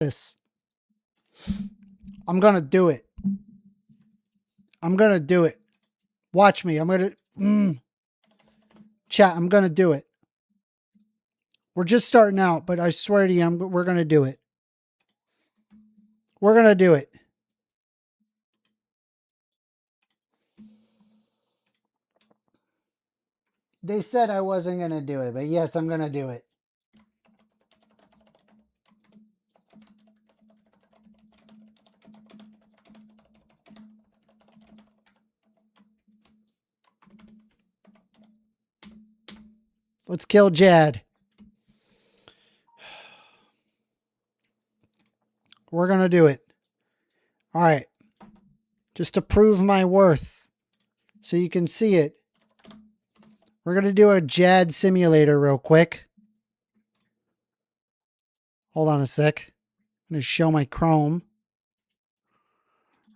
this. I'm going to do it. I'm going to do it. Watch me. I'm going to... Chat, I'm going to do it. We're just starting out, but I swear to you, we're going to do it. We're going to do it. They said I wasn't going to do it, but yes, I'm going to do it. Let's kill Jad. We're going to do it. All right. Just to prove my worth so you can see it. We're going to do a JAD simulator real quick. Hold on a sec. I'm going to show my Chrome.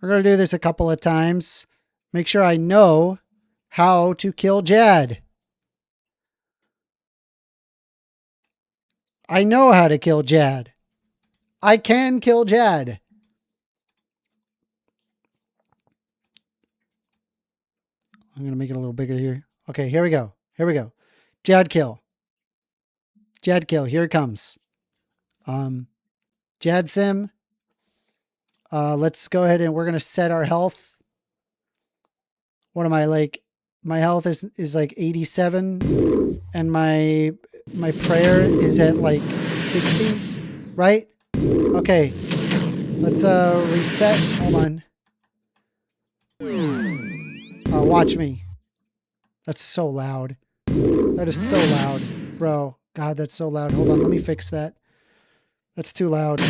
We're going to do this a couple of times. Make sure I know how to kill Jad. I know how to kill Jad. I can kill Jad. I'm going to make it a little bigger here. Okay, here we go. Here we go. JAD kill. JAD kill. Here it comes. JAD sim. Let's go ahead and we're going to set our health. What am I like? My health is like 87 and my prayer is at like 60, right? Okay. Let's reset. Hold on. Watch me. That's so loud. That is so loud, bro. God, that's so loud. Hold on. Let me fix that. That's too loud.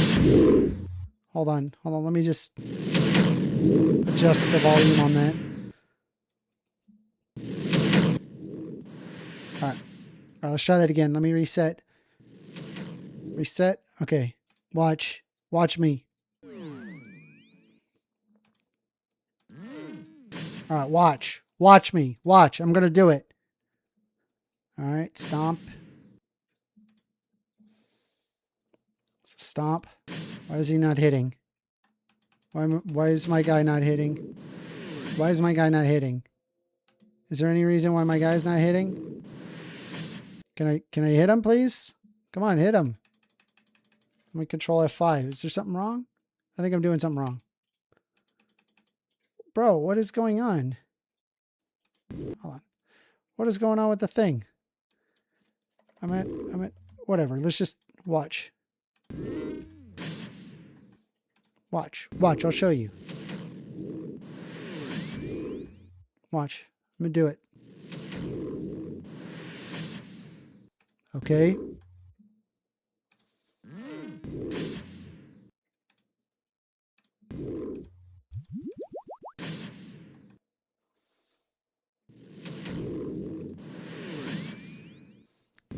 Hold on. Hold on. Let me just adjust the volume on that. All right. All right, let's try that again. Let me reset. Reset. Okay. Watch. Watch me. All right, watch. Watch me. Watch. I'm going to do it. All right, stomp. Stomp. Why is he not hitting? Why is my guy not hitting? Why is my guy not hitting? Is there any reason why my guy's not hitting? Can I hit him, please? Come on, hit him. Let me control F5. Is there something wrong? I think I'm doing something wrong. Bro, what is going on? Hold on. What is going on with the thing? I'm at, whatever. Let's just watch. Watch. Watch. I'll show you. Watch. I'm going to do it. Okay.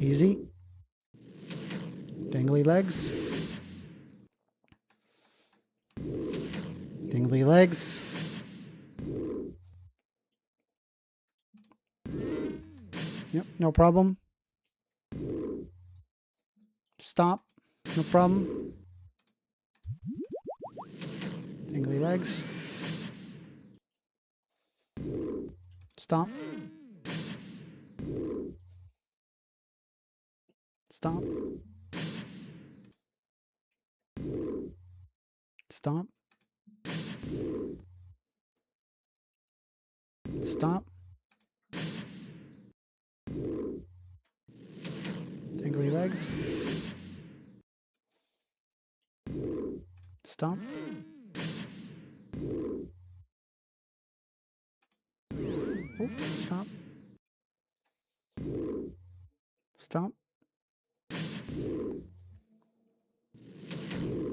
Easy. Dangly legs. Dangly legs. Yep, no problem. Stop. No problem. Dangly legs. Stop. Stop. Stop. Stop. Dangly legs. Stop. Oh, stop. Stop.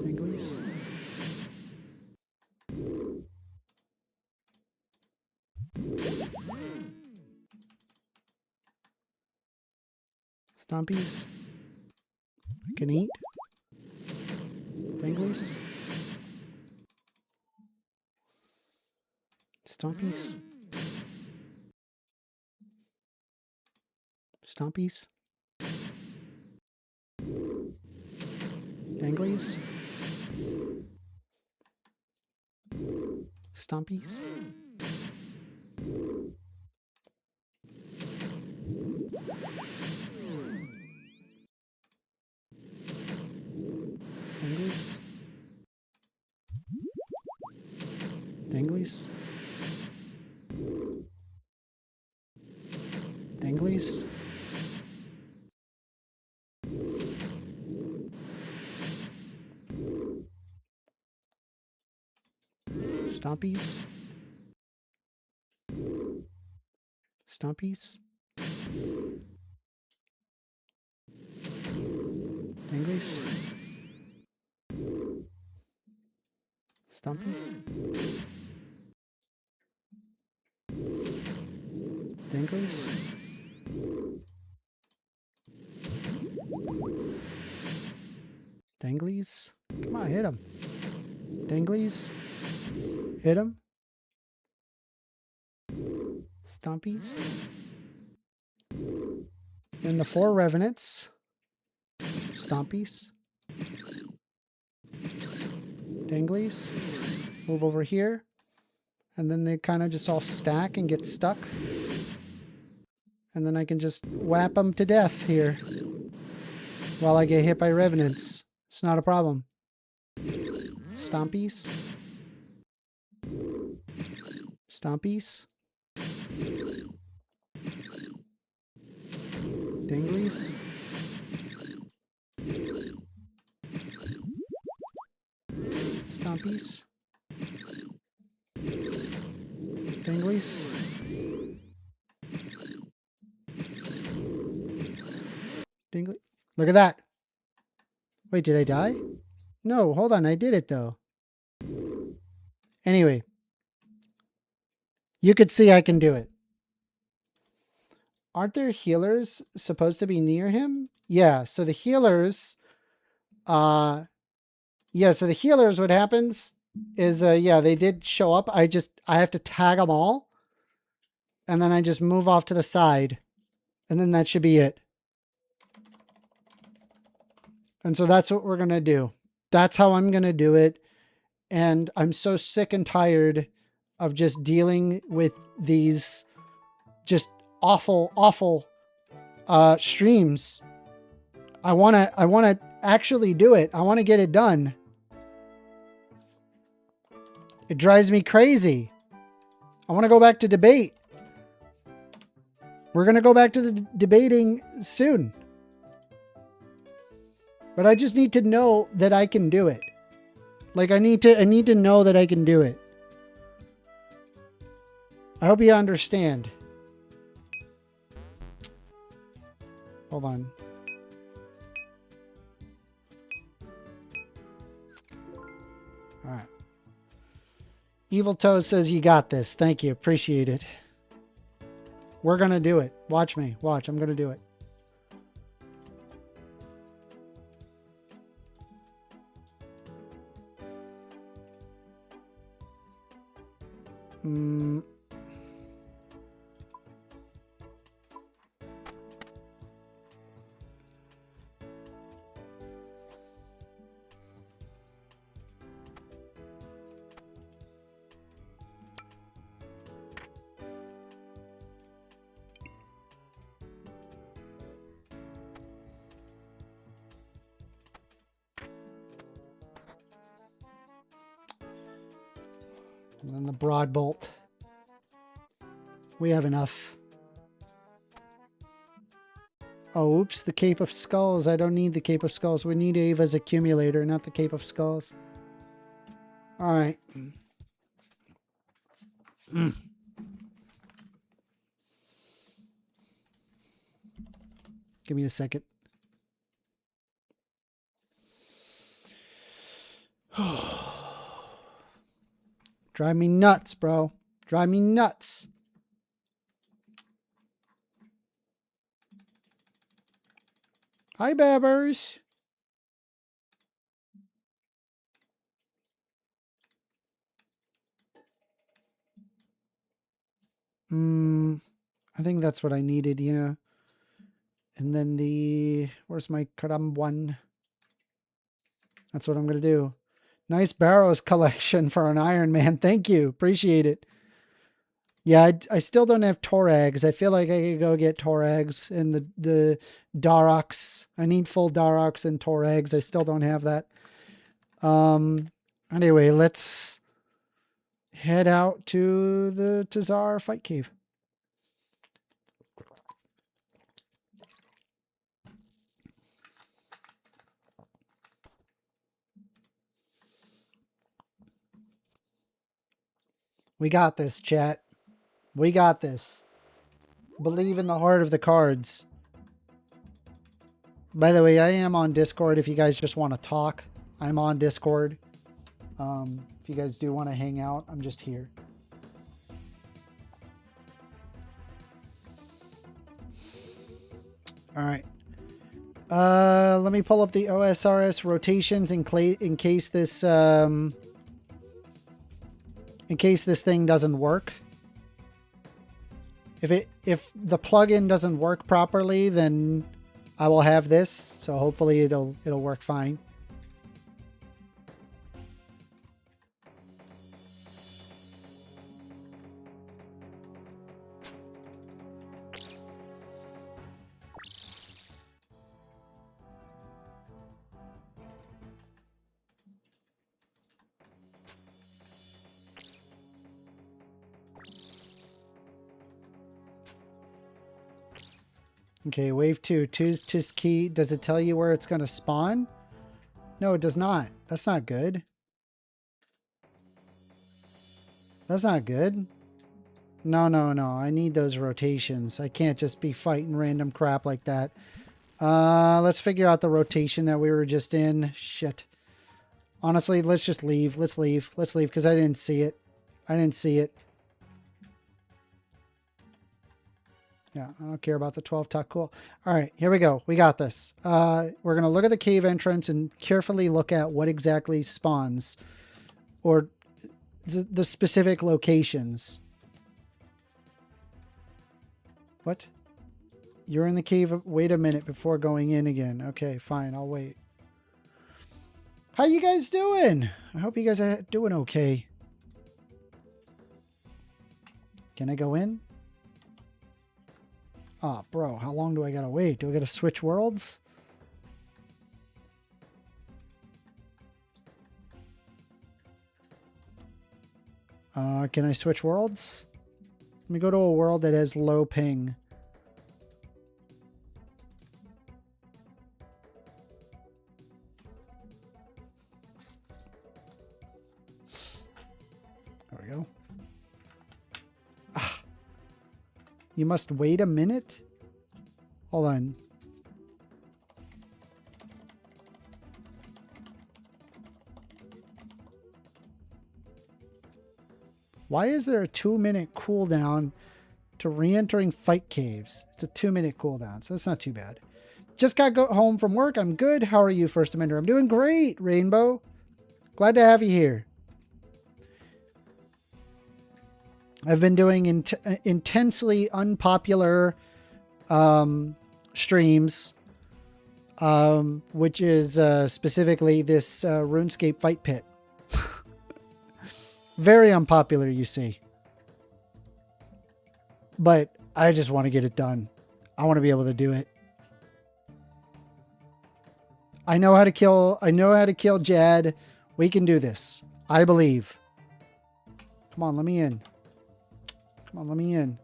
Danglies. Stompies. I can eat. Danglies. Stompies. Stompies. Danglies. Stompies. Danglies. Danglies. Danglies. Stompies. Stompies. Danglies. Stompies. Danglies. Danglies. Come on, hit him. Danglies. Hit him. Stompies. Then the 4 revenants. Stompies. Danglies. Move over here. And then they kind of just all stack and get stuck. And then I can just whap them to death here while I get hit by revenants. It's not a problem. Stompies. Stompies. Danglies. Stompies. Danglies. Dingly. Look at that. Wait, did I die? No, hold on. I did it though. Anyway. You could see I can do it. Aren't there healers supposed to be near him? Yeah, so the healers, what happens is, yeah, they did show up. I have to tag them all. And then I just move off to the side. And then that should be it. And so that's what we're going to do. That's how I'm going to do it. And I'm so sick and tired of just dealing with these just awful streams. I want to actually do it. I want to get it done. It drives me crazy. I want to go back to debate. We're going to go back to the debating soon. But I just need to know that I can do it. Like I need to know that I can do it. I hope you understand. Hold on. All right. Evil Toad says you got this. Thank you. Appreciate it. We're going to do it. Watch me. Watch. I'm going to do it. And then the broad bolt. We have enough. Oh, oops, the Cape of Skulls. I don't need the Cape of Skulls. We need Ava's accumulator, not the Cape of Skulls. All right. Give me a second. Drive me nuts, bro. Drive me nuts. Hi, Babbers. I think that's what I needed, yeah. And then where's my Karam one? That's what I'm going to do. Nice barrows collection for an Iron Man. Thank you. Appreciate it. Yeah, I still don't have Torags. I feel like I could go get Torags and the Darox. I need full Darox and Torags. I still don't have that. Anyway, let's head out to the Tazar fight cave. We got this, chat. We got this. Believe in the heart of the cards. By the way, I am on Discord if you guys just want to talk. I'm on Discord. If you guys do want to hang out, I'm just here. All right. Let me pull up the OSRS rotations in case this thing doesn't work. If the plugin doesn't work properly, then I will have this. So hopefully it'll work fine. Okay, wave 2. Tis key. Does it tell you where it's going to spawn? No, it does not. That's not good. That's not good. No. I need those rotations. I can't just be fighting random crap like that. Let's figure out the rotation that we were just in. Shit. Honestly, let's just leave. Let's leave because I didn't see it. Yeah, I don't care about the 12 tuck. Cool. All right, here we go. We got this. We're going to look at the cave entrance and carefully look at what exactly spawns or the specific locations. What? You're in the cave. Wait a minute before going in again. Okay, fine. I'll wait. How you guys doing? I hope you guys are doing okay. Can I go in? Oh, bro, how long do I gotta wait? Do I gotta switch worlds? Can I switch worlds? Let me go to a world that has low ping. There we go. Ah. You must wait a minute? Hold on. Why is there a 2-minute cooldown to re-entering fight caves? It's a 2-minute cooldown, so that's not too bad. Just got home from work. I'm good. How are you, First Amender? I'm doing great, Rainbow. Glad to have you here. I've been doing intensely unpopular streams, which is specifically this RuneScape fight pit. Very unpopular, you see. But I just want to get it done. I want to be able to do it. I know how to kill Jad. We can do this. I believe. Come on, let me in. Come on, let me in.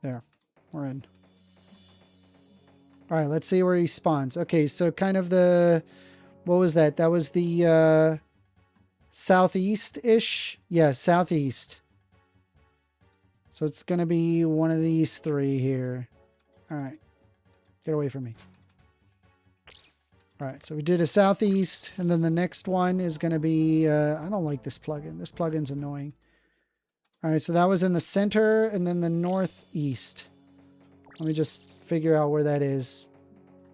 There. We're in. All right, let's see where he spawns. Okay, so kind of the... What was that? That was the southeast-ish? Yeah, southeast. So it's going to be one of these three here. All right. Get away from me. All right, so we did a southeast, and then the next one is going to be... I don't like this plugin. This plugin's annoying. All right, so that was in the center, and then the northeast. Let me just figure out where that is.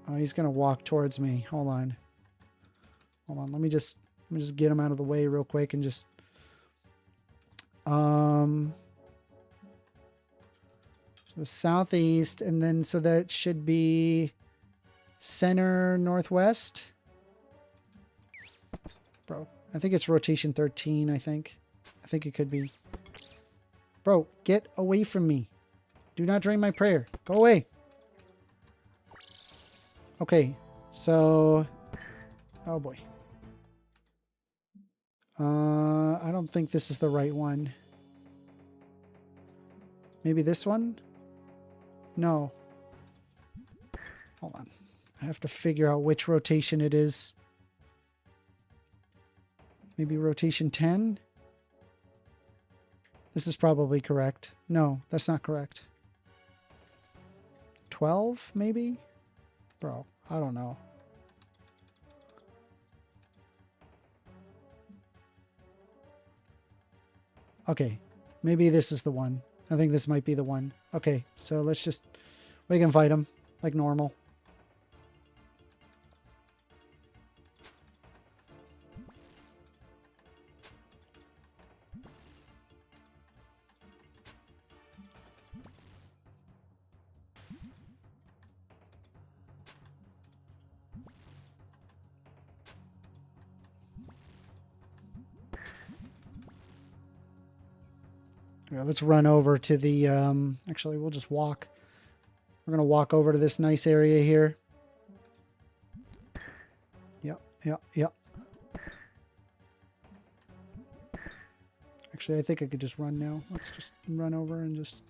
Oh, he's going to walk towards me. Hold on. Hold on. Let me just get him out of the way real quick and just... So the southeast, and then so that should be center northwest. Bro, I think it's rotation 13, I think. I think it could be. Bro, get away from me. Do not drain my prayer. Go away. Okay, so... Oh boy. I don't think this is the right one. Maybe this one? No. Hold on. I have to figure out which rotation it is. Maybe rotation 10? This is probably correct. No, that's not correct. 12, maybe? Bro, I don't know. Okay, maybe this is the one. I think this might be the one. Okay, so let's just... We can fight him like normal. Yeah, let's run over to the, actually, we'll just walk. We're going to walk over to this nice area here. Yep. Actually, I think I could just run now. Let's just run over and just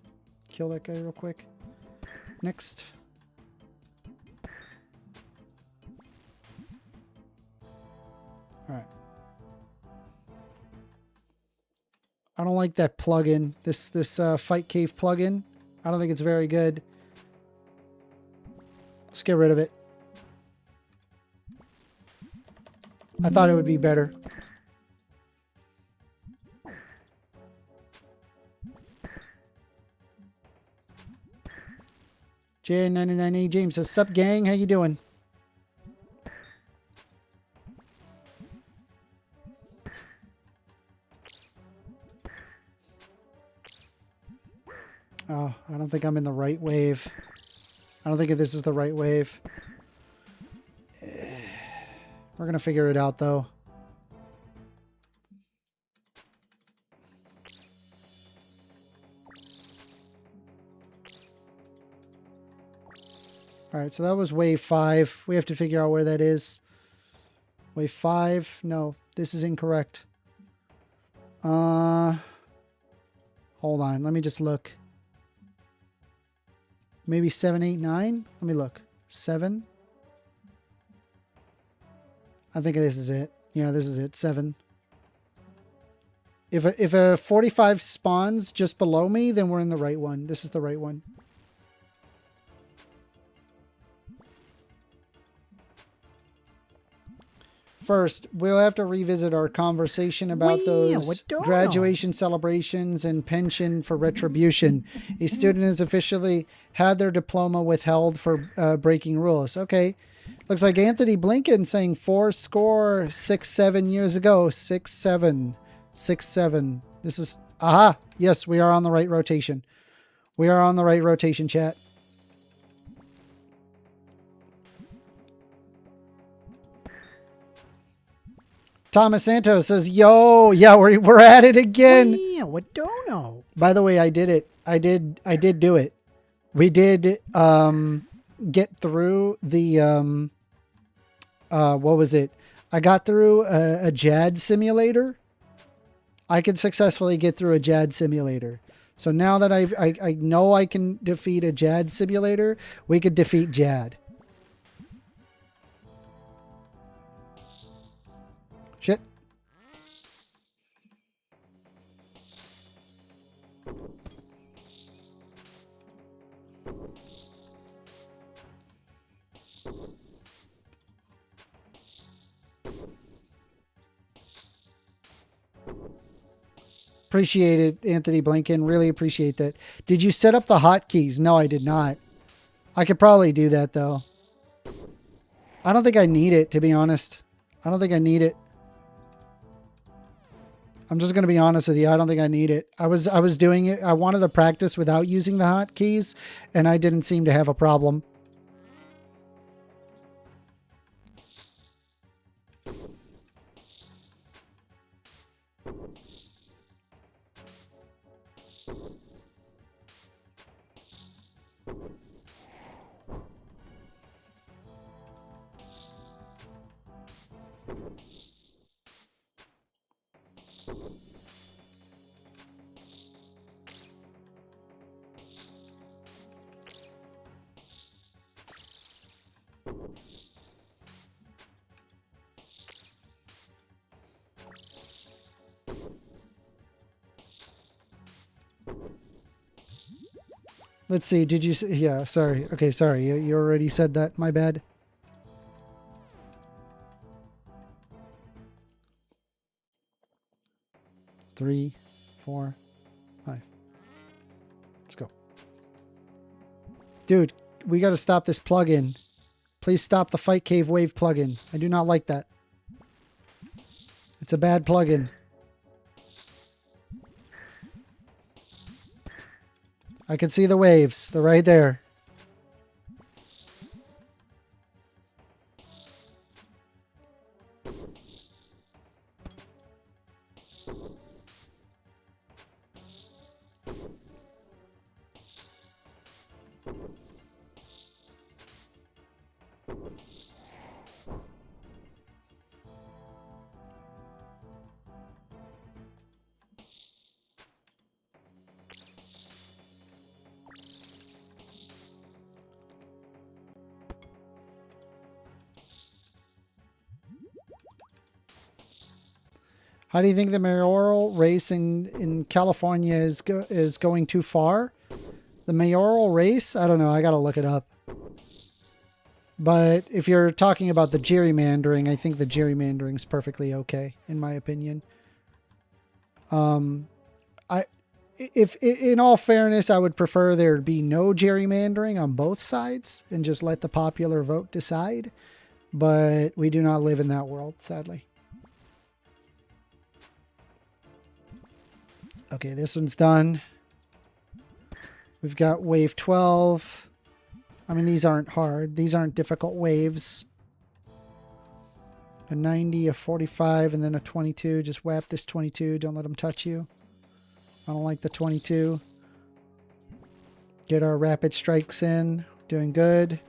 kill that guy real quick. Next. All right. I don't like that plugin. This Fight Cave plugin. I don't think it's very good. Let's get rid of it. I thought it would be better. J99A James says, "Sup gang, how you doing?" Oh, I don't think I'm in the right wave. I don't think this is the right wave. We're going to figure it out, though. All right, so that was wave 5. We have to figure out where that is. Wave 5. No, this is incorrect. Hold on. Let me just look. Maybe 7, 8, 9? Let me look. 7. I think this is it. Yeah, this is it. 7. If a 45 spawns just below me, then we're in the right one. This is the right one. First, we'll have to revisit our conversation about those graduation celebrations and pension for retribution. A student has officially had their diploma withheld for breaking rules. Okay. Looks like Anthony Blinken saying 67 years ago. 67. This is... Aha! Yes, we are on the right rotation. We are on the right rotation, chat. Thomas Santos says, "Yo, yeah, we're at it again." Yeah, what don't know. By the way, I did it. I did do it. We did get through the what was it? I got through a JAD simulator. I could successfully get through a JAD simulator. So now that I know I can defeat a JAD simulator, we could defeat JAD. Shit. Appreciate it, Anthony Blinken. Really appreciate that. Did you set up the hotkeys? No, I did not. I could probably do that, though. I don't think I need it, to be honest. I don't think I need it. I'm just going to be honest with you. I don't think I need it. I was doing it. I wanted to practice without using the hotkeys, and I didn't seem to have a problem. Let's see. Did you? Yeah. Sorry. Okay. Sorry. You already said that. My bad. Three, 4, 5. Let's go. Dude, we got to stop this plugin. Please stop the Fight Cave Wave plugin. I do not like that. It's a bad plugin. I can see the waves. They're right there. How do you think the mayoral race in California is going too far? The mayoral race? I don't know. I got to look it up. But if you're talking about the gerrymandering, I think the gerrymandering is perfectly okay, in my opinion. If in all fairness, I would prefer there be no gerrymandering on both sides and just let the popular vote decide. But we do not live in that world, sadly. Okay, this one's done. We've got wave 12. I mean, these aren't hard. These aren't difficult waves. A 90, a 45, and then a 22. Just whap this 22. Don't let them touch you. I don't like the 22. Get our rapid strikes in. Doing good.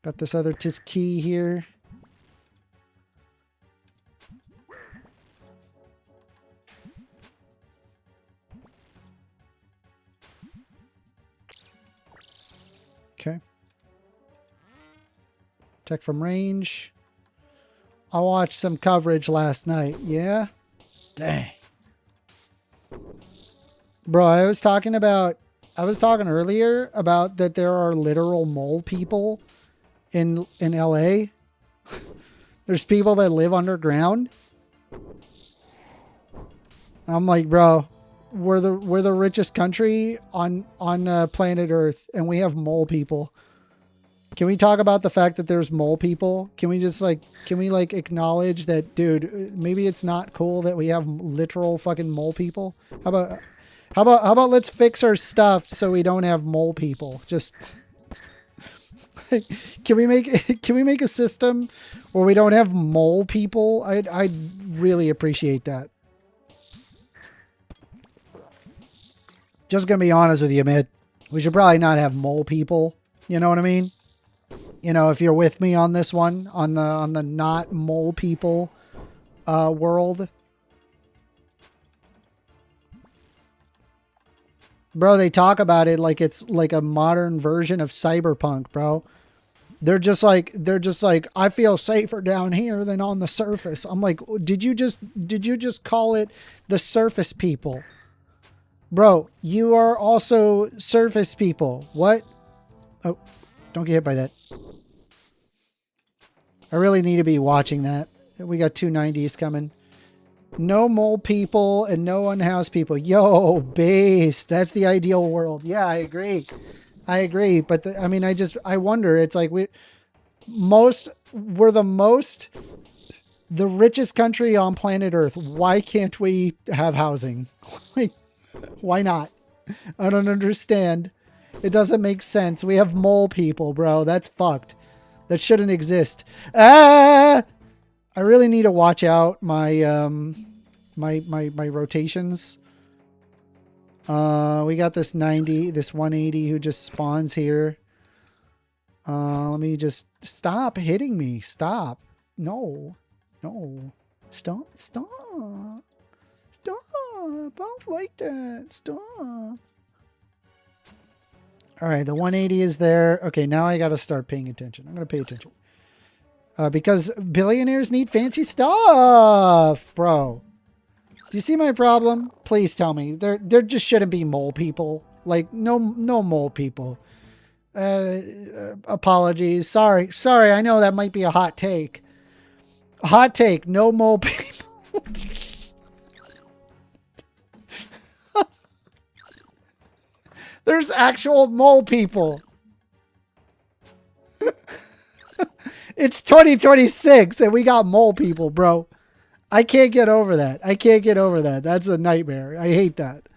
Got this other tis key here. Okay. Attack from range. I watched some coverage last night. Yeah? Dang. Bro, I was talking earlier about that there are literal mole people in LA. There's people that live underground. I'm like, bro, we're the richest country on planet Earth, and we have mole people. Can we talk about the fact that there's mole people? Can we acknowledge that, dude, maybe it's not cool that we have literal fucking mole people? How about let's fix our stuff so we don't have mole people? Just can we make a system where we don't have mole people? I'd really appreciate that. Just gonna be honest with you, man. We should probably not have mole people. You know what I mean? You know, if you're with me on this one, on the not mole people world. Bro, they talk about it like it's like a modern version of cyberpunk, bro. They're just like, I feel safer down here than on the surface. I'm like, did you just call it the surface people? Bro, you are also surface people. What? Oh, don't get hit by that. I really need to be watching that. We got 290s coming. No mole people and no unhoused people. Yo, base. That's the ideal world. Yeah, I agree. But I mean, I wonder. It's like we're the most The richest country on planet Earth. Why can't we have housing? Like, why not? I don't understand. It doesn't make sense. We have mole people, bro. That's fucked. That shouldn't exist. Ah! I really need to watch out my my rotations. We got this 90, this 180 who just spawns here. Let me just stop hitting me. Stop. No. No. Stop. Stop. Stop. I don't like that. Stop. All right, the 180 is there. Okay, now I got to start paying attention. I'm going to pay attention. Because billionaires need fancy stuff, bro. Do you see my problem? Please tell me. There just shouldn't be mole people. Like, no mole people. Apologies. Sorry. I know that might be a hot take. Hot take. No mole people. There's actual mole people. It's 2026 and we got mole people, bro. I can't get over that. I can't get over that. That's a nightmare. I hate that.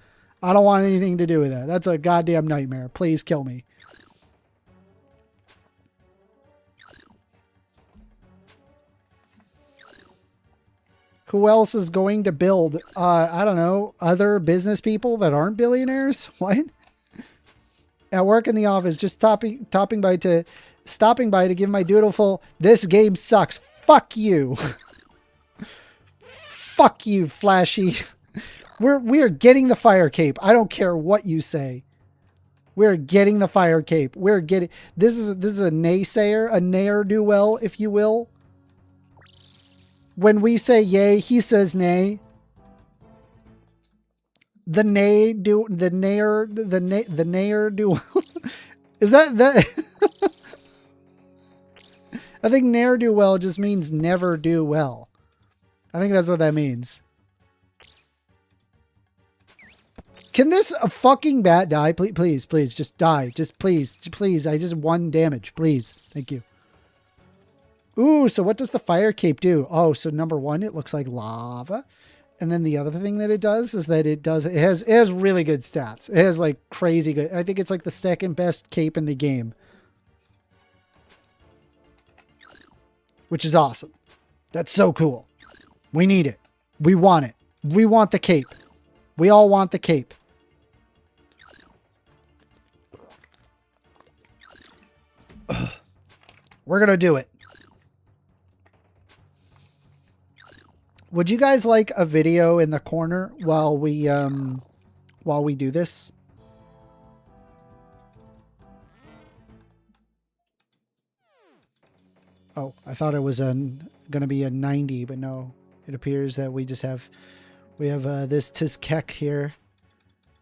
I don't want anything to do with that. That's a goddamn nightmare. Please kill me. Who else is going to build? I don't know. Other business people that aren't billionaires? What? At work in the office, just stopping by to give my dutiful, this game sucks. Fuck you. Fuck you, Flashy. We are getting the fire cape. I don't care what you say. We're getting the fire cape. We're getting this is a naysayer, a ne'er-do-well, if you will. When we say yay, he says nay. The ne'er do is that I think ne'er do well just means never do well. I think that's what that means. Can this fucking bat die? Please, just die. Just please. I just 1 damage. Please. Thank you. Ooh, so what does the fire cape do? Oh, so number 1, it looks like lava. And then the other thing that it does is that it has really good stats. It has like crazy good. I think it's like the 2nd best cape in the game. Which is awesome. That's so cool. We need it. We want it. We want the cape. We all want the cape. We're going to do it. Would you guys like a video in the corner while we do this? Oh, I thought it was going to be a 90, but no. It appears that we have this Tizkek here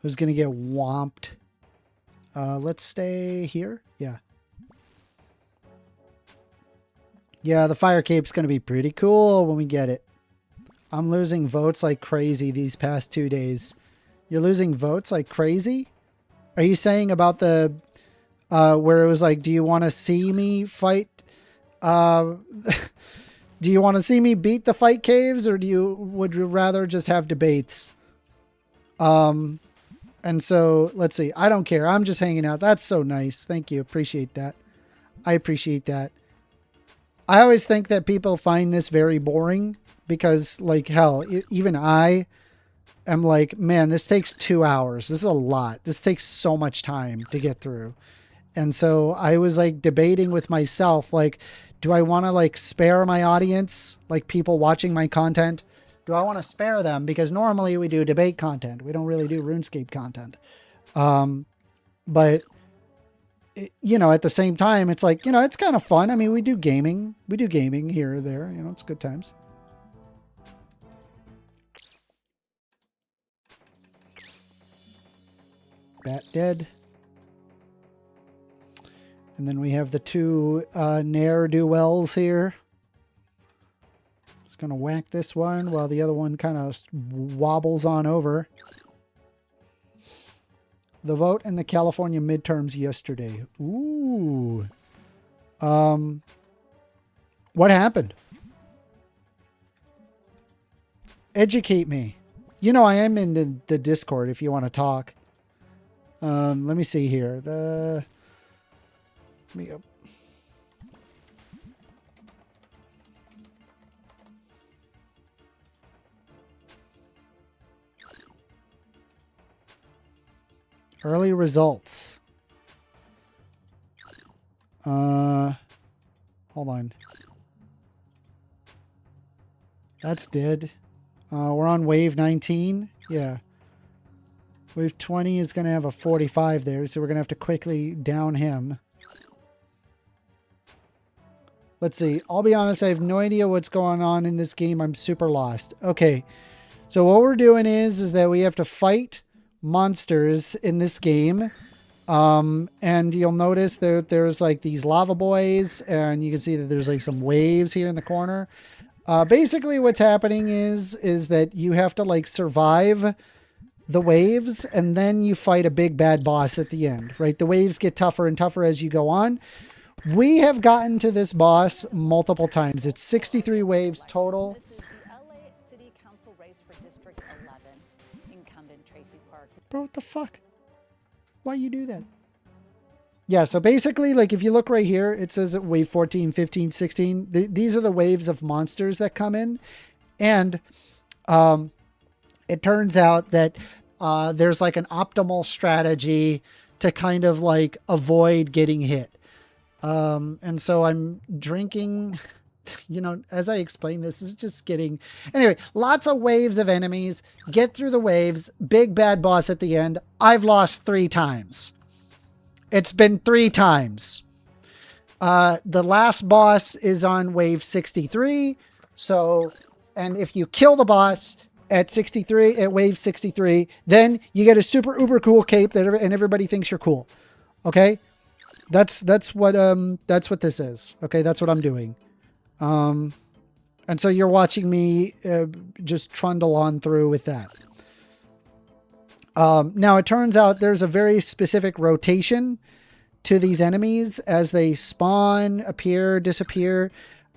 who's going to get whomped. Let's stay here. Yeah. Yeah, the fire cape's going to be pretty cool when we get it. I'm losing votes like crazy these past 2 days. You're losing votes like crazy? Are you saying about the where it was like, do you want to see me fight? Do you want to see me beat the fight caves, or would you rather just have debates? And so let's see. I don't care. I'm just hanging out. That's so nice. Thank you. Appreciate that. I appreciate that. I always think that people find this very boring because, like, hell, even I am like, man, this takes 2 hours. This is a lot. This takes so much time to get through. And so I was like debating with myself, like, do I want to like spare my audience, like people watching my content? Do I want to spare them? Because normally we do debate content. We don't really do RuneScape content. But you know, at the same time, it's like, you know, it's kind of fun. I mean, we do gaming. We do gaming here or there. You know, it's good times. Bat dead. And then we have the 2 ne'er-do-wells here. Just going to whack this one while the other one kind of wobbles on over. The vote in the California midterms yesterday. Ooh. What happened? Educate me. You know, I am in the Discord if you want to talk. Let me see here. Let me go. Early results. Hold on. That's dead. We're on wave 19. Yeah. Wave 20 is going to have a 45 there, so we're going to have to quickly down him. Let's see. I'll be honest, I have no idea what's going on in this game. I'm super lost. Okay. So what we're doing is that we have to fight monsters in this game. And you'll notice that there's like these lava boys, and you can see that there's like some waves here in the corner. Basically what's happening is that you have to like survive the waves, and then you fight a big bad boss at the end, right? The waves get tougher and tougher as you go on. We have gotten to this boss multiple times. It's 63 waves total. This is the LA City Council race for District 11. Incumbent Tracy Park. Bro, what the fuck? Why you do that? Yeah, so basically, like, if you look right here, it says wave 14, 15, 16. These are the waves of monsters that come in. And it turns out that there's, like, an optimal strategy to kind of, like, avoid getting hit. And so I'm drinking... You know, as I explain, this is just getting... Anyway, lots of waves of enemies. Get through the waves. Big bad boss at the end. I've lost 3 times. It's been 3 times. The last boss is on wave 63. So, and if you kill the boss at 63, at wave 63, then you get a super uber cool cape and everybody thinks you're cool. Okay? That's what this is. Okay, that's what I'm doing. And so you're watching me just trundle on through with that. Now it turns out there's a very specific rotation to these enemies as they spawn, appear, disappear.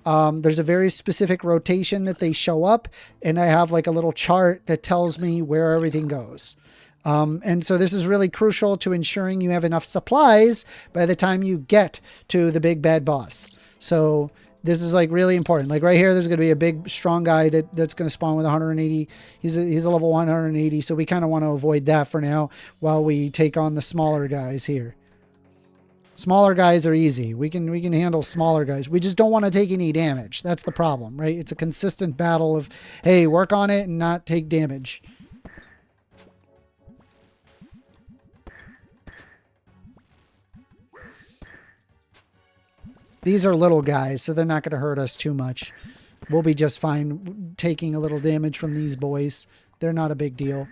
There's a very specific rotation that they show up, and I have like a little chart that tells me where everything goes. And so this is really crucial to ensuring you have enough supplies by the time you get to the big bad boss. So this is like really important. Like right here, there's going to be a big, strong guy that's going to spawn with 180. He's a level 180. So we kind of want to avoid that for now while we take on the smaller guys here. Smaller guys are easy. We can handle smaller guys. We just don't want to take any damage. That's the problem, right? It's a consistent battle of, hey, work on it and not take damage. These are little guys, so they're not going to hurt us too much. We'll be just fine taking a little damage from these boys. They're not a big deal.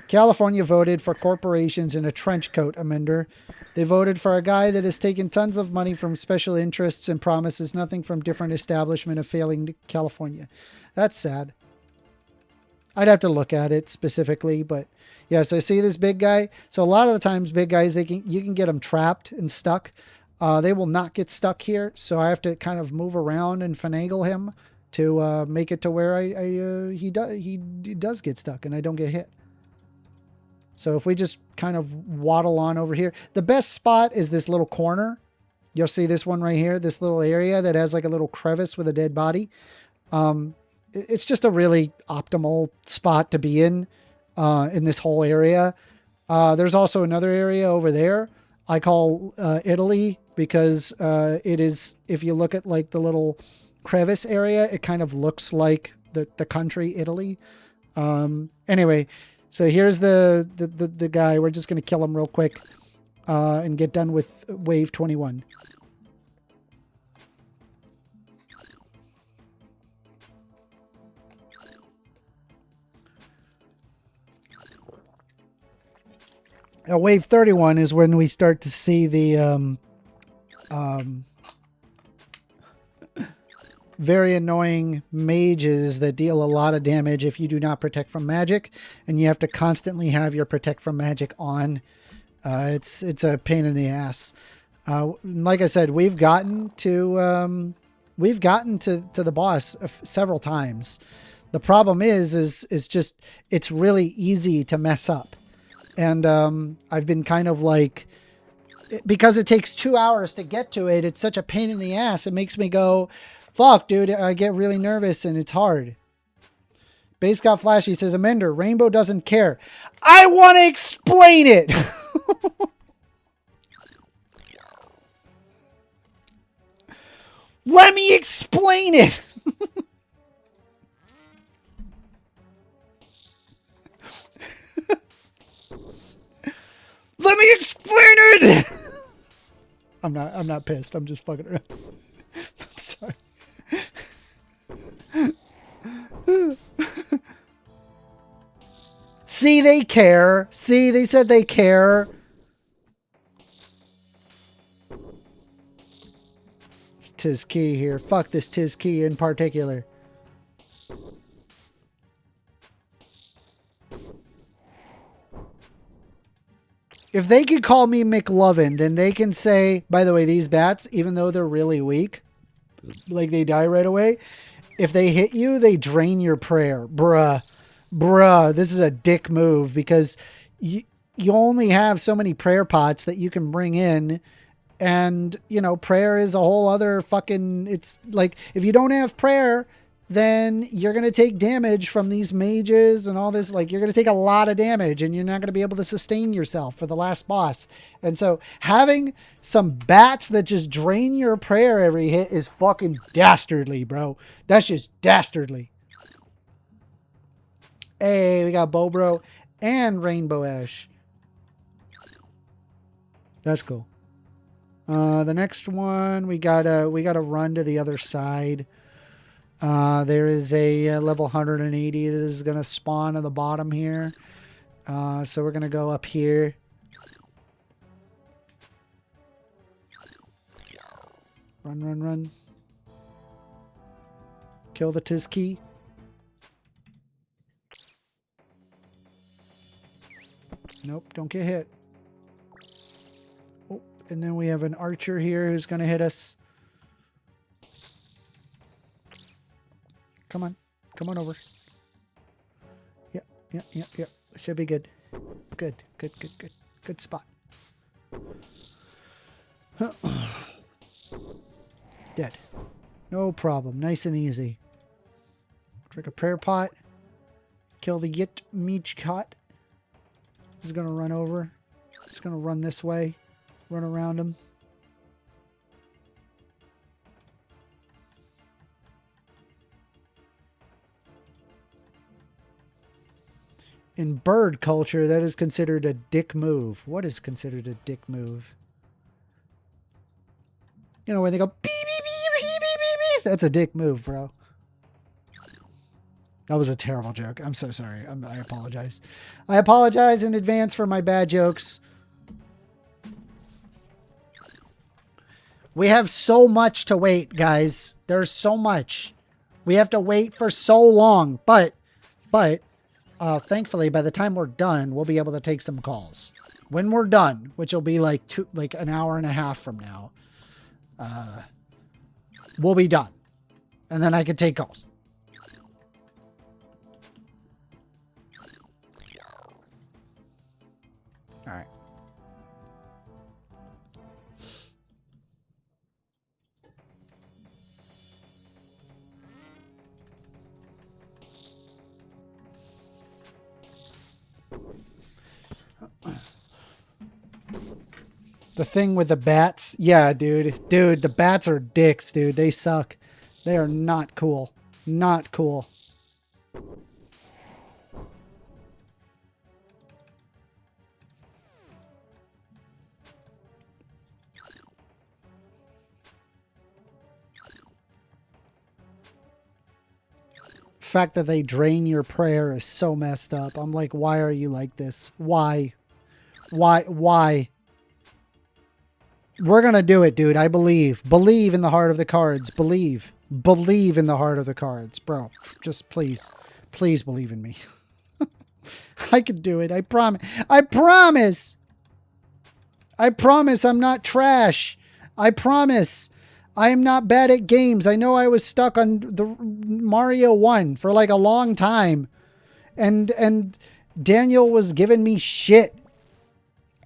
California voted for corporations in a trench coat amender. They voted for a guy that has taken tons of money from special interests and promises nothing from different establishment of failing California. That's sad. I'd have to look at it specifically, but yeah, so see this big guy? So a lot of the times big guys, you can get them trapped and stuck. They will not get stuck here, so I have to kind of move around and finagle him to make it to where he does get stuck and I don't get hit. So if we just kind of waddle on over here, the best spot is this little corner. You'll see this one right here, this little area that has like a little crevice with a dead body. It's just a really optimal spot to be in this whole area. There's also another area over there I call Italy because it is, if you look at like the little crevice area, it kind of looks like the country Italy. Anyway, so here's the guy. We're just going to kill him real quick and get done with wave 21. Wave 31 is when we start to see the very annoying mages that deal a lot of damage if you do not protect from magic, and you have to constantly have your protect from magic on. It's a pain in the ass. Like I said, we've gotten to We've gotten to the boss several times. The problem is just, it's really easy to mess up. And I've been kind of like, because it takes 2 hours to get to it, it's such a pain in the ass. It makes me go, fuck, dude, I get really nervous and it's hard. Base got flashy, says Amender, Rainbow doesn't care. I want to explain it. Let me explain it. Let me explain it. I'm not pissed. I'm just fucking around. I'm sorry. See, they care. See, they said they care. It's Tiz Key here. Fuck this Tiz Key in particular. If they could call me McLovin, then they can say, by the way, these bats, even though they're really weak, like they die right away, if they hit you, they drain your prayer. Bruh. Bruh, this is a dick move because you only have so many prayer pots that you can bring in. And, you know, prayer is a whole other fucking, it's like, if you don't have prayer, then you're going to take damage from these mages and all this. Like, you're going to take a lot of damage and you're not going to be able to sustain yourself for the last boss. And so having some bats that just drain your prayer every hit is fucking dastardly, bro. That's just dastardly. Hey, we got Bobro and Rainbow Ash. That's cool. The next one, we gotta run to the other side. There is a level 180 that is going to spawn on the bottom here. So we're going to go up here. Run, run, run. Kill the Tizkey. Nope, don't get hit. Oh, and then we have an archer here who's going to hit us. Come on. Come on over. Yep, yep, yep, yep. Should be good. Good, good, good, good. Good spot. Dead. No problem. Nice and easy. Drink a prayer pot. Kill the Yit Meech Cot. He's going to run over. He's going to run this way. Run around him. In bird culture, that is considered a dick move. What is considered a dick move? You know, when they go beep, beep, beep, beep, beep, beep, beep. That's a dick move, bro. That was a terrible joke. I'm so sorry. I apologize. I apologize in advance for my bad jokes. We have so much to wait, guys. There's so much. We have to wait for so long. But, thankfully, by the time we're done, we'll be able to take some calls. When we're done, which will be like an hour and a half from now, we'll be done. And then I can take calls. All right. The thing with the bats. Yeah, dude. Dude, the bats are dicks, dude. They suck. They are not cool. Not cool. The fact that they drain your prayer is so messed up. I'm like, why are you like this? Why? Why? We're going to do it, dude. I believe. Believe in the heart of the cards. Believe. Believe in the heart of the cards. Bro, just please. Please believe in me. I can do it. I promise. I promise. I promise I'm not trash. I promise. I am not bad at games. I know I was stuck on the Mario 1 for like a long time. And Daniel was giving me shit.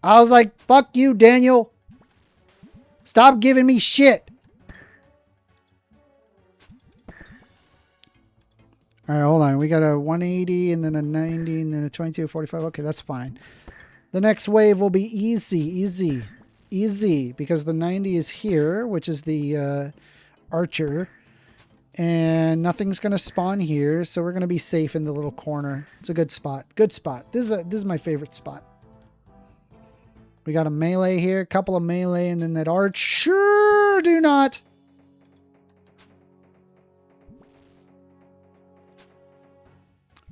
I was like, fuck you, Daniel. Stop giving me shit. All right, hold on. We got a 180 and then a 90 and then a 22, 45. Okay, that's fine. The next wave will be easy because the 90 is here, which is the archer. And nothing's going to spawn here, so we're going to be safe in the little corner. It's a good spot. Good spot. This is my favorite spot. We got a melee here, a couple of melee, and then that arch. Sure do not.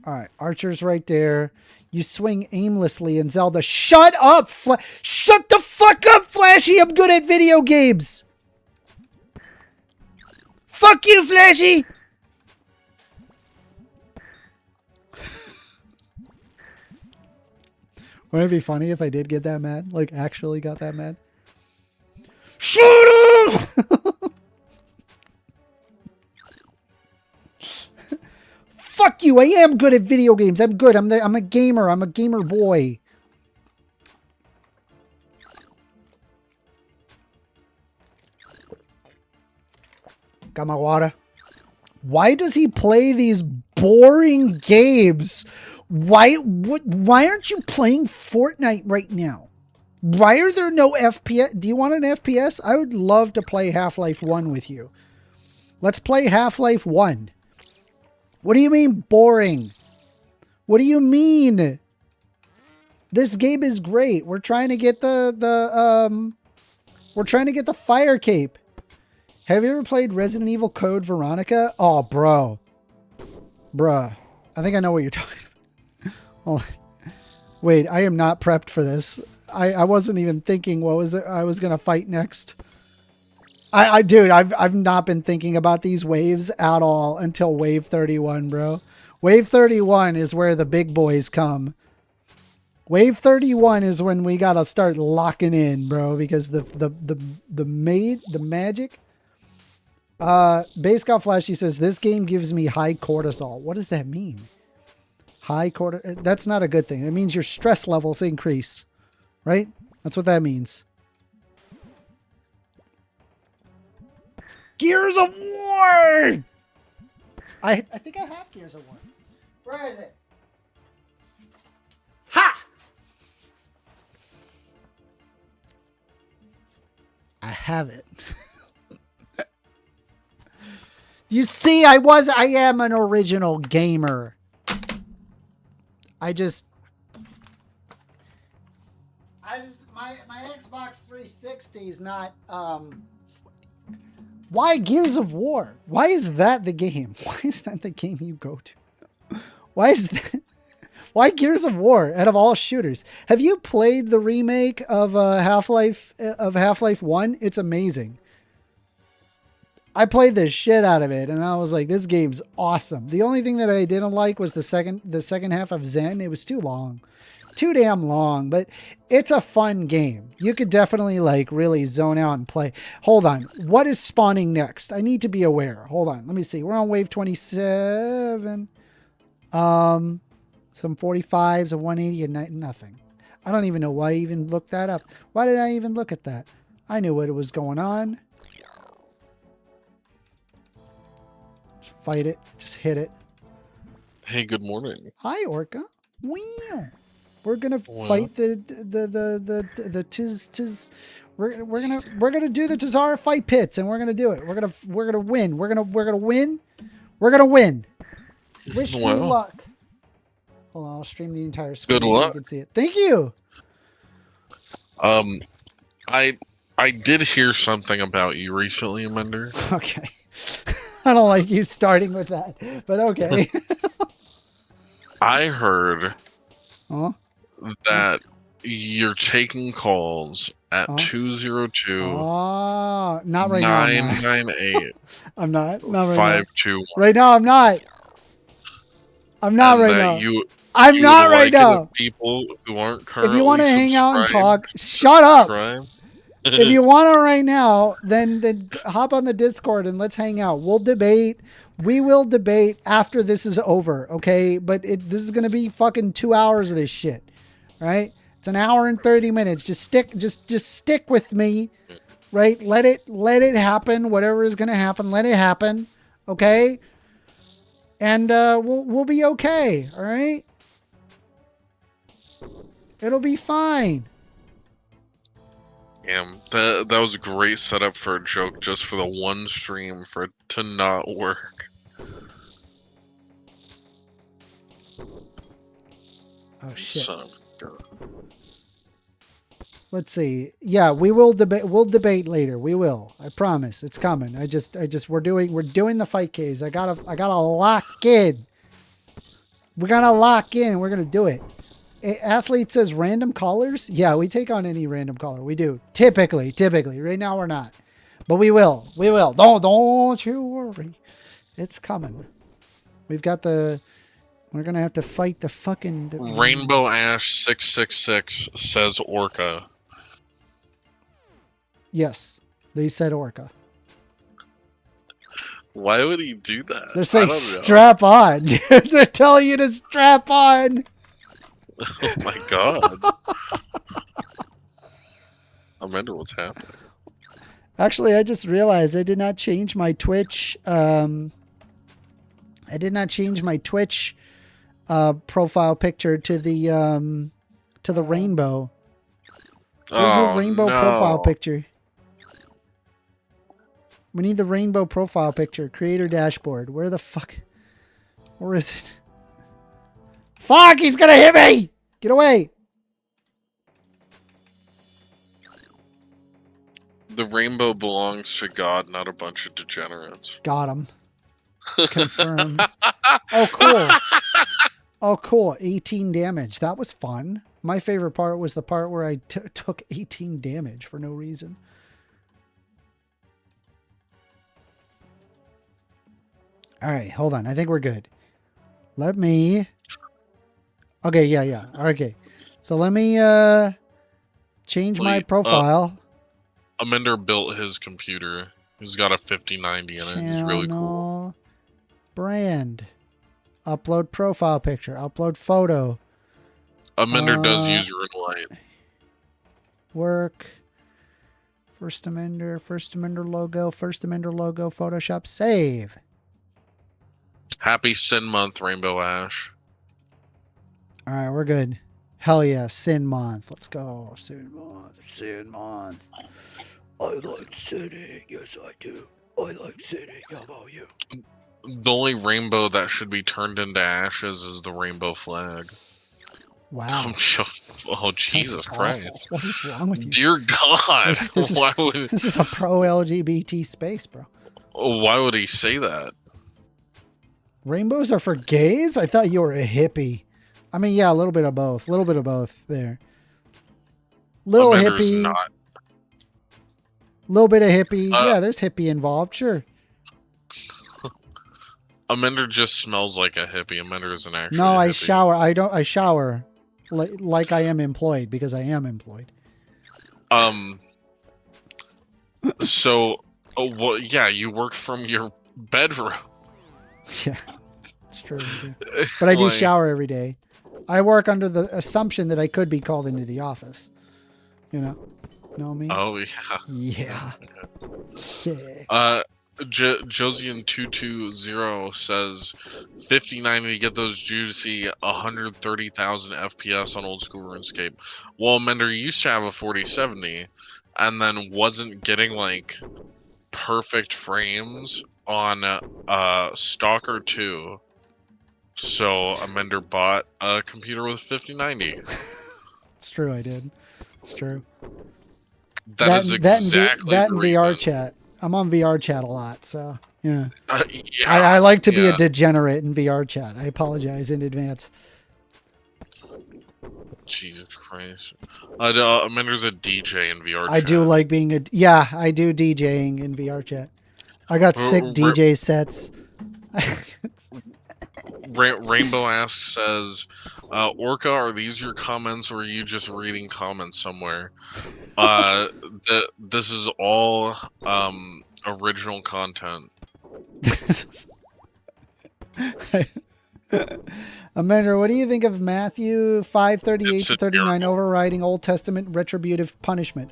All right, archer's right there. You swing aimlessly in Zelda. Shut up! Shut the fuck up, Flashy! I'm good at video games! Fuck you, Flashy! Wouldn't it be funny if I did get that mad? Like, actually got that mad? Shut up! Fuck you! I am good at video games. I'm good. I'm a gamer. I'm a gamer boy. Got my water. Why does he play these boring games? Why aren't you playing Fortnite right now? Why are there no FPS? Do you want an FPS? I would love to play Half-Life 1 with you. Let's play Half-Life 1. What do you mean boring? What do you mean? This game is great. We're trying to get the fire cape. Have you ever played Resident Evil Code Veronica? Oh, bro. Bruh. I think I know what you're talking about. Oh, wait, I am not prepped for this. I wasn't even thinking what was it I was going to fight next. Dude, I've not been thinking about these waves at all until wave 31, bro. Wave 31 is where the big boys come. Wave 31 is when we got to start locking in, bro, because the magic. Base Scout Flashy says this game gives me high cortisol. What does that mean? High cortisol. That's not a good thing. It means your stress levels increase, right? That's what that means. Gears of War! I think I have Gears of War. Where is it? Ha! I have it. You see, I am an original gamer. My Xbox 360 is not, why Gears of War? Why is that the game? Why is that the game you go to? Why is that? Why Gears of War out of all shooters? Have you played the remake of Half-Life 1? It's amazing. I played the shit out of it and I was like, this game's awesome. The only thing that I didn't like was the second half of Zen. It was too long. Too damn long, but it's a fun game. You could definitely like really zone out and play. Hold on. What is spawning next? I need to be aware. Hold on. Let me see. We're on wave 27. Some 45s, a 180, and nothing. I don't even know why I even looked that up. Why did I even look at that? I knew what was going on. Just fight it. Just hit it. Hey, good morning. Hi, Orca. Wow. We're gonna fight the tis. We're gonna do the Tazara fight pits, and we're gonna do it. We're gonna win. We're gonna win. We're gonna win. Wish me luck. Hold on, I'll stream the entire screen. Good luck. So you can see it. Thank you. I did hear something about you recently, Mender. Okay. I don't like you starting with that, but okay. I heard Huh? that you're taking calls at 202 not right now. 998 I'm not. Not right 521. Right now, I'm not. I'm not right now. I'm You not would right like it now. if people who aren't currently If you want to hang out and subscribed talk, shut up. subscribe. If you want to right now, then hop on the Discord and let's hang out. We'll debate. We will debate after this is over, okay? But this is gonna be fucking 2 hours of this shit, right? It's an hour and 30 minutes. Just stick with me, right? Let it happen. Whatever is gonna happen, let it happen, okay? And we'll be okay, all right? It'll be fine. Damn, that was a great setup for a joke just for the one stream for it to not work. Oh shit. Son of a gun. Let's see. Yeah, we will debate. We'll debate later. We will. I promise. It's coming. We're doing the fight case. I gotta lock in. We're gonna lock in. We're gonna do it. Athlete says random callers. Yeah, we take on any random caller. We do. Typically. Right now we're not, but we will. Don't you worry. It's coming. We've got the. We're gonna have to fight the fucking. Rainbow Ash 666 says Orca. Yes, they said Orca. Why would he do that? They're saying strap on. They're telling you to strap on. Oh my god. I wonder what's happening. Actually, I just realized I did not change my Twitch. I did not change my Twitch profile picture to the rainbow. Where's the rainbow profile picture? We need the rainbow profile picture. Creator dashboard. Where the fuck? Where is it? Fuck! He's gonna hit me! Get away! The rainbow belongs to God, not a bunch of degenerates. Got him. Confirm. Oh, cool. Oh, cool. 18 damage. That was fun. My favorite part was the part where I took 18 damage for no reason. All right, hold on. I think we're good. Let me... Okay, yeah. Okay. So let me change my profile. Amender built his computer. He's got a 5090 in it. He's really cool. Brand. Upload profile picture. Upload photo. Amender does use RuneLite. Work. First Amender logo. Photoshop. Save. Happy Sin Month, Rainbow Ash. All right, we're good. Hell yeah, Sin Month. Let's go. Sin Month. I like sinning. Yes, I do. I like sinning. How about you? The only rainbow that should be turned into ashes is the rainbow flag. Wow. Oh, Jesus Christ. What is wrong with you? Dear God. This is a pro-LGBT space, bro. Why would he say that? Rainbows are for gays? I thought you were a hippie. I mean, yeah, a little bit of both. A little bit of both there. Little Amender's hippie. not. Little bit of hippie. Yeah, there's hippie involved. Sure. Amender just smells like a hippie. Amender isn't actually No, a I hippie. shower. I shower like I am employed because I am employed. So, well, yeah, you work from your bedroom. Yeah, it's true. But I do Like, shower every day. I work under the assumption that I could be called into the office. You know me? Oh, yeah. Yeah. Yeah. Josian220 says 5090 to get those juicy 130,000 FPS on old school RuneScape. Well, Mender used to have a 4070 and then wasn't getting like perfect frames on Stalker 2. So Amender bought a computer with 5090. It's true, I did. It's true. That is exactly that in the VR reason. chat. I'm on VR chat a lot, so yeah. Yeah, I like to be a degenerate in VR chat. I apologize in advance. Jesus Christ. Amender's a DJ in VR chat. I do like being I do DJing in VR chat. I got sick DJ sets. Rainbow asks, says, Orca, are these your comments or are you just reading comments somewhere? This is all original content. Amanda, what do you think of Matthew 5:38 It's to a 39 miracle. overriding Old Testament retributive punishment?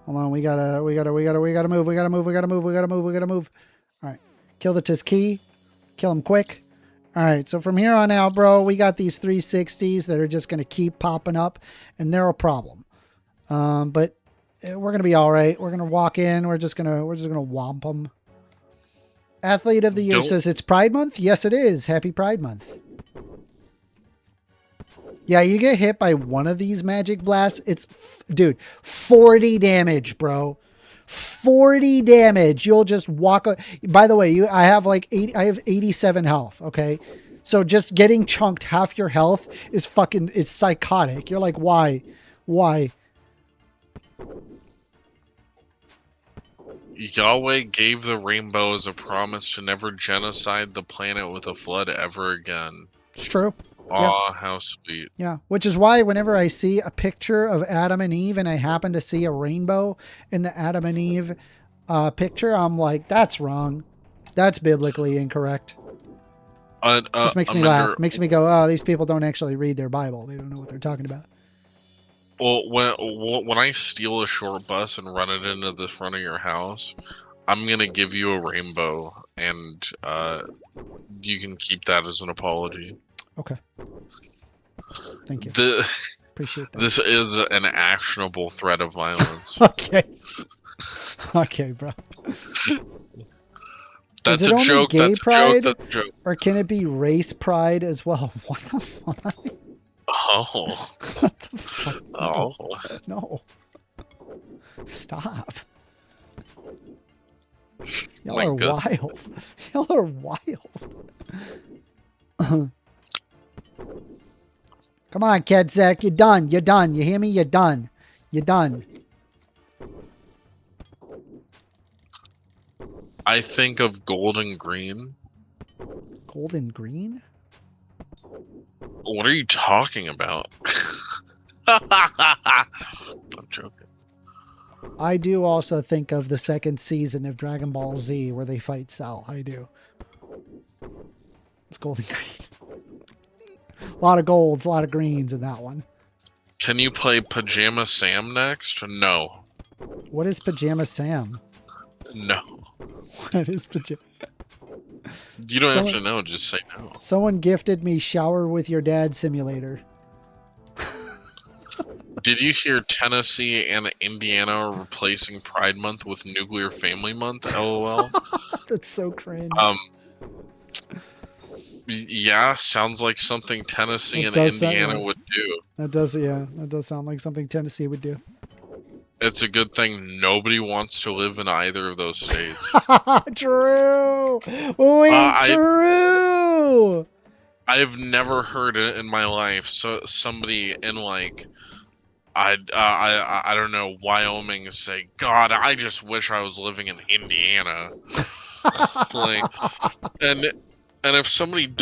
Hold on, we gotta move. We gotta move. All right, kill the Tiski. Kill him quick. All right, so from here on out, bro, we got these 360s that are just gonna keep popping up, and they're a problem. But we're gonna be all right. We're gonna walk in. We're just gonna whomp them. Athlete of the Year says it's Pride Month. Yes, it is. Happy Pride Month. Yeah, you get hit by one of these magic blasts. It's, dude, 40 damage, bro. 40 damage. You'll just walk. By the way, I have like 87 health. Okay. So just getting chunked half your health is psychotic. You're like, why? Yahweh gave the rainbows a promise to never genocide the planet with a flood ever again. It's true. Aw, how sweet. Yeah, which is why whenever I see a picture of Adam and Eve and I happen to see a rainbow in the Adam and Eve picture, I'm like, that's wrong. That's biblically incorrect. Just makes me laugh. Makes me go, oh, these people don't actually read their Bible. They don't know what they're talking about. Well, when I steal a short bus and run it into the front of your house, I'm going to give you a rainbow, and you can keep that as an apology. Okay. Thank you. Appreciate that. This is an actionable threat of violence. Okay. Okay, bro. That's is it a only joke. Gay That's pride, a joke. That's a joke. Or can it be race pride as well? What the fuck? Oh. What the fuck? Oh. No. Stop. Y'all My are goodness. wild. Y'all are wild. Come on, Kedzak. You're done. You're done. You hear me? You're done. You're done. I think of gold and green. Gold and green? What are you talking about? I'm joking. I do also think of the second season of Dragon Ball Z where they fight Cell. I do. It's gold and green. A lot of golds, a lot of greens in that one. Can you play Pajama Sam next? No. What is Pajama Sam? No. What is Pajama? You don't have to know, just say no. Someone gifted me Shower with Your Dad Simulator. Did you hear Tennessee and Indiana are replacing Pride Month with Nuclear Family Month? LOL. That's so cringe. Yeah, sounds like something Tennessee and Indiana would do. That does, yeah. That does sound like something Tennessee would do. It's a good thing nobody wants to live in either of those states. True. Wait, true. I've never heard it in my life. So somebody in like, I don't know, Wyoming say, God, I just wish I was living in Indiana. Like, and if somebody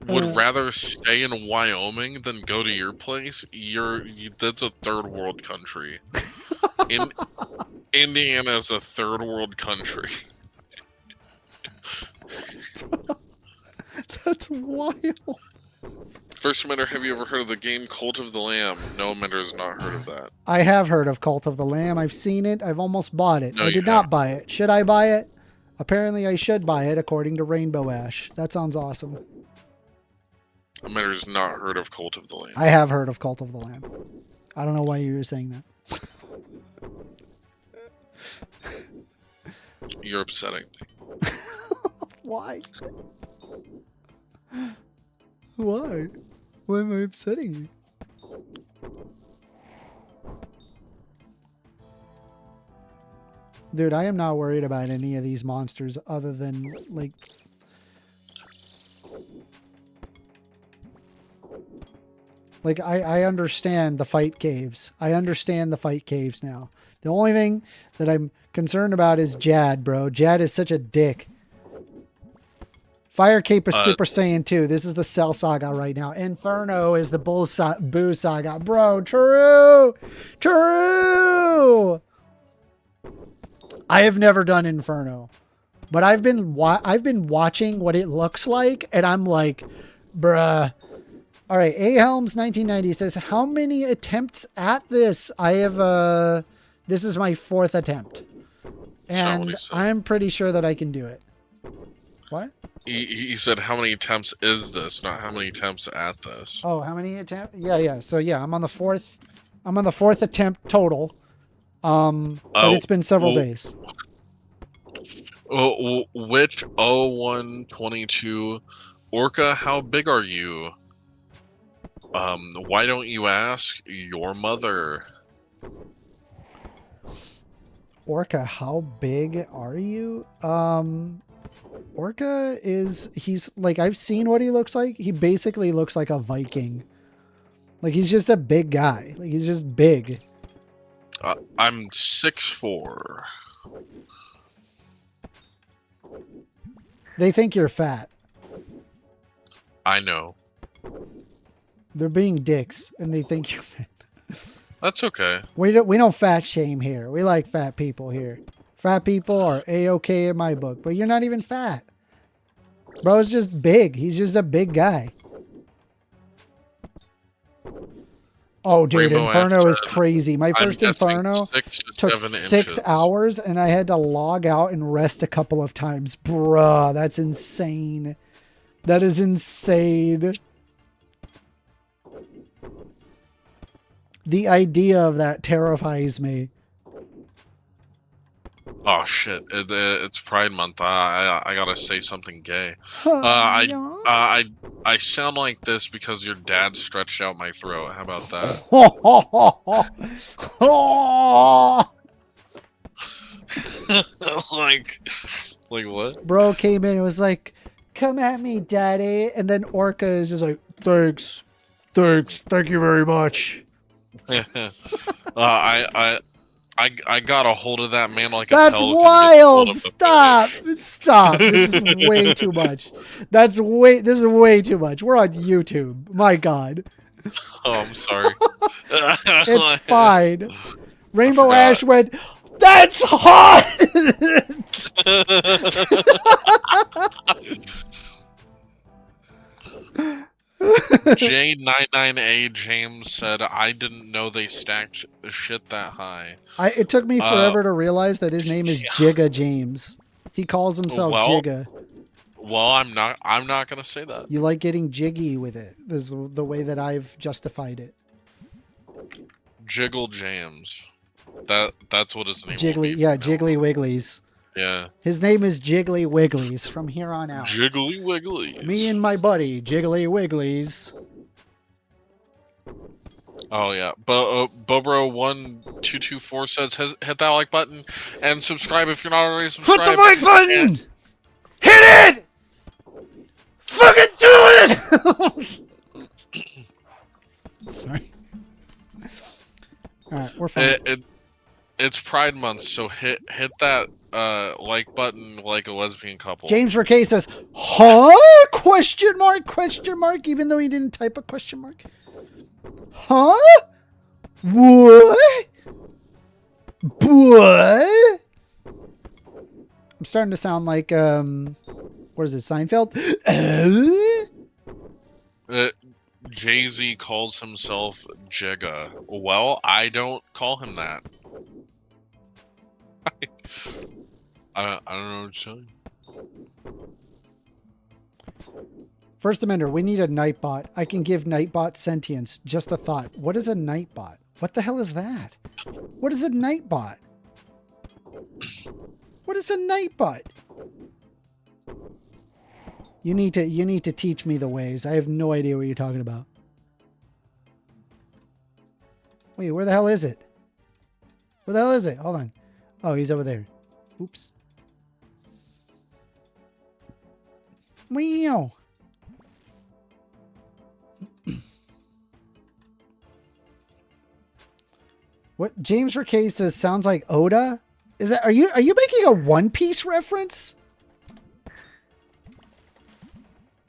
would rather stay in Wyoming than go to your place, that's a third world country. Indiana is a third world country. That's wild. First Amender, have you ever heard of the game Cult of the Lamb? No, Amender has not heard of that. I have heard of Cult of the Lamb. I've seen it. I've almost bought it. No, I did not buy it. Should I buy it? Apparently I should buy it according to Rainbow Ash. That sounds awesome. Amender has not heard of Cult of the Lamb. I have heard of Cult of the Lamb. I don't know why you were saying that. You're upsetting me. Why? Why? Why am I upsetting you? Dude, I am not worried about any of these monsters other than, like... Like, I understand the fight caves. I understand the fight caves now. The only thing that I'm concerned about is Jad, bro. Jad is such a dick. Fire Cape is Super Saiyan 2. This is the Cell Saga right now. Inferno is the Boo Saga. Bro, true. True. I have never done Inferno, but I've been watching what it looks like, and I'm like, bruh. All right, A. Helms 1990 says, how many attempts at this? I have this is my 4th attempt. And I'm pretty sure that I can do it. What? He said, how many attempts is this? Not how many attempts at this. Oh, how many attempts? Yeah. So yeah, I'm on the 4th. I'm on the 4th attempt total. But it's been several days. Which 0122 Orca, how big are you? Why don't you ask your mother? Orca, how big are you? Orca he's like, I've seen what he looks like. He basically looks like a Viking. Like, he's just a big guy. Like, he's just big. I'm 6'4". They think you're fat. I know. They're being dicks, and they think you're fat. That's okay. We don't fat shame here. We like fat people here. Fat people are A-okay in my book, but you're not even fat. Bro's just big. He's just a big guy. Oh, dude, Rainbow Inferno is crazy. My first Inferno took 6 hours, and I had to log out and rest a couple of times. Bruh, that's insane. That is insane. The idea of that terrifies me. Oh shit! It's Pride Month. I gotta say something gay. I sound like this because your dad stretched out my throat. How about that? like what? Bro came in and was like, "Come at me, daddy," and then Orca is just like, "Thanks, thank you very much." I got a hold of that man like a That's pelican. wild. Stop. This is way too much. This is way too much. We're on YouTube. My God. Oh, I'm sorry. It's fine. Rainbow Ash went, "That's hot." J99A James said, I didn't know they stacked shit that high. It took me forever to realize that his name is Jigga James. He calls himself Jigga. Well, I'm not gonna say that. You like getting jiggy with it. This is the way that I've justified it. Jiggle James. That's what his name Jiggly, yeah, Jiggly Wigglies. Yeah. His name is Jiggly Wigglies from here on out. Jiggly Wigglies. Me and my buddy, Jiggly Wigglies. Oh, yeah. Bobro1224 says, hit that like button and subscribe if you're not already subscribed. Hit the like button! Hit it! Fucking do it! Sorry. Alright, we're fine. It's Pride Month, so hit that like button like a lesbian couple. James Raquet says, huh? Question mark, even though he didn't type a question mark. Huh? What? What? I'm starting to sound like, what is it, Seinfeld? Jay-Z calls himself Jigga. Well, I don't call him that. I don't know what to tell you. First Amender, we need a Nightbot. I can give Nightbot sentience. Just a thought. What is a Nightbot? What the hell is that? What is a Nightbot? What is a Nightbot? You need to teach me the ways. I have no idea what you're talking about. Wait, where the hell is it? Where the hell is it? Hold on. Oh, he's over there. Oops. Meow. What James Raquet says sounds like Oda? Is that are you making a One Piece reference?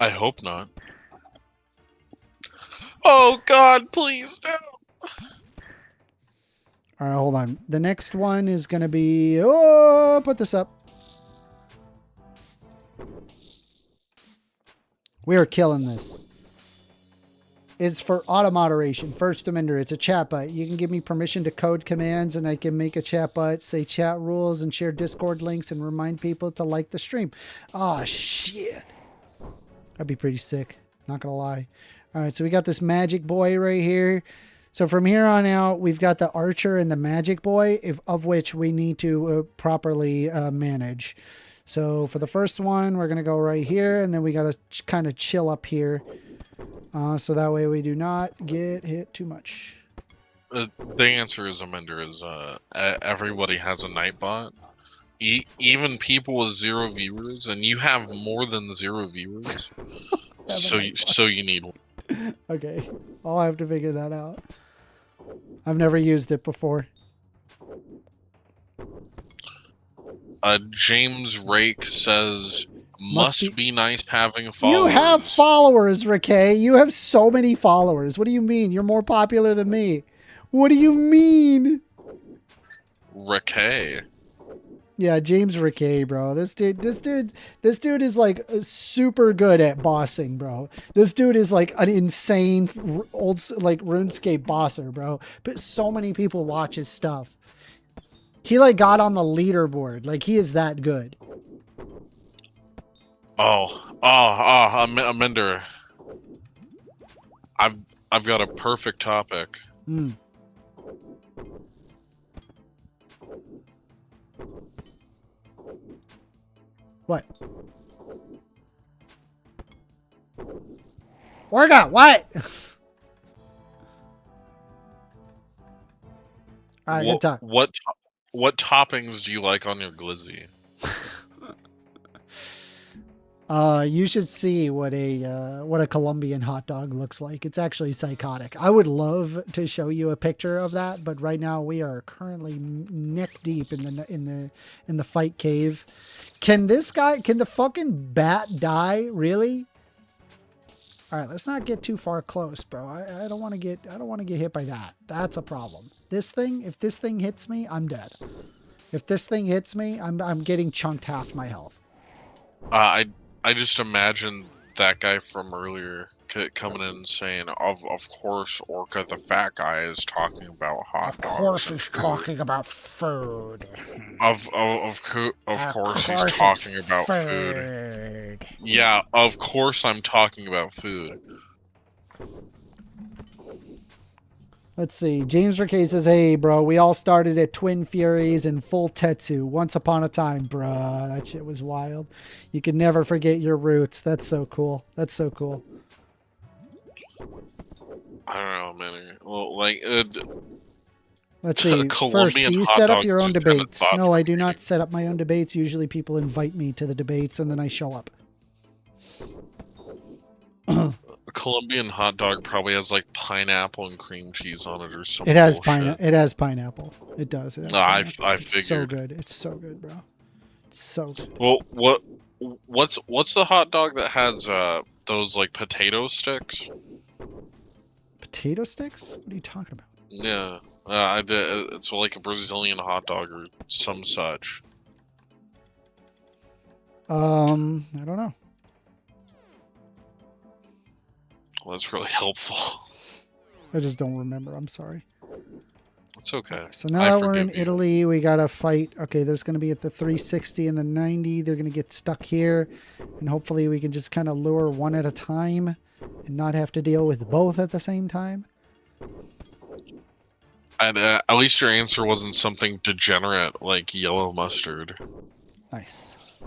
I hope not. Oh God, please no. All right, hold on. The next one is going to be... Oh, put this up. We are killing this. It's for auto moderation. First Amender. It's a chat bot. You can give me permission to code commands and I can make a chat bot, say chat rules and share Discord links and remind people to like the stream. Oh, shit. That'd be pretty sick. Not going to lie. All right, so we got this magic boy right here. So from here on out, we've got the archer and the magic boy, of which we need to properly manage. So for the first one, we're going to go right here, and then we got to kind of chill up here. So that way we do not get hit too much. The answer is, Amender, is everybody has a Nightbot. Even people with 0 viewers, and you have more than 0 viewers. so you need one. Okay, I'll have to figure that out. I've never used it before. James Rake says, must be nice having followers. You have followers, Rickay. You have so many followers. What do you mean? You're more popular than me. What do you mean? Rickay. Yeah, James Rickay, bro. This dude is like super good at bossing, bro. This dude is like an insane old like RuneScape bosser, bro. But so many people watch his stuff. He like got on the leaderboard. Like he is that good. Amender. I've got a perfect topic. What? Orga, what? All right, good talk. What toppings do you like on your glizzy? You should see what a Colombian hot dog looks like. It's actually psychotic. I would love to show you a picture of that, but right now we are currently neck deep in the fight cave. Can the fucking bat die? Really? All right, let's not get too far close, bro. I don't want to get hit by that. That's a problem. If this thing hits me, I'm dead. If this thing hits me, I'm getting chunked half my health. I just imagine that guy from earlier coming in and saying, of course, Orca the fat guy is talking about hot dogs. Of course he's talking about food. Of course he's talking about food. Yeah, of course I'm talking about food. Let's see. James Rickay says, hey, bro, we all started at Twin Furies and Full Tetsu once upon a time, bro. That shit was wild. You can never forget your roots. That's so cool. That's so cool. I don't know, man. Well, like, let's see. First, do you set up your own debates? No, I do not set up my own debates. Usually people invite me to the debates and then I show up. A Colombian hot dog probably has like pineapple and cream cheese on it or something. It has pineapple. It has pineapple. It does. It has I figured. It's so good. It's so good, bro. It's so good. Well, what's the hot dog that has those like potato sticks? Potato sticks? What are you talking about? Yeah, it's like a Brazilian hot dog or some such. I don't know. Well, that's really helpful. I just don't remember. I'm sorry. It's okay. So now that we're in Italy, we got to fight. Okay, there's going to be at the 360 and the 90. They're going to get stuck here. And hopefully we can just kind of lure one at a time and not have to deal with both at the same time. And at least your answer wasn't something degenerate like yellow mustard. Nice.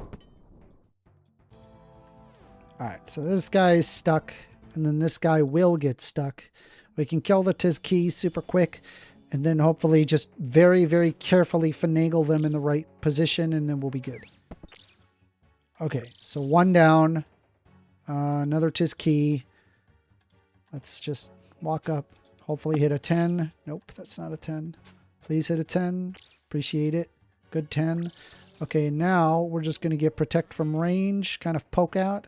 All right, so this guy is stuck. And then this guy will get stuck. We can kill the Tizkey super quick. And then hopefully just very, very carefully finagle them in the right position. And then we'll be good. Okay, so one down. Another Tizkey. Let's just walk up. Hopefully hit a 10. Nope, that's not a 10. Please hit a 10. Appreciate it. Good 10. Okay, now we're just going to get protect from range. Kind of poke out.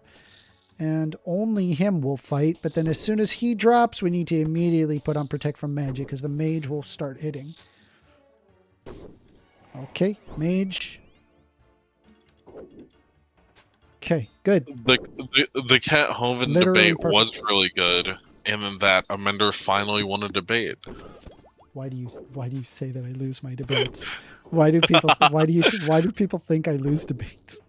And only him will fight. But then as soon as he drops, we need to immediately put on Protect from Magic because the mage will start hitting. Okay, mage. Okay, good. The Cat Hovind Literally debate was really good, and then that Amender finally won a debate. Why do you say that I lose my debates? Why do people think I lose debates?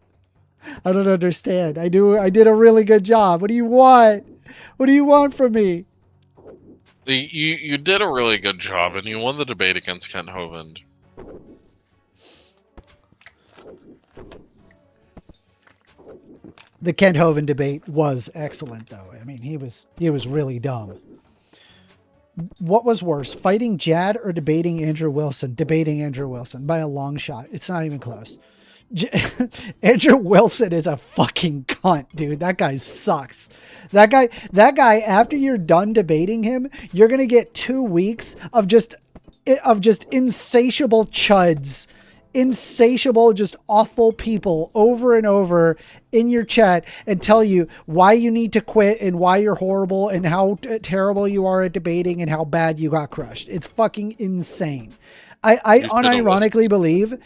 I don't understand. I did a really good job. What do you want? What do you want from me? You did a really good job, and you won the debate against Kent Hovind. The Kent Hovind debate was excellent, though. I mean, he was really dumb. What was worse, fighting Jad or debating Andrew Wilson? Debating Andrew Wilson by a long shot. It's not even close. Andrew Wilson is a fucking cunt, dude. That guy sucks. That guy, after you're done debating him, you're going to get 2 weeks of just insatiable chuds, insatiable, just awful people over and over in your chat and tell you why you need to quit and why you're horrible and how terrible you are at debating and how bad you got crushed. It's fucking insane. I unironically believe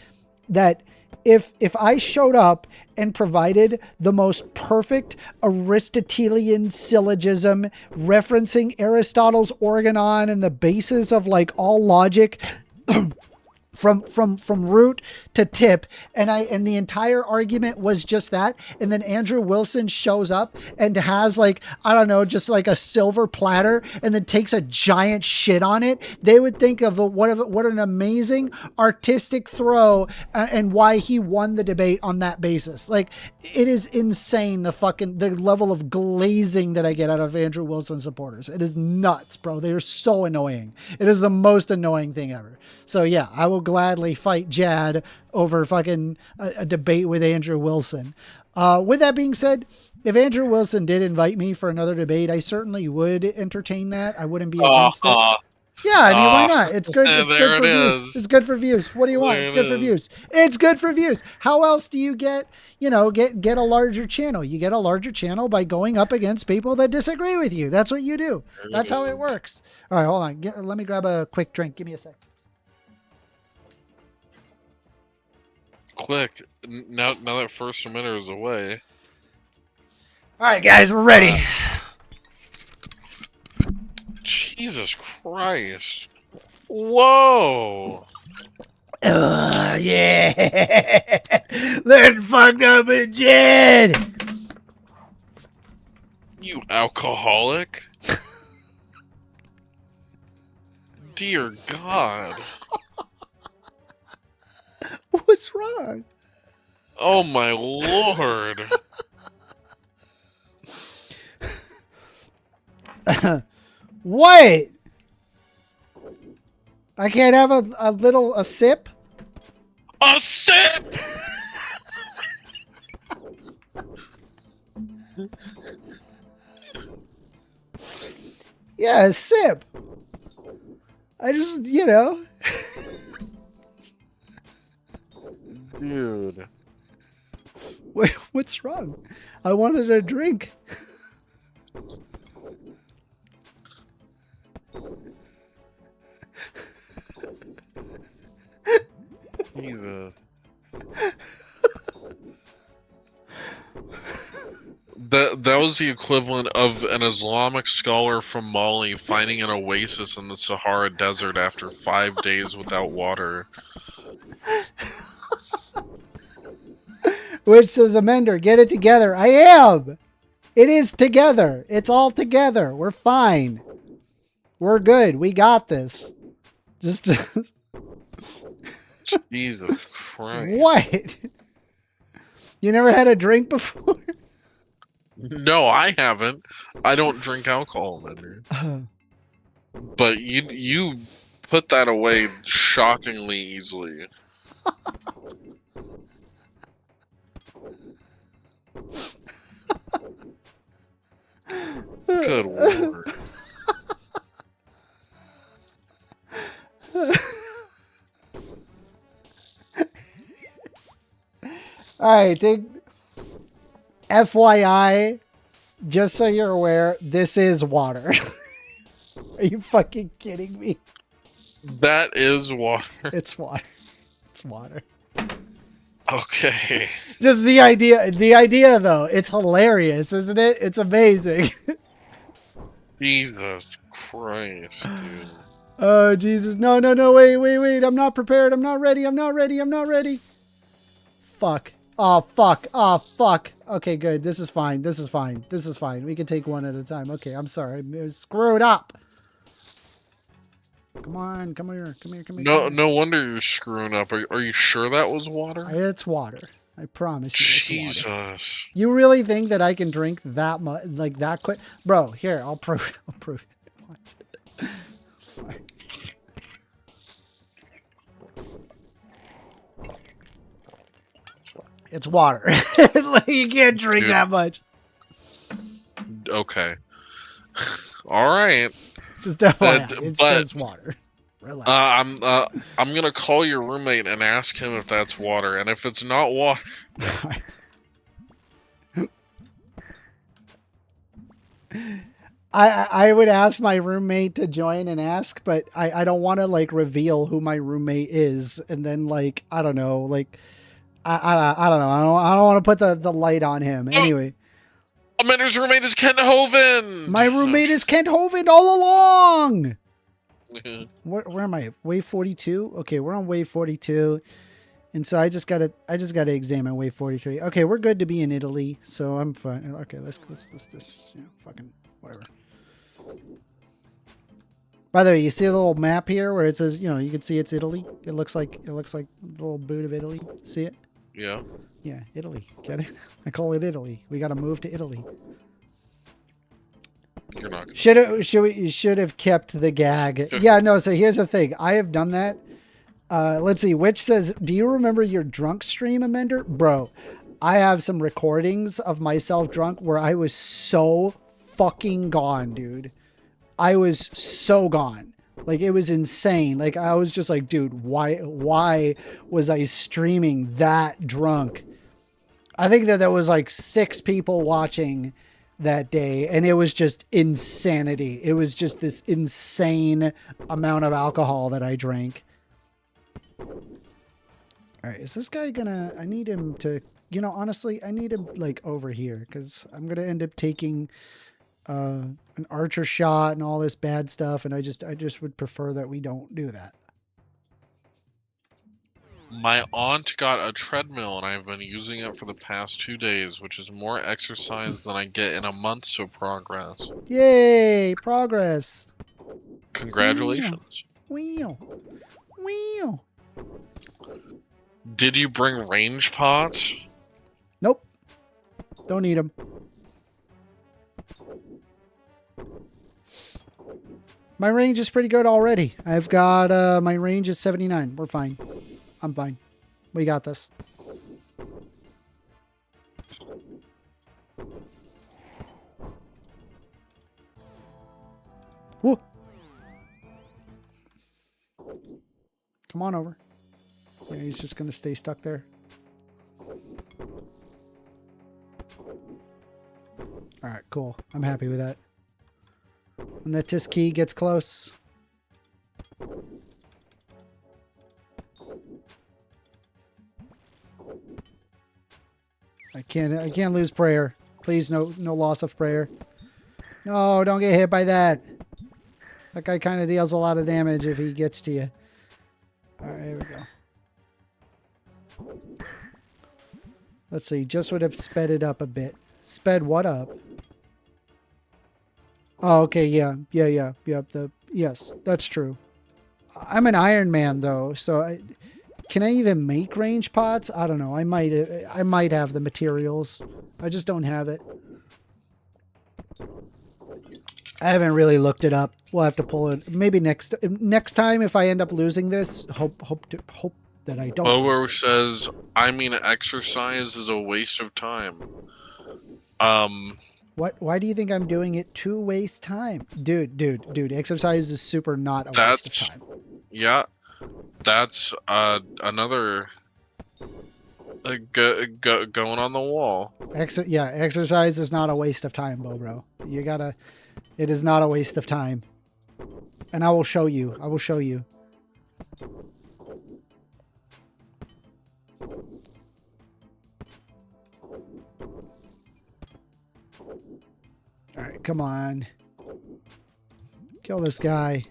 that if I showed up and provided the most perfect Aristotelian syllogism referencing Aristotle's organon and the basis of like all logic from root to tip, and the entire argument was just that, and then Andrew Wilson shows up and has like, I don't know, just like a silver platter and then takes a giant shit on it, they would think of what an amazing artistic throw and why he won the debate on that basis. Like, it is insane the level of glazing that I get out of Andrew Wilson supporters. It is nuts, bro. They are so annoying. It is the most annoying thing ever. So yeah, I will gladly fight Jad over fucking a debate with Andrew Wilson. With that being said, if Andrew Wilson did invite me for another debate, I certainly would entertain that. I wouldn't be against it. Yeah, I mean, why not? It's good. It's good for views. It's good for views. What do you want? It's good for views. It's good for views. How else do you get a larger channel? You get a larger channel by going up against people that disagree with you. That's what you do. That's how it works. All right, hold on. Let me grab a quick drink. Give me a sec. Click. Now that first emitter is away. All right, guys, we're ready. Jesus Christ. Whoa. Yeah. Let's fuck up a Jed. You alcoholic. Dear God. What's wrong? Oh my Lord. What? I can't have a sip? A sip! Yeah, a sip. I just, Dude. What's wrong? I wanted a drink. Jesus. That was the equivalent of an Islamic scholar from Mali finding an oasis in the Sahara Desert after 5 days without water. Which says Amender, get it together. I am. It is together. It's all together. We're fine. We're good. We got this. Just Jesus Christ. What? You never had a drink before? No, I haven't. I don't drink alcohol, Amender. But you put that away shockingly easily. Good Lord. All right, FYI, just so you're aware, this is water. Are you fucking kidding me? That is water. It's water. It's water. Okay. Just the idea though, it's hilarious, isn't it? It's amazing. Jesus Christ, dude. Oh, Jesus. No, wait. I'm not prepared. I'm not ready. Fuck. Oh, fuck. Okay, good. This is fine. We can take one at a time. Okay, I'm sorry. I screwed up. Come on, come here. No wonder you're screwing up. Are you sure that was water? It's water. I promise you it's water. Jesus. You really think that I can drink that much, like that quick? Bro, here, I'll prove it. Watch it. It's water. Like, you can't drink that much. Okay. All right. Just FYI, it's just water. Relax. I'm gonna call your roommate and ask him if that's water, and if it's not water, I would ask my roommate to join and ask, but I don't want to like reveal who my roommate is, and then like I don't know, like I don't know, I don't want to put the light on him. Anyway, Amanda's roommate is Kent Hovind. My roommate is Kent Hovind all along. Where am I? Wave 42. Okay, we're on wave 42, and so I just gotta examine wave 43. Okay, we're good to be in Italy, so I'm fine. Okay, let's fucking whatever. By the way, you see a little map here where it says, you can see it's Italy. It looks like a little boot of Italy. See it? Yeah. Yeah, Italy. Get it? I call it Italy. We got to move to Italy. You're not. Should have kept the gag. Yeah, no. So here's the thing. I have done that. Let's see. Which says, do you remember your drunk stream, Amender? Bro, I have some recordings of myself drunk where I was so fucking gone, dude. I was so gone. Like, it was insane. Like, I was just like, dude, why was I streaming that drunk? I think that there was like 6 people watching that day, and it was just insanity. It was just this insane amount of alcohol that I drank. All right, is this guy gonna... I need him to... honestly, I need him, like, over here, because I'm gonna end up taking... an archer shot and all this bad stuff, and I just would prefer that we don't do that. My aunt got a treadmill, and I've been using it for the past 2 days, which is more exercise than I get in a month, so progress. Yay, progress. Congratulations. Wheel. Did you bring range pots? Nope. Don't need them. My range is pretty good already. I've got, my range is 79. We're fine. I'm fine. We got this. Woo. Come on over. Yeah, he's just going to stay stuck there. All right, cool. I'm happy with that. When the tisk key gets close. I can't lose prayer. Please, no loss of prayer. No, don't get hit by that. That guy kind of deals a lot of damage if he gets to you. All right, here we go. Let's see. Just would have sped it up a bit. Sped what up? Oh, okay. Yeah. Yes, that's true. I'm an Iron Man though, so can I even make range pots? I don't know. I might have the materials. I just don't have it. I haven't really looked it up. We'll have to pull it. Maybe next time if I end up losing this. Hope that I don't. Bower says, I mean, exercise is a waste of time. What? Why do you think I'm doing it to waste time? Dude, exercise is super not a waste of time. Yeah, that's another Going on the wall. Exercise is not a waste of time, bro. It is not a waste of time. And I will show you. I will show you. All right, come on. Kill this guy.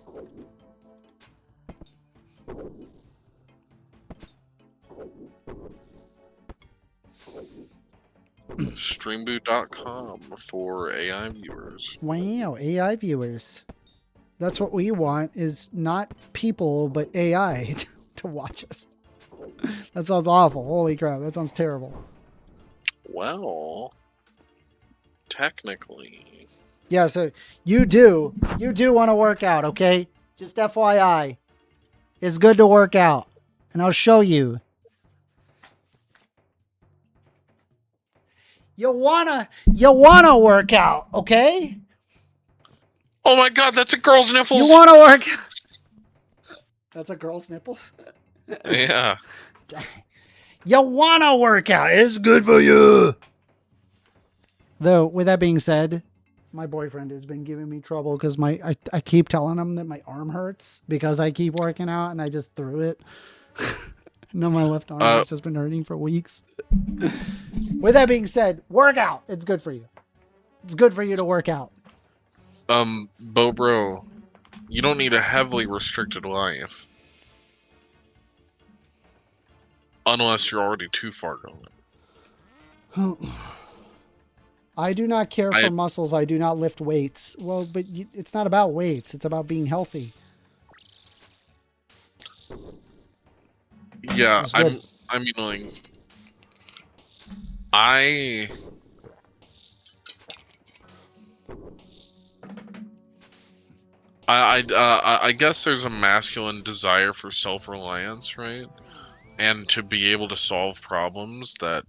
Streamboot.com for AI viewers. Wow, AI viewers. That's what we want, is not people, but AI to watch us. That sounds awful. Holy crap, that sounds terrible. Well, technically. Yeah, so you do want to work out, okay? Just FYI. It's good to work out. And I'll show you. You wanna work out, okay? Oh my god, that's a girl's nipples! You wanna work out. That's a girl's nipples? Yeah. You wanna work out. It's good for you. Though, with that being said, my boyfriend has been giving me trouble because I keep telling him that my arm hurts because I keep working out and I just threw it. No, my left arm has just been hurting for weeks. With that being said, work out. It's good for you. It's good for you to work out. Bro, you don't need a heavily restricted life. Unless you're already too far going. I do not care for muscles. I do not lift weights. Well, but it's not about weights. It's about being healthy. Yeah, I guess there's a masculine desire for self-reliance, right? And to be able to solve problems that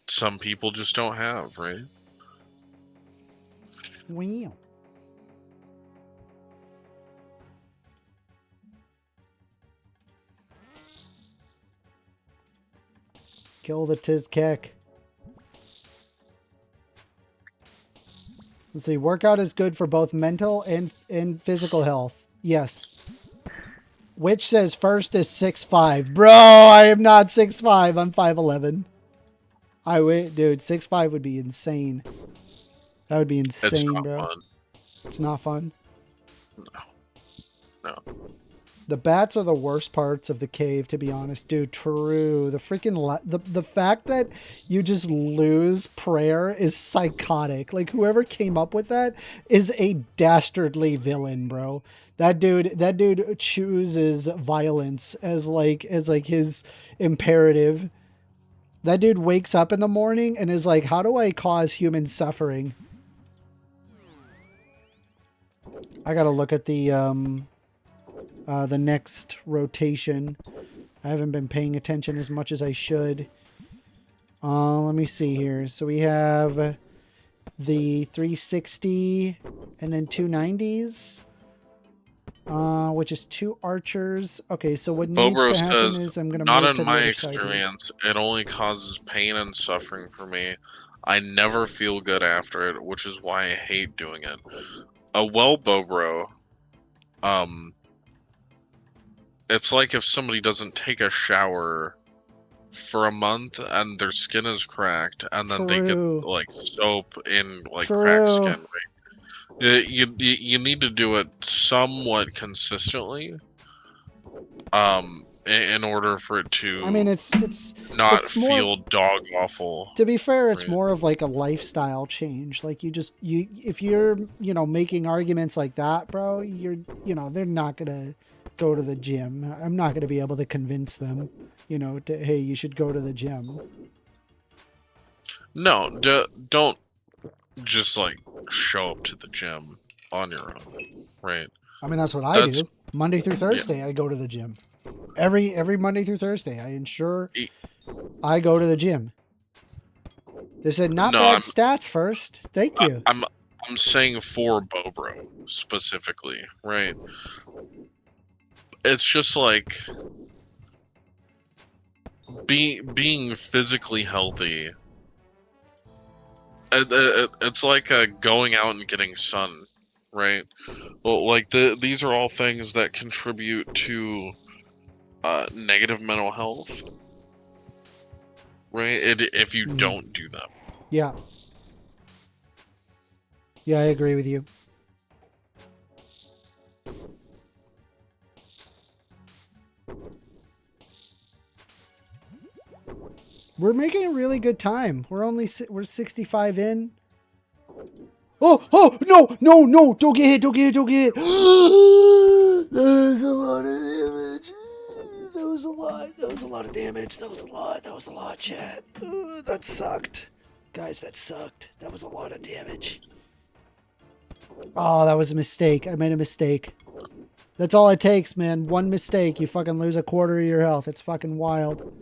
some people just don't have, right? Wow. Kill the Tizkek. Let's see. Workout is good for both mental and physical health. Yes. Which says first is 6'5". Bro, I am not 6'5". I'm 5'11". I wait, dude. 6'5" would be insane. That would be insane, bro. Fun. It's not fun. No. The bats are the worst parts of the cave, to be honest, dude. True. The freaking the fact that you just lose prayer is psychotic. Like, whoever came up with that is a dastardly villain, bro. That dude chooses violence as his imperative. That dude wakes up in the morning and is like, how do I cause human suffering? I gotta look at the next rotation. I haven't been paying attention as much as I should. Let me see here. So we have the 360 and then 290s, which is 2 archers. Okay, so what needs to happen is I'm going to move to the other side. Not in my experience. It only causes pain and suffering for me. I never feel good after it, which is why I hate doing it. A Bobro, it's like if somebody doesn't take a shower for a month and their skin is cracked, and then they get like soap in like cracked skin. Right? You need to do it somewhat consistently, in order for it to. I mean, it's not feel dog awful. To be fair, it's more of like a lifestyle change. Like if you're making arguments like that, bro, they're not gonna go to the gym. I'm not going to be able to convince them, hey, you should go to the gym. No, don't just like show up to the gym on your own, right? I mean, that's what I do. Monday through Thursday, I go to the gym. Every Monday through Thursday, I ensure I go to the gym. They said not bad stats first. Thank you. I'm saying for Bobro specifically, right? It's just like being physically healthy, it's like going out and getting sun, right? Well, like these are all things that contribute to negative mental health, right? If you don't do them. Yeah. Yeah, I agree with you. We're making a really good time. We're 65 in. Oh, no, don't get hit. That was a lot of damage. That was a lot of damage. That was a lot, chat. That sucked. Guys, that sucked. That was a lot of damage. Oh, that was a mistake. I made a mistake. That's all it takes, man. One mistake. You fucking lose a quarter of your health. It's fucking wild.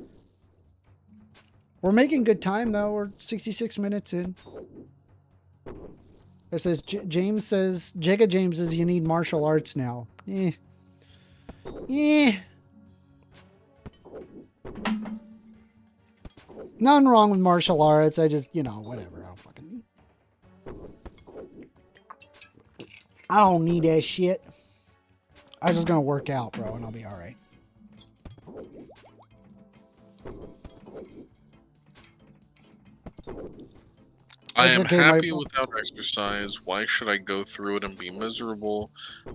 We're making good time, though. We're 66 minutes in. It says, James says, Jaga James says you need martial arts now. Nothing wrong with martial arts. I just, whatever. I don't need that shit. I'm just gonna work out, bro, and I'll be alright. I am happy without exercise. Why should I go through it and be miserable?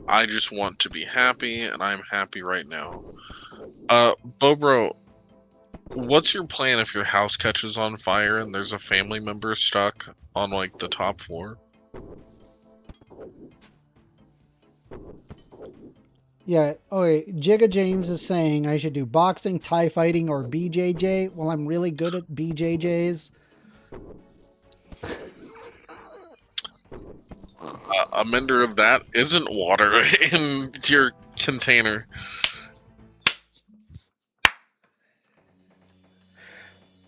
I just want to be happy, and I'm happy right now. Bobro, what's your plan if your house catches on fire and there's a family member stuck on, like, the top floor? Yeah, okay, Jigga James is saying I should do boxing, Thai fighting, or BJJ. Well, I'm really good at BJJs. Amender, that isn't water in your container.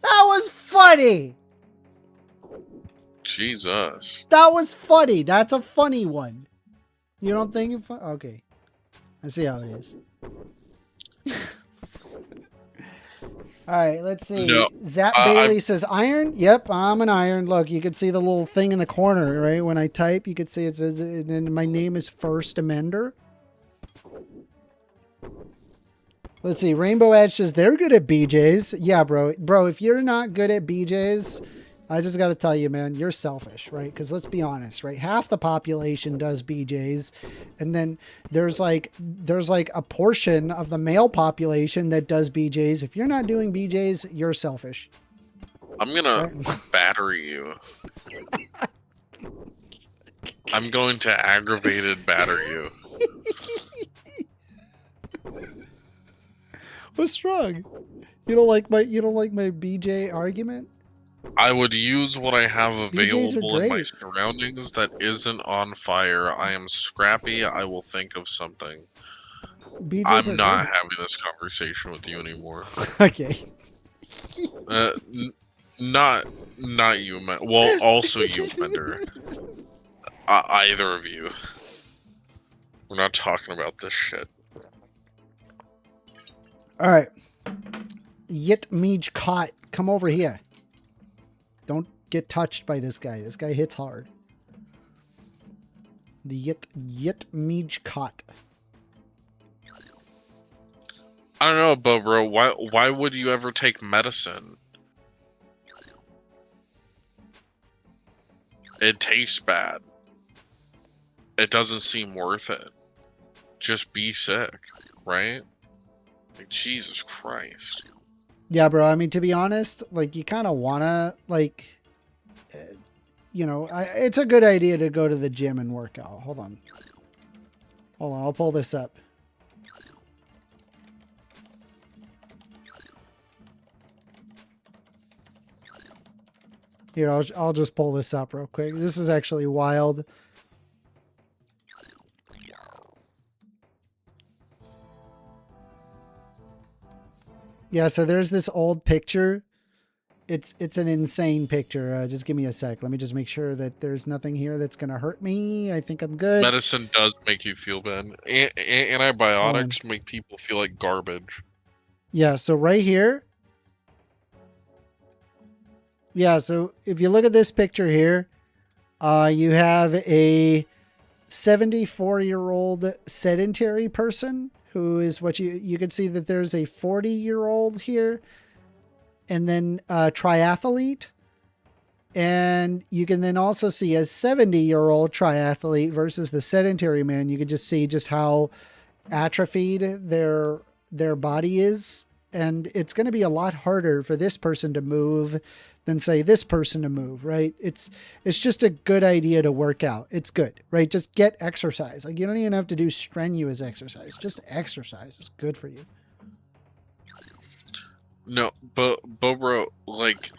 That was funny! Jesus. That was funny. That's a funny one. You don't think it's fun? Okay. I see how it is. All right, let's see. No, Zap Bailey says iron. Yep, I'm an iron. Look, you can see the little thing in the corner, right? When I type, you can see it says, and my name is First Amender. Let's see. Rainbow Edge says they're good at BJs. Yeah, bro. Bro, if you're not good at BJs, I just got to tell you, man, you're selfish, right? Because let's be honest, right? Half the population does BJs, and then there's like a portion of the male population that does BJs. If you're not doing BJs, you're selfish. I'm gonna battery you. I'm going to aggravated batter you. What's wrong? You don't like my BJ argument? I would use what I have available in my surroundings that isn't on fire. I am scrappy. I will think of something. I'm not having this conversation with you anymore. Okay. Not you, well, also you, Mender. Either of you. We're not talking about this shit. All right. Yit Meej Caught, come over here. Don't get touched by this guy. This guy hits hard. The Yit Meej Caught. I don't know, Bobro. Why would you ever take medicine? It tastes bad. It doesn't seem worth it. Just be sick, right? Like, Jesus Christ. Yeah, bro. I mean, to be honest, like, you kind of want to, like, it's a good idea to go to the gym and work out. Hold on. I'll pull this up. Here, I'll just pull this up real quick. This is actually wild. Yeah, so there's this old picture. It's an insane picture. Just give me a sec. Let me just make sure that there's nothing here that's going to hurt me. I think I'm good. Medicine does make you feel bad. Antibiotics make people feel like garbage. Yeah, so right here, Yeah, so if you look at this picture here, you have a 74-year-old sedentary person who is what you can see that there's a 40-year-old here, and then a triathlete. And you can then also see a 70-year-old triathlete versus the sedentary man. You can just see just how atrophied their body is. And it's going to be a lot harder for this person to move than say this person to move, right? It's just a good idea to work out. It's good, right? Just get exercise. Like, you don't even have to do strenuous exercise. Just exercise is good for you. No, but bro, like,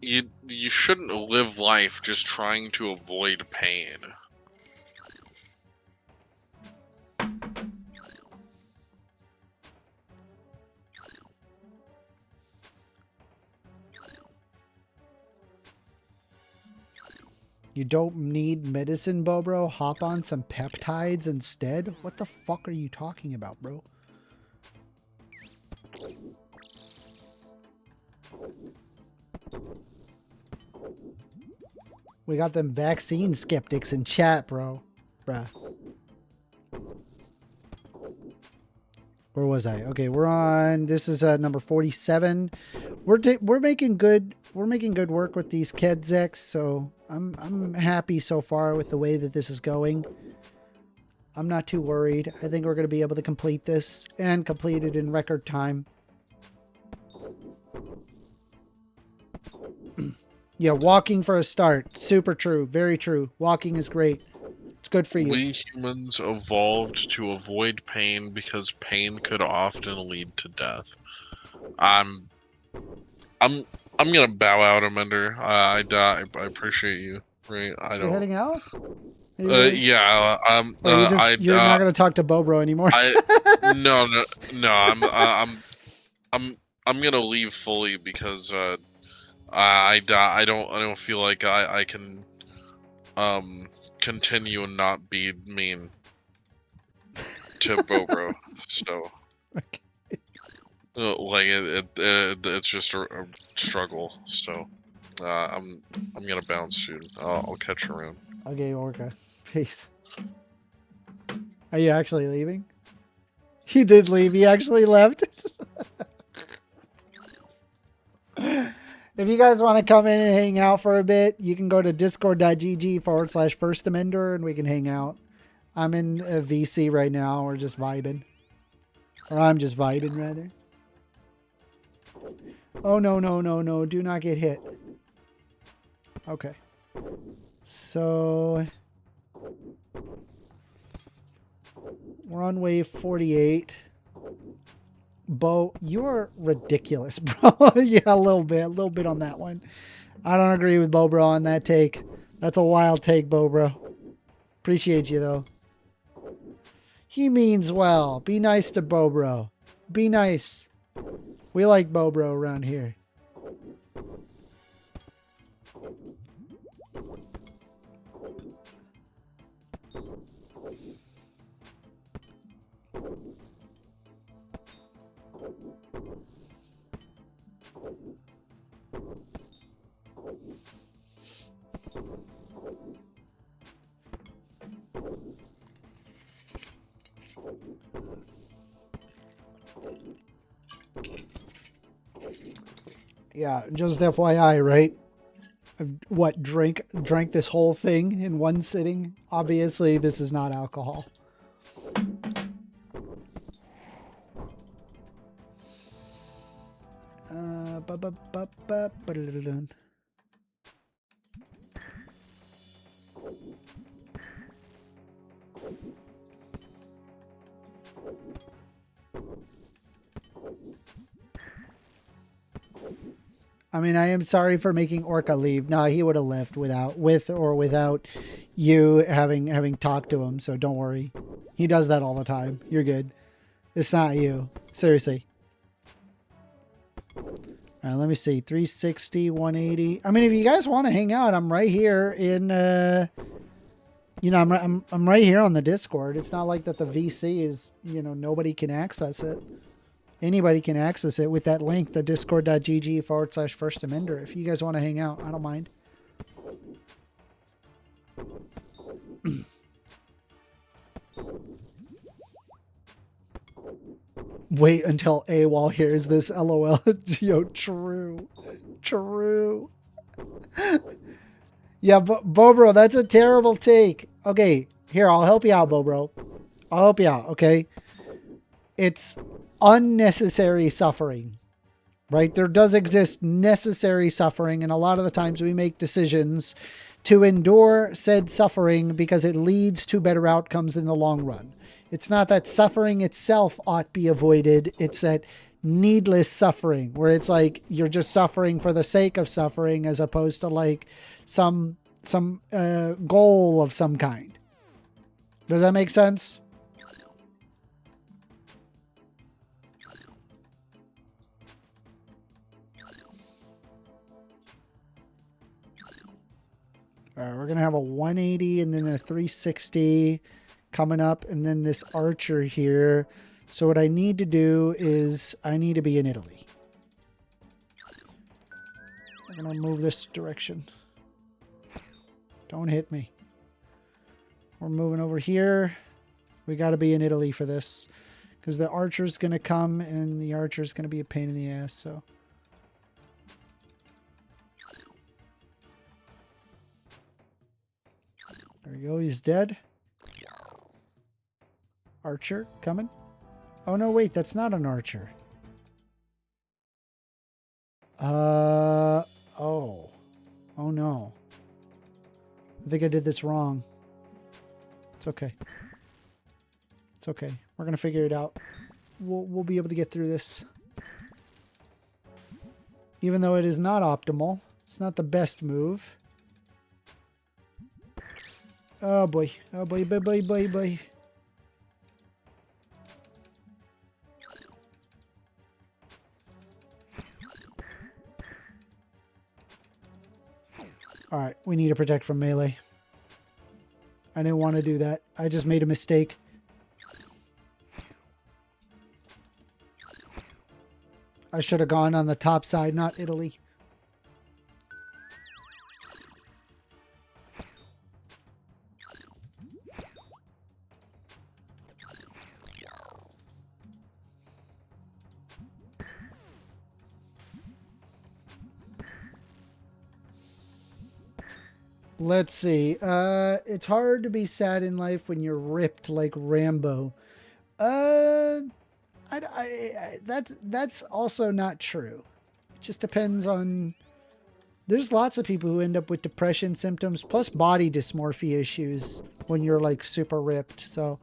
you shouldn't live life just trying to avoid pain. You don't need medicine, bro. Hop on some peptides instead. What the fuck are you talking about, bro? We got them vaccine skeptics in chat, bro. Bruh. Where was I? Okay, we're on. This is number 47. We're making good work with these Kedzeks, so I'm happy so far with the way that this is going. I'm not too worried. I think we're going to be able to complete this and complete it in record time. Yeah, walking for a start. Super true. Very true. Walking is great. It's good for you. We humans evolved to avoid pain because pain could often lead to death. I'm gonna bow out, Amender. I appreciate you. Right? I You're don't. heading out? Really? Yeah. You're not gonna talk to Bobro anymore. No. I'm gonna leave fully because I don't feel like I can continue and not be mean to Bobro. So Okay. like it's just a struggle. So I'm gonna bounce soon. I'll catch you around. Okay, Orca. Peace. Are you actually leaving? He did leave. He actually left. If you guys want to come in and hang out for a bit, you can go to discord.gg/firstamender and we can hang out. I'm in a VC right now. We're just vibing. Or I'm just vibing, rather. Oh, no. Do not get hit. Okay. So we're on wave 48. Bo, you're ridiculous, bro. Yeah, a little bit on that one. I don't agree with Bo, bro, on that take. That's a wild take, Bo, bro. Appreciate you, though. He means well. Be nice to Bo, bro. Be nice. We like Bo, bro, around here. Yeah, just FYI, right? I've, drank this whole thing in one sitting. Obviously, this is not alcohol. I mean, I am sorry for making Orca leave. No, he would have left with or without you having talked to him. So don't worry. He does that all the time. You're good. It's not you. Seriously. All right, let me see. 360, 180. I mean, if you guys want to hang out, I'm right here in, you know, I'm right here on the Discord. It's not like that the VC is, you know, nobody can access it. Anybody can access it with that link, the discord.gg/first amender. If you guys want to hang out, I don't mind. Wait until AWOL hears this, LOL. Yo, true. True. Yeah, Bobro, that's a terrible take. Okay, here, I'll help you out, Bobro. I'll help you out, okay? It's unnecessary suffering, right? There does exist necessary suffering, and a lot of the times we make decisions to endure said suffering because it leads to better outcomes in the long run. It's not that suffering itself ought be avoided. It's that needless suffering where it's like you're just suffering for the sake of suffering as opposed to like some goal of some kind. Does that make sense? All right, we're going to have a 180 and then a 360 coming up, and then this archer here. So what I need to do is I need to be in Italy. I'm going to move this direction. Don't hit me. We're moving over here. We got to be in Italy for this because the archer's going to come and the archer's going to be a pain in the ass. So there we go. He's dead. Archer coming. Oh, no, wait. That's not an archer. Oh. Oh, no. I think I did this wrong. It's okay. It's okay. We're going to figure it out. We'll be able to get through this. Even though it is not optimal. It's not the best move. Oh, boy. Oh, boy, boy, boy, boy, boy. Alright, we need to protect from melee. I didn't want to do that. I just made a mistake. I should have gone on the top side, not Italy. Let's see. It's hard to be sad in life when you're ripped like Rambo. That's also not true. It just depends on... There's lots of people who end up with depression symptoms plus body dysmorphia issues when you're like super ripped. So,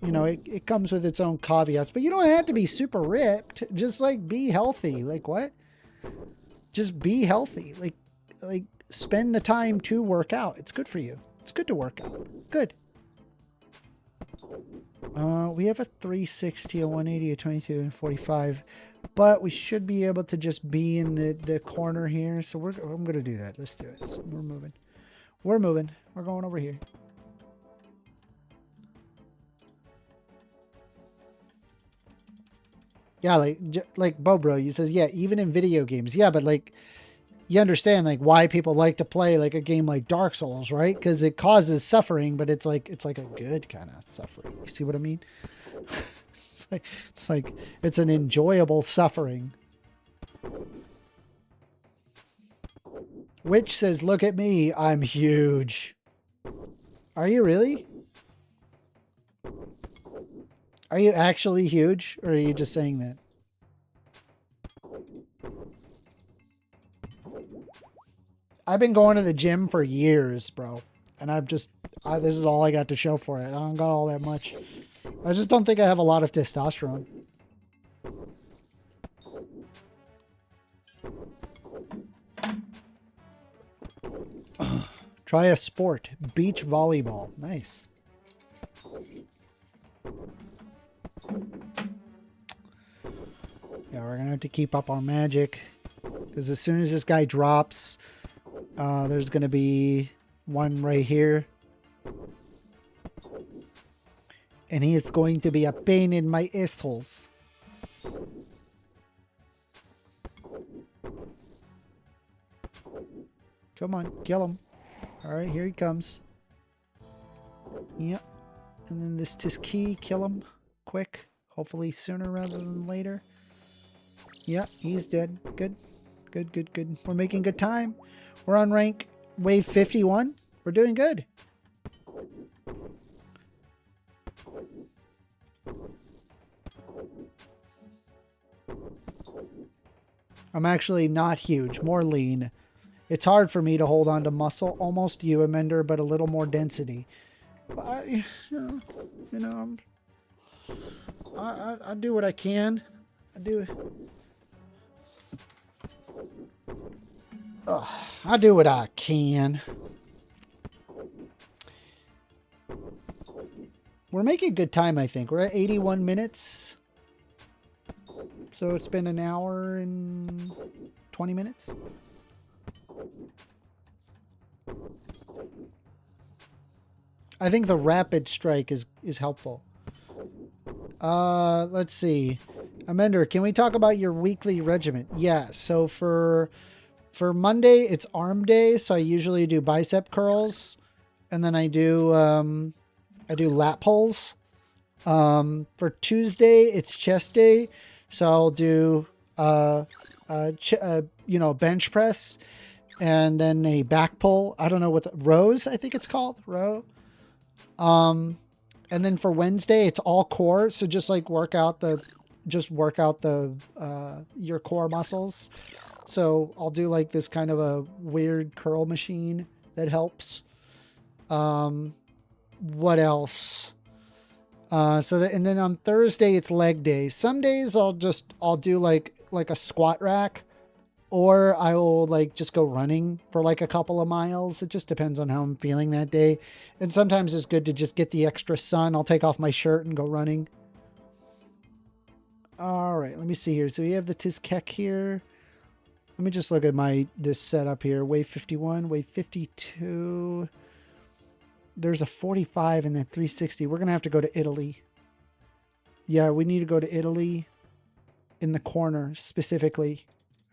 you know, it comes with its own caveats. But you don't have to be super ripped. Just like be healthy. Like what? Just be healthy. Like spend the time to work out. It's good for you. It's good to work out. Good. We have a 360, a 180, a 22, and 45. But we should be able to just be in the corner here. So I'm going to do that. Let's do it. We're moving. We're moving. We're going over here. Yeah, like Bobro, you says, yeah, even in video games. Yeah, but like... You understand like why people like to play like a game like Dark Souls, right? Because it causes suffering, but it's like a good kind of suffering. You see what I mean? it's like it's an enjoyable suffering. Witch says, "Look at me, I'm huge." Are you really? Are you actually huge, or are you just saying that? I've been going to the gym for years, bro. And this is all I got to show for it. I don't got all that much. I just don't think I have a lot of testosterone. Try a sport. Beach volleyball. Nice. Yeah, we're going to have to keep up our magic. Because as soon as this guy drops... there's going to be one right here. And he is going to be a pain in my assholes. Come on, kill him. All right, here he comes. Yep. And then this tis key, kill him quick. Hopefully sooner rather than later. Yeah, he's dead. Good. Good, good, good. We're making good time. We're on rank wave 51. We're doing good. I'm actually not huge, more lean. It's hard for me to hold on to muscle, almost you, Amender, but a little more density. I do what I can. I do what I can. We're making good time, I think. We're at 81 minutes. So it's been an hour and 20 minutes. I think the rapid strike is helpful. Let's see. Amender, can we talk about your weekly regiment? Yeah, so for Monday, it's arm day, so I usually do bicep curls, and then I do lat pulls. For Tuesday, it's chest day, so I'll do bench press, and then a back pull. I don't know what rows, I think it's called row. And then for Wednesday, it's all core, so just like work out your core muscles. So I'll do like this kind of a weird curl machine that helps. What else? And then on Thursday, it's leg day. Some days I'll do like a squat rack, or I will like just go running for like a couple of miles. It just depends on how I'm feeling that day. And sometimes it's good to just get the extra sun. I'll take off my shirt and go running. All right, let me see here. So we have the Tizkek here. Let me just look at this setup here. Wave 51, wave 52. There's a 45 and then 360. We're going to have to go to Italy. Yeah, we need to go to Italy in the corner specifically.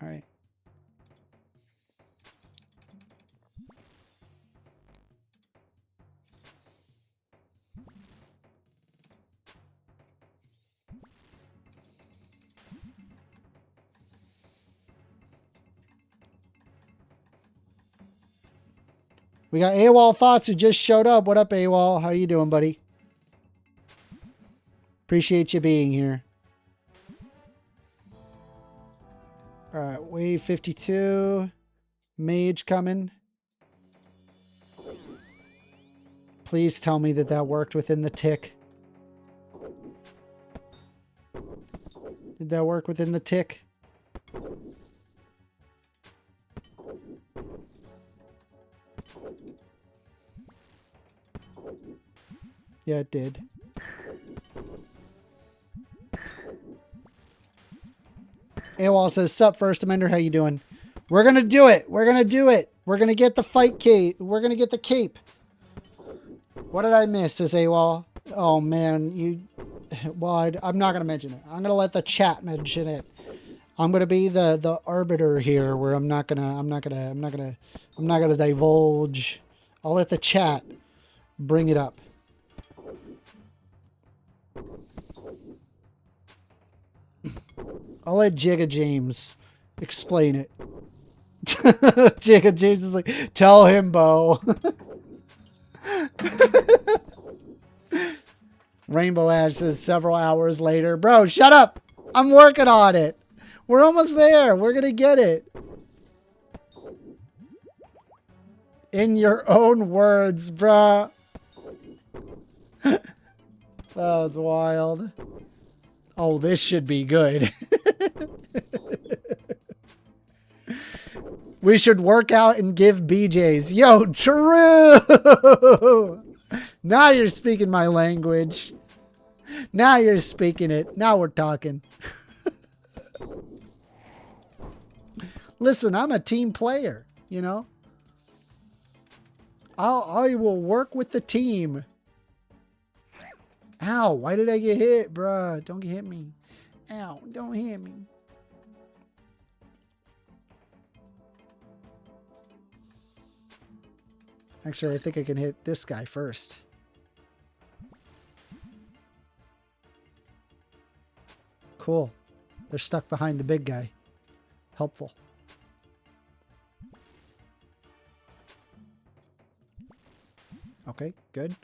All right. We got AWOL Thoughts who just showed up. What up, AWOL? How you doing, buddy? Appreciate you being here. All right, wave 52. Mage coming. Please tell me that worked within the tick. Did that work within the tick? Yeah, it did. AWOL says, sup, First Amender, how you doing? We're going to do it. We're going to do it. We're going to get the fight cape. We're going to get the cape. What did I miss, says AWOL? Oh, man. I'm not going to mention it. I'm going to let the chat mention it. I'm going to be the arbiter here where I'm not going to divulge. I'll let the chat bring it up. I'll let Jigga James explain it. Jigga James is like, tell him, Bo. Rainbow Ash says several hours later. Bro, shut up. I'm working on it. We're almost there. We're going to get it. In your own words, bruh. That was wild. Oh, this should be good. We should work out and give BJs. Yo, true. Now you're speaking my language. Now you're speaking it. Now we're talking. Listen, I'm a team player, you know. I will work with the team. Ow, why did I get hit, bruh? Don't hit me. Ow, don't hit me. Actually, I think I can hit this guy first. Cool. They're stuck behind the big guy. Helpful. Okay, good.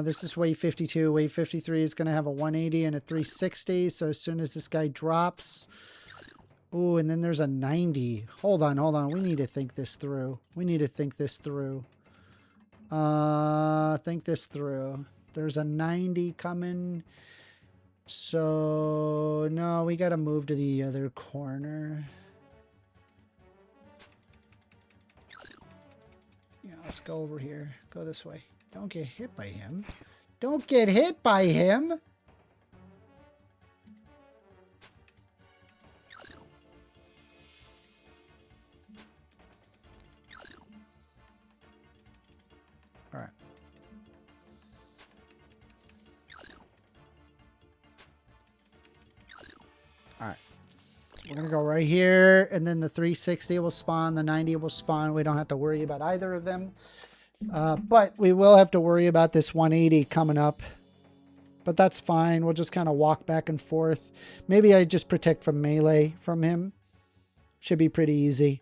This is wave 52. Wave 53 is going to have a 180 and a 360. So as soon as this guy drops... Ooh, and then there's a 90. Hold on, hold on. We need to think this through. We need to think this through. Think this through. There's a 90 coming. So, no, we got to move to the other corner. Yeah, let's go over here. Go this way. Don't get hit by him. Don't get hit by him! Alright. Alright. We're going to go right here, and then the 360 will spawn, the 90 will spawn. We don't have to worry about either of them. But we will have to worry about this 180 coming up. But that's fine. We'll just kind of walk back and forth. Maybe I just protect from melee from him. Should be pretty easy.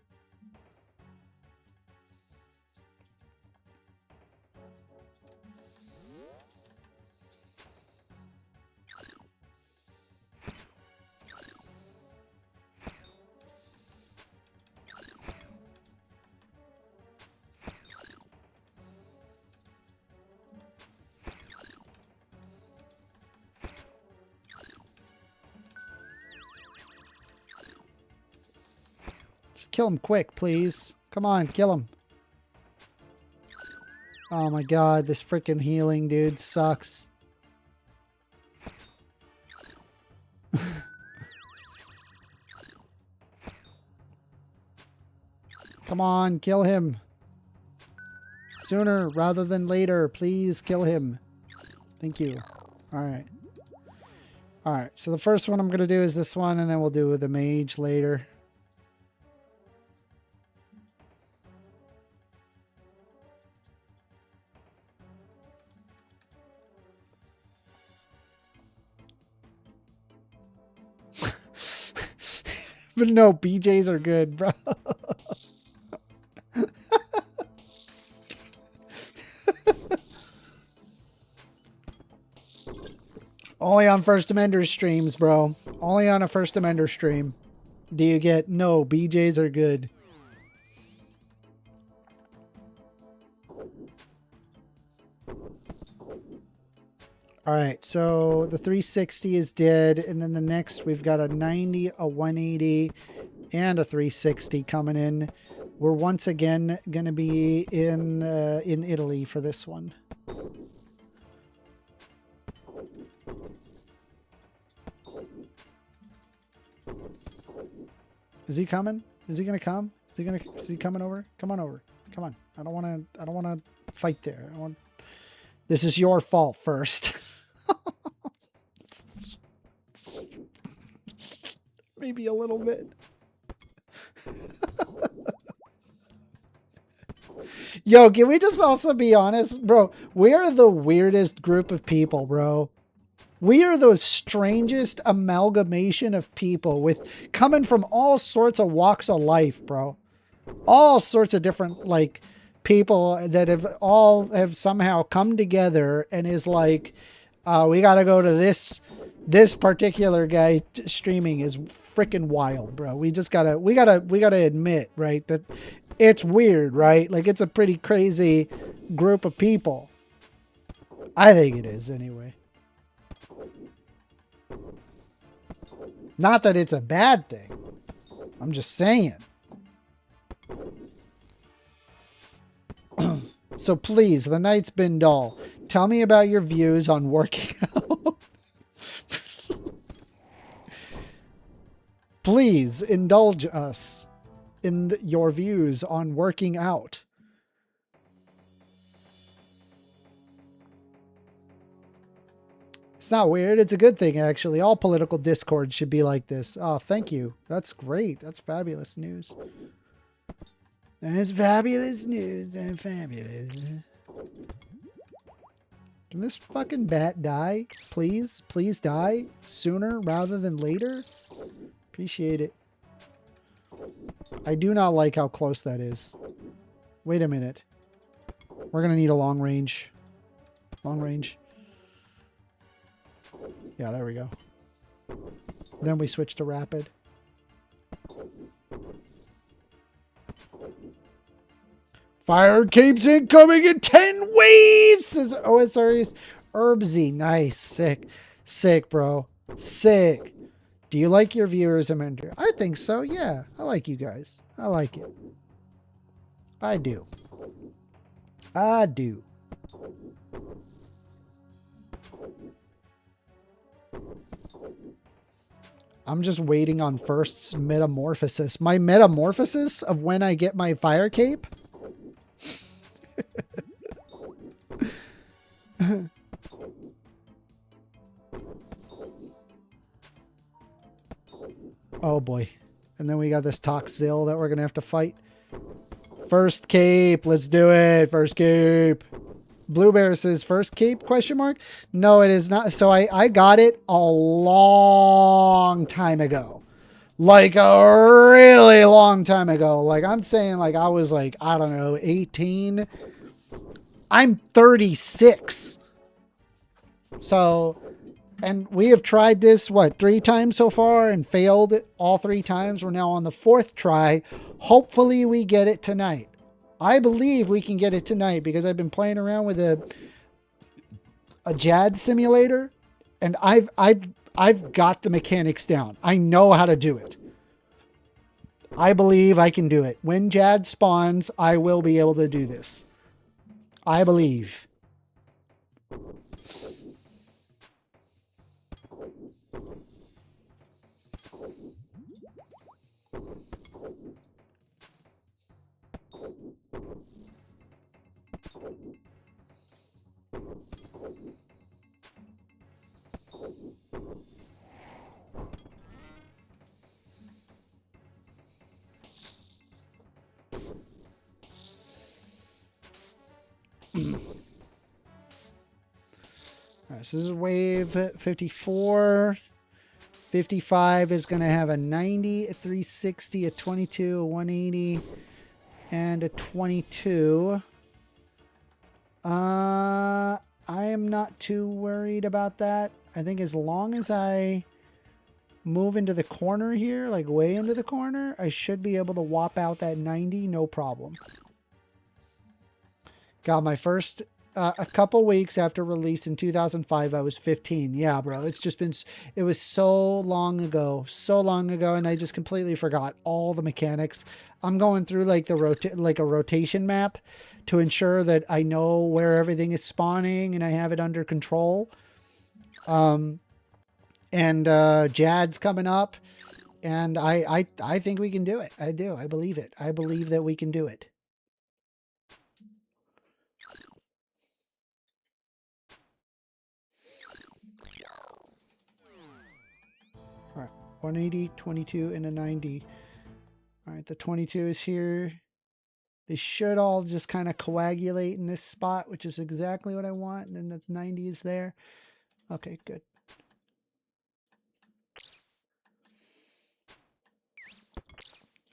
Just kill him quick, please. Come on, kill him. Oh my god, this freaking healing dude sucks. Come on, kill him. Sooner rather than later. Please kill him. Thank you. Alright. Alright, so the first one I'm going to do is this one, and then we'll do the mage later. But no, BJs are good, bro. Only on First Amender streams, bro. Only on a First Amender stream do you get, no, BJs are good. Alright, so the 360 is dead, and then the next we've got a 90, a 180, and a 360 coming in. We're once again going to be in Italy for this one. Is he coming? Is he going to come? Is he coming over? Come on over. Come on. I don't want to fight there. This is your fault first. Maybe a little bit. Yo, can we just also be honest, bro? We are the weirdest group of people, bro. We are the strangest amalgamation of people with coming from all sorts of walks of life, bro. All sorts of different, like, people that have somehow come together and is like, we got to go to this particular guy streaming is freaking wild, bro. We gotta admit, right, that it's weird, right? Like, it's a pretty crazy group of people. I think it is anyway. Not that it's a bad thing. I'm just saying. So please, the night's been dull. Tell me about your views on working out. Please indulge us in your views on working out. It's not weird. It's a good thing, actually. All political discord should be like this. Oh, thank you. That's great. That's fabulous news. That's fabulous news and fabulous. Can this fucking bat die? Please? Please die sooner rather than later? Appreciate it. I do not like how close that is. Wait a minute. We're going to need a long range. Long range. Yeah, there we go. Then we switch to rapid. Fire capes incoming in 10 waves, says OSRS Herbsy. Nice. Sick. Sick, bro. Sick. Do you like your viewers, Amanda? I think so, yeah. I like you guys. I like it. I do. I do. I'm just waiting on first's metamorphosis. My metamorphosis of when I get my fire cape? Oh boy. And then we got this Toxzil that we're going to have to fight. First cape. Let's do it. First cape. Blue Bear says first cape, question mark? No, it is not. So I got it a long time ago. Like a really long time ago. Like I'm saying like I was like, I don't know, 18. I'm 36. So, and we have tried this, what, 3 times so far and failed all 3 times. We're now on the 4th try. Hopefully we get it tonight. I believe we can get it tonight because I've been playing around with a JAD simulator and I've got the mechanics down. I know how to do it. I believe I can do it. When JAD spawns, I will be able to do this. I believe. Alright, so this is wave 54. 55 is going to have a 90, a 360, a 22, a 180, and a 22. I am not too worried about that. I think as long as I move into the corner here, like way into the corner, I should be able to whop out that 90, no problem. Got my first, a couple weeks after release in 2005, I was 15. Yeah, bro, it's just been, it was so long ago, and I just completely forgot all the mechanics. I'm going through like the a rotation map to ensure that I know where everything is spawning and I have it under control. JAD's coming up, and I think we can do it. I do. I believe it. I believe that we can do it. All right, 180, 22, and a 90. All right, the 22 is here. They should all just kind of coagulate in this spot, which is exactly what I want. And then the 90 is there. Okay, good.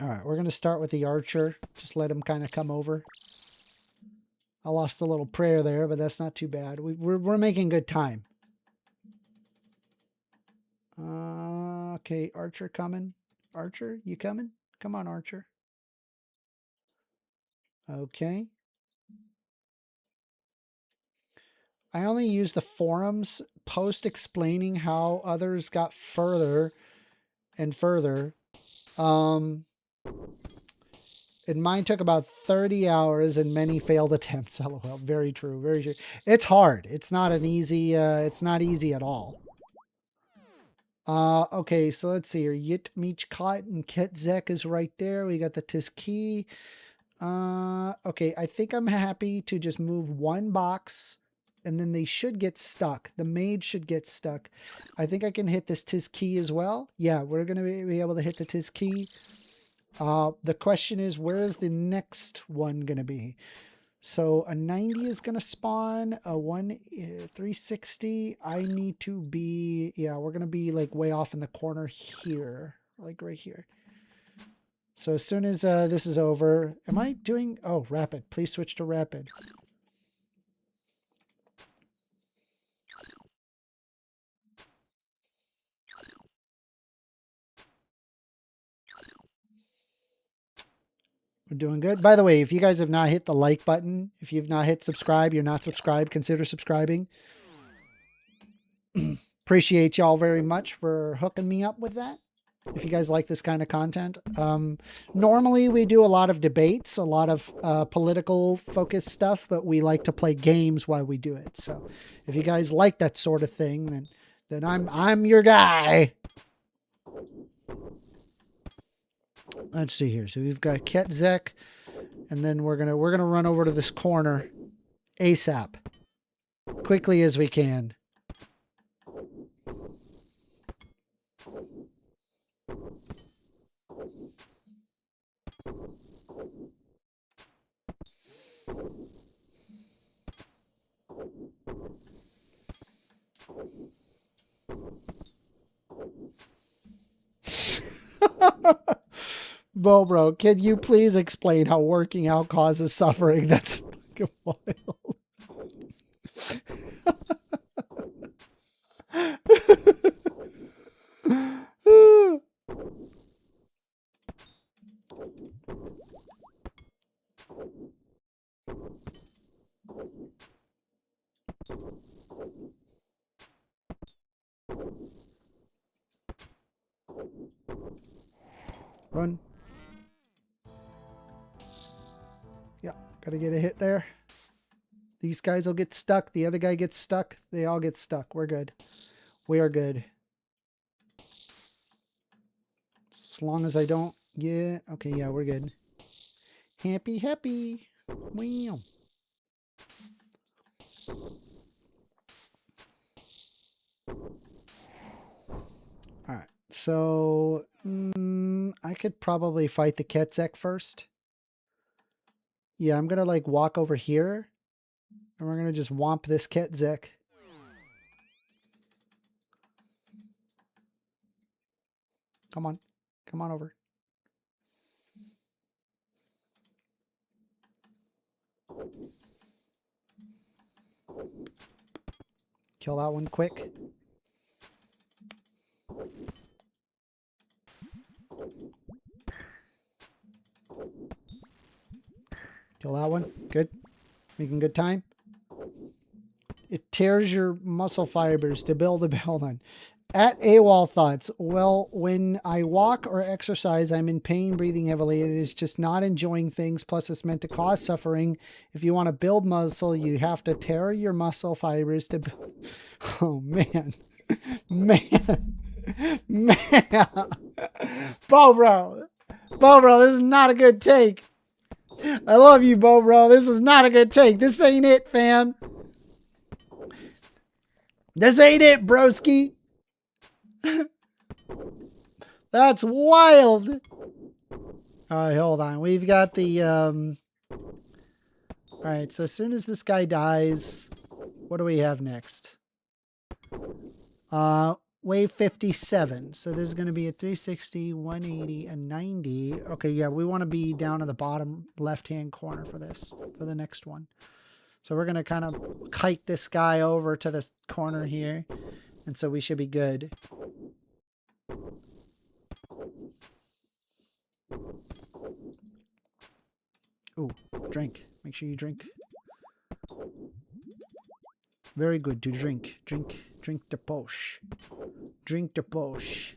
All right, we're going to start with the archer. Just let him kind of come over. I lost a little prayer there, but that's not too bad. We're making good time. Okay, archer coming. Archer, you coming? Come on, archer. Okay. I only use the forums post explaining how others got further and further. And mine took about 30 hours and many failed attempts. LOL. Very true. Very true. It's hard. It's not an easy, it's not easy at all. Okay, so let's see here. Yit Meech Kot and Ketzek is right there. We got the Tiski. Okay, I think I'm happy to just move one box and then they should get stuck. The mage should get stuck. I think I can hit this Tiski as well. Yeah, we're going to be able to hit the Tiski. The question is, where is the next one going to be? So a 90 is going to spawn, a 360. I need to be, yeah, we're going to be like way off in the corner here, like right here. So as soon as this is over, am I doing, oh, rapid. Please switch to rapid. We're doing good. By the way, if you guys have not hit the like button, if you've not hit subscribe, you're not subscribed, consider subscribing. Appreciate y'all very much for hooking me up with that. If you guys like this kind of content. Normally we do a lot of debates, a lot of political focused stuff, but we like to play games while we do it. So if you guys like that sort of thing, then I'm your guy. Let's see here. So we've got Ketzek, and then we're gonna run over to this corner ASAP, quickly as we can. Bro, can you please explain how working out causes suffering? That's fucking wild. Run. Yeah, gotta get a hit there. These guys will get stuck. The other guy gets stuck. They all get stuck. We're good. We are good. As long as I don't get... Okay, yeah, we're good. Happy, happy. Wow. Alright, so... I could probably fight the Ketzek first. Yeah, I'm gonna like walk over here. And we're gonna just womp this Ketzek. Come on. Come on over. Kill that one quick. Kill that one. Good. Making good time. It tears your muscle fibers to build a building. At AWOL Thoughts. Well, when I walk or exercise, I'm in pain, breathing heavily. It is just not enjoying things. Plus, it's meant to cause suffering. If you want to build muscle, you have to tear your muscle fibers to build. Oh, man. Man. Man. Bro, this is not a good take. I love you, bro. This is not a good take. This ain't it, fam. This ain't it, broski. That's wild. All right, hold on. We've got the... All right, so as soon as this guy dies, what do we have next? Wave 57. So there's going to be a 360, 180, and 90. Okay, yeah, we want to be down in the bottom left-hand corner for this, for the next one. So we're going to kind of kite this guy over to this corner here. And so we should be good. Ooh, drink. Make sure you drink. Very good to drink. Drink the posh. Drink the posh.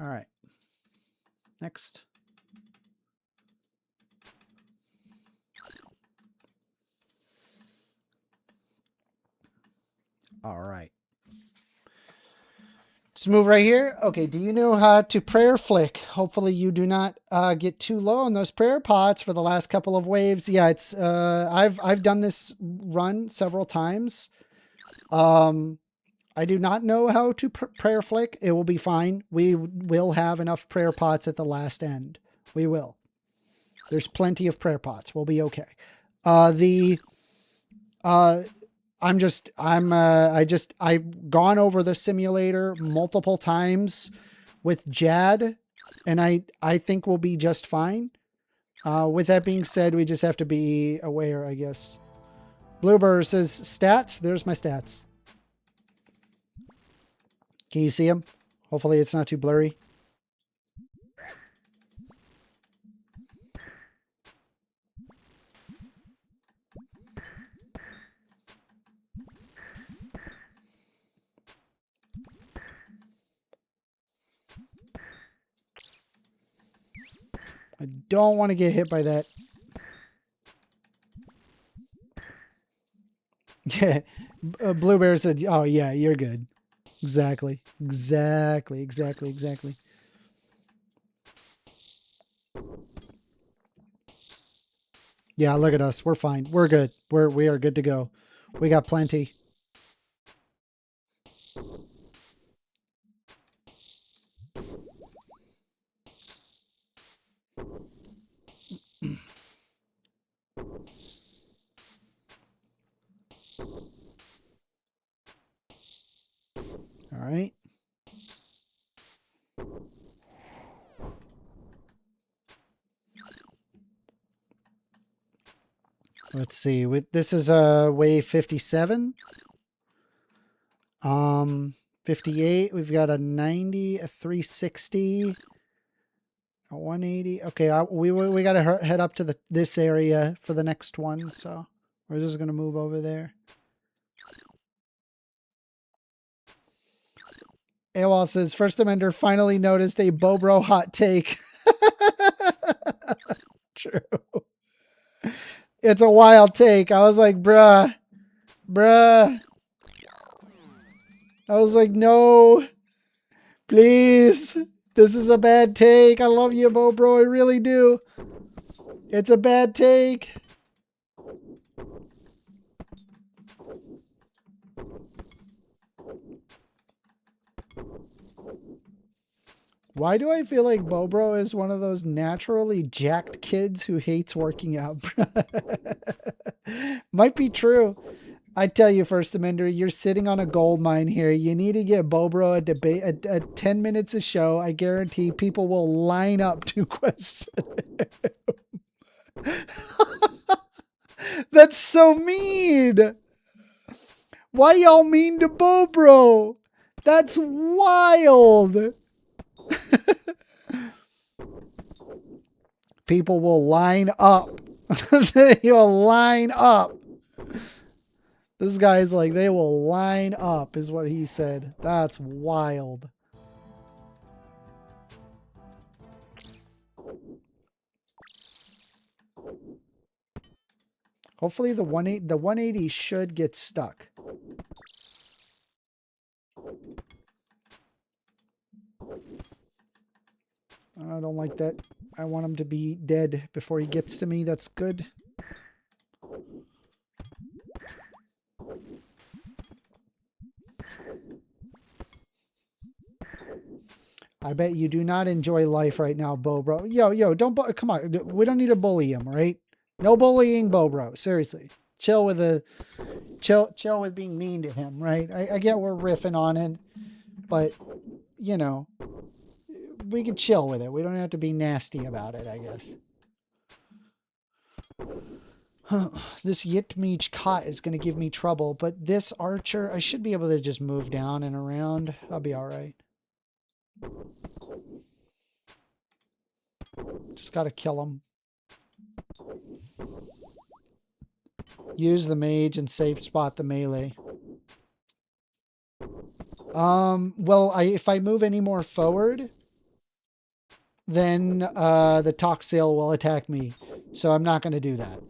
All right. Next. All right. Let's move right here. Okay, do you know how to prayer flick? Hopefully you do not get too low on those prayer pots for the last couple of waves. Yeah, it's I've done this run several times. I do not know how to prayer flick. It will be fine. We will have enough prayer pots at the last end. We will. There's plenty of prayer pots. We'll be okay. I've gone over the simulator multiple times with Jad, and I think we'll be just fine. With that being said, we just have to be aware, I guess. Bluebird says stats. There's my stats. Can you see them? Hopefully it's not too blurry. I don't want to get hit by that. Yeah. Bluebear said, oh yeah, you're good. Exactly. Exactly. Yeah, look at us. We're fine. We're good. We are good to go. We got plenty. All right. Let's see. This is wave 57. 58. We've got a 90, a 360, a 180. Okay, we got to head up to this area for the next one. So we're just gonna move over there. AWOL says First Amender finally noticed a Bobro hot take. True. It's a wild take. I was like, bruh. I was like, no, please. This is a bad take. I love you, Bobro. I really do. It's a bad take. Why do I feel like Bobro is one of those naturally jacked kids who hates working out? Might be true. I tell you, First Amender, you're sitting on a gold mine here. You need to get Bobro a debate, a 10 minutes a show. I guarantee people will line up to question him. That's so mean. Why y'all mean to Bobro? That's wild. People will line up. You'll line up. This guy's like, they will line up, is what he said. That's wild. Hopefully the 180 should get stuck. I don't like that. I want him to be dead before he gets to me. That's good. I bet you do not enjoy life right now, Bobro. Yo, don't come on. We don't need to bully him, right? No bullying, Bobro. Seriously, chill with being mean to him, right? I get we're riffing on it, but you know, we can chill with it. We don't have to be nasty about it, I guess. This Yitmeech cot is going to give me trouble, but this archer, I should be able to just move down and around. I'll be all right. Just got to kill him. Use the mage and safe spot the melee. Well, if I move any more forward, then the Toxil will attack me. So I'm not going to do that.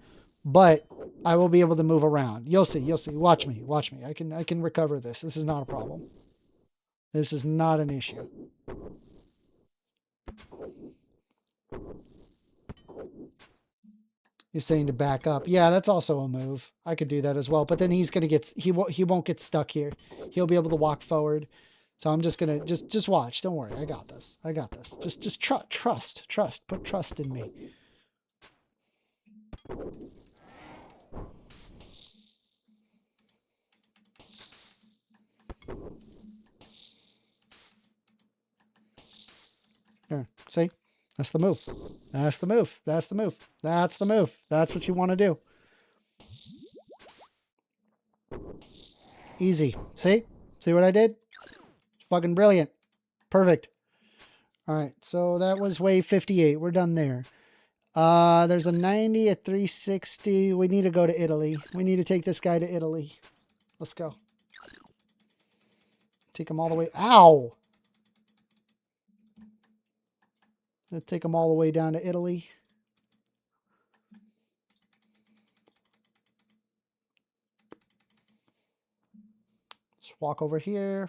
But I will be able to move around. You'll see. Watch me. I can recover this. This is not a problem. This is not an issue. He's saying to back up. Yeah, that's also a move. I could do that as well. But then he's gonna get he won't get stuck here. He'll be able to walk forward. So I'm just gonna just watch. Don't worry. I got this. I got this. Just trust. Put trust in me. There. See? That's the move. That's the move. That's the move. That's the move. That's what you want to do. Easy. See? See what I did? Fucking brilliant. Perfect. All right. So that was wave 58. We're done there. There's a 90, a 360. We need to go to Italy. We need to take this guy to Italy. Let's go. Take him all the way. Ow! Let's take him all the way down to Italy. Just walk over here.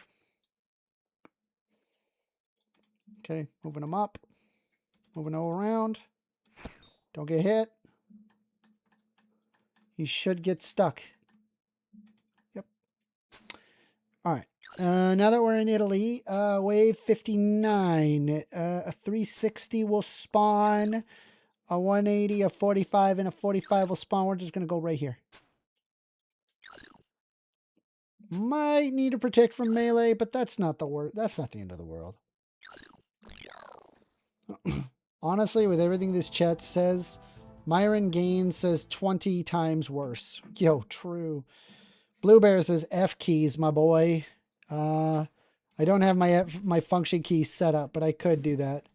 Okay, moving him up. Moving all around. Don't get hit. He should get stuck. Yep. All right. Now that we're in Italy, wave 59, a 360 will spawn, a 180, a 45, and a 45 will spawn. We're just going to go right here. Might need to protect from melee, but that's not the word. That's not the end of the world. Honestly, with everything this chat says, Myron Gaines says 20 times worse. Yo, true. Blue Bear says F keys, my boy. I don't have my function keys set up, but I could do that.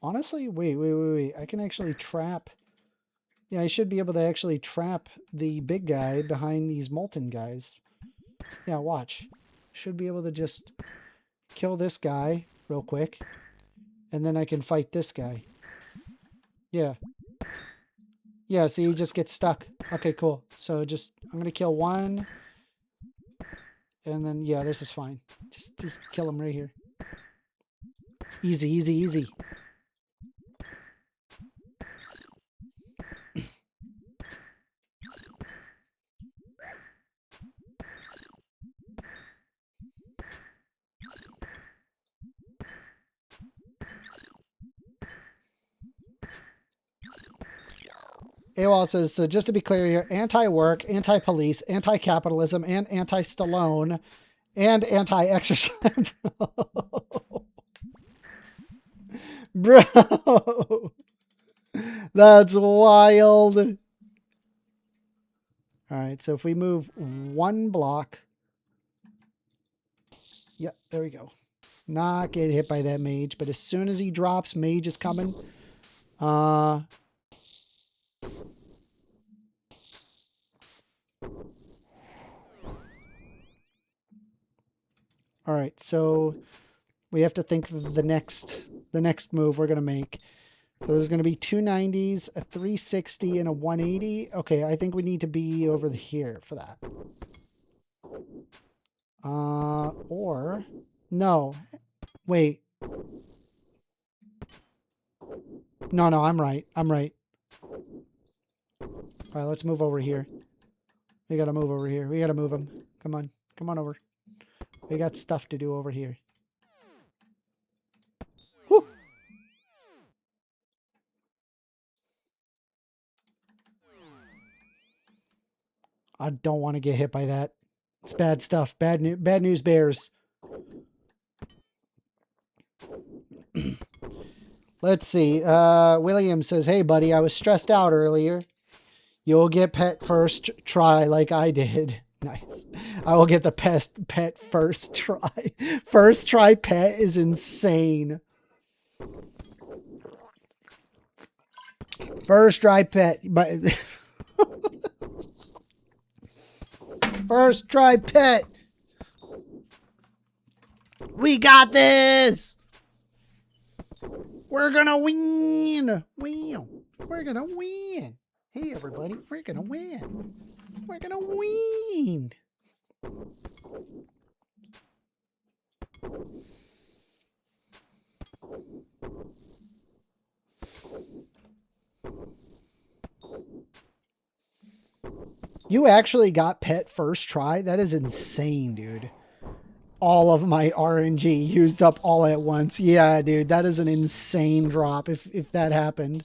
Honestly, wait. I can actually trap. Yeah, I should be able to actually trap the big guy behind these molten guys. Yeah, watch. Should be able to just kill this guy real quick. And then I can fight this guy. Yeah. Yeah, see, he just gets stuck. Okay, cool. So just, I'm going to kill one. And then, yeah, this is fine. Just kill him right here. Easy, easy, easy. AWOL says, so just to be clear here, anti-work, anti-police, anti-capitalism, and anti-Stallone, and anti-exercise. Bro. That's wild. All right, so if we move one block. Yep, there we go. Not get hit by that mage, but as soon as he drops, mage is coming. All right, so we have to think of the next move we're going to make. So there's going to be 290s, a 360, and a 180. Okay, I think we need to be over here for that. Or, no. Wait. No, I'm right. I'm right. All right, let's move over here. We got to move over here. We got to move him. Come on. Come on over. We got stuff to do over here. Whew. I don't want to get hit by that. It's bad stuff. Bad news bears. Let's see. William says, hey, buddy, I was stressed out earlier. You'll get pet first try like I did. Nice. I will get the pet first try. First try pet is insane. First try pet. But first try pet. We got this. We're gonna win. We're gonna win. Hey, everybody, we're gonna win. We're gonna win. You actually got pet first try? That is insane, dude. All of my RNG used up all at once. Yeah, dude, that is an insane drop if that happened.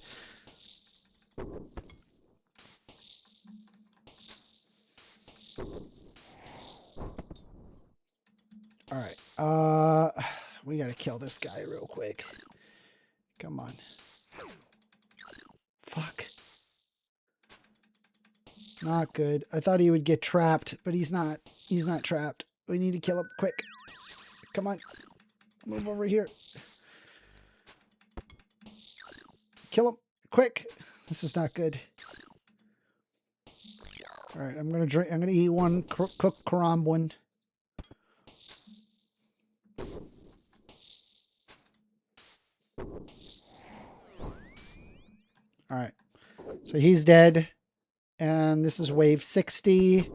All right. We got to kill this guy real quick. Come on. Fuck. Not good. I thought he would get trapped, but he's not. He's not trapped. We need to kill him quick. Come on. Move over here. Kill him quick. This is not good. All right, I'm gonna drink. I'm gonna eat one cooked karambwan. All right, so he's dead, and this is wave 60.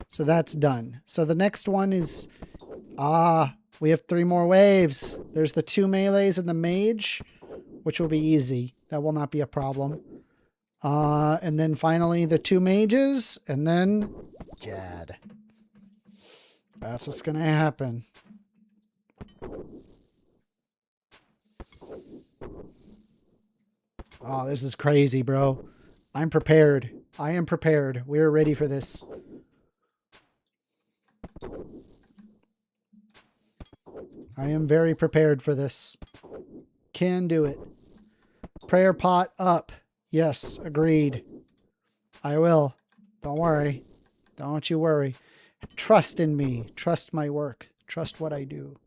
So that's done. So the next one is we have 3 more waves. There's the 2 melees and the mage, which will be easy. That will not be a problem. And then finally the 2 mages, and then Jad. That's what's gonna happen. Oh, this is crazy, bro. I'm prepared. I am prepared. We're ready for this. I am very prepared for this. Can do it. Prayer pot up. Yes, agreed. I will. Don't worry. Don't you worry. Trust in me. Trust my work. Trust what I do.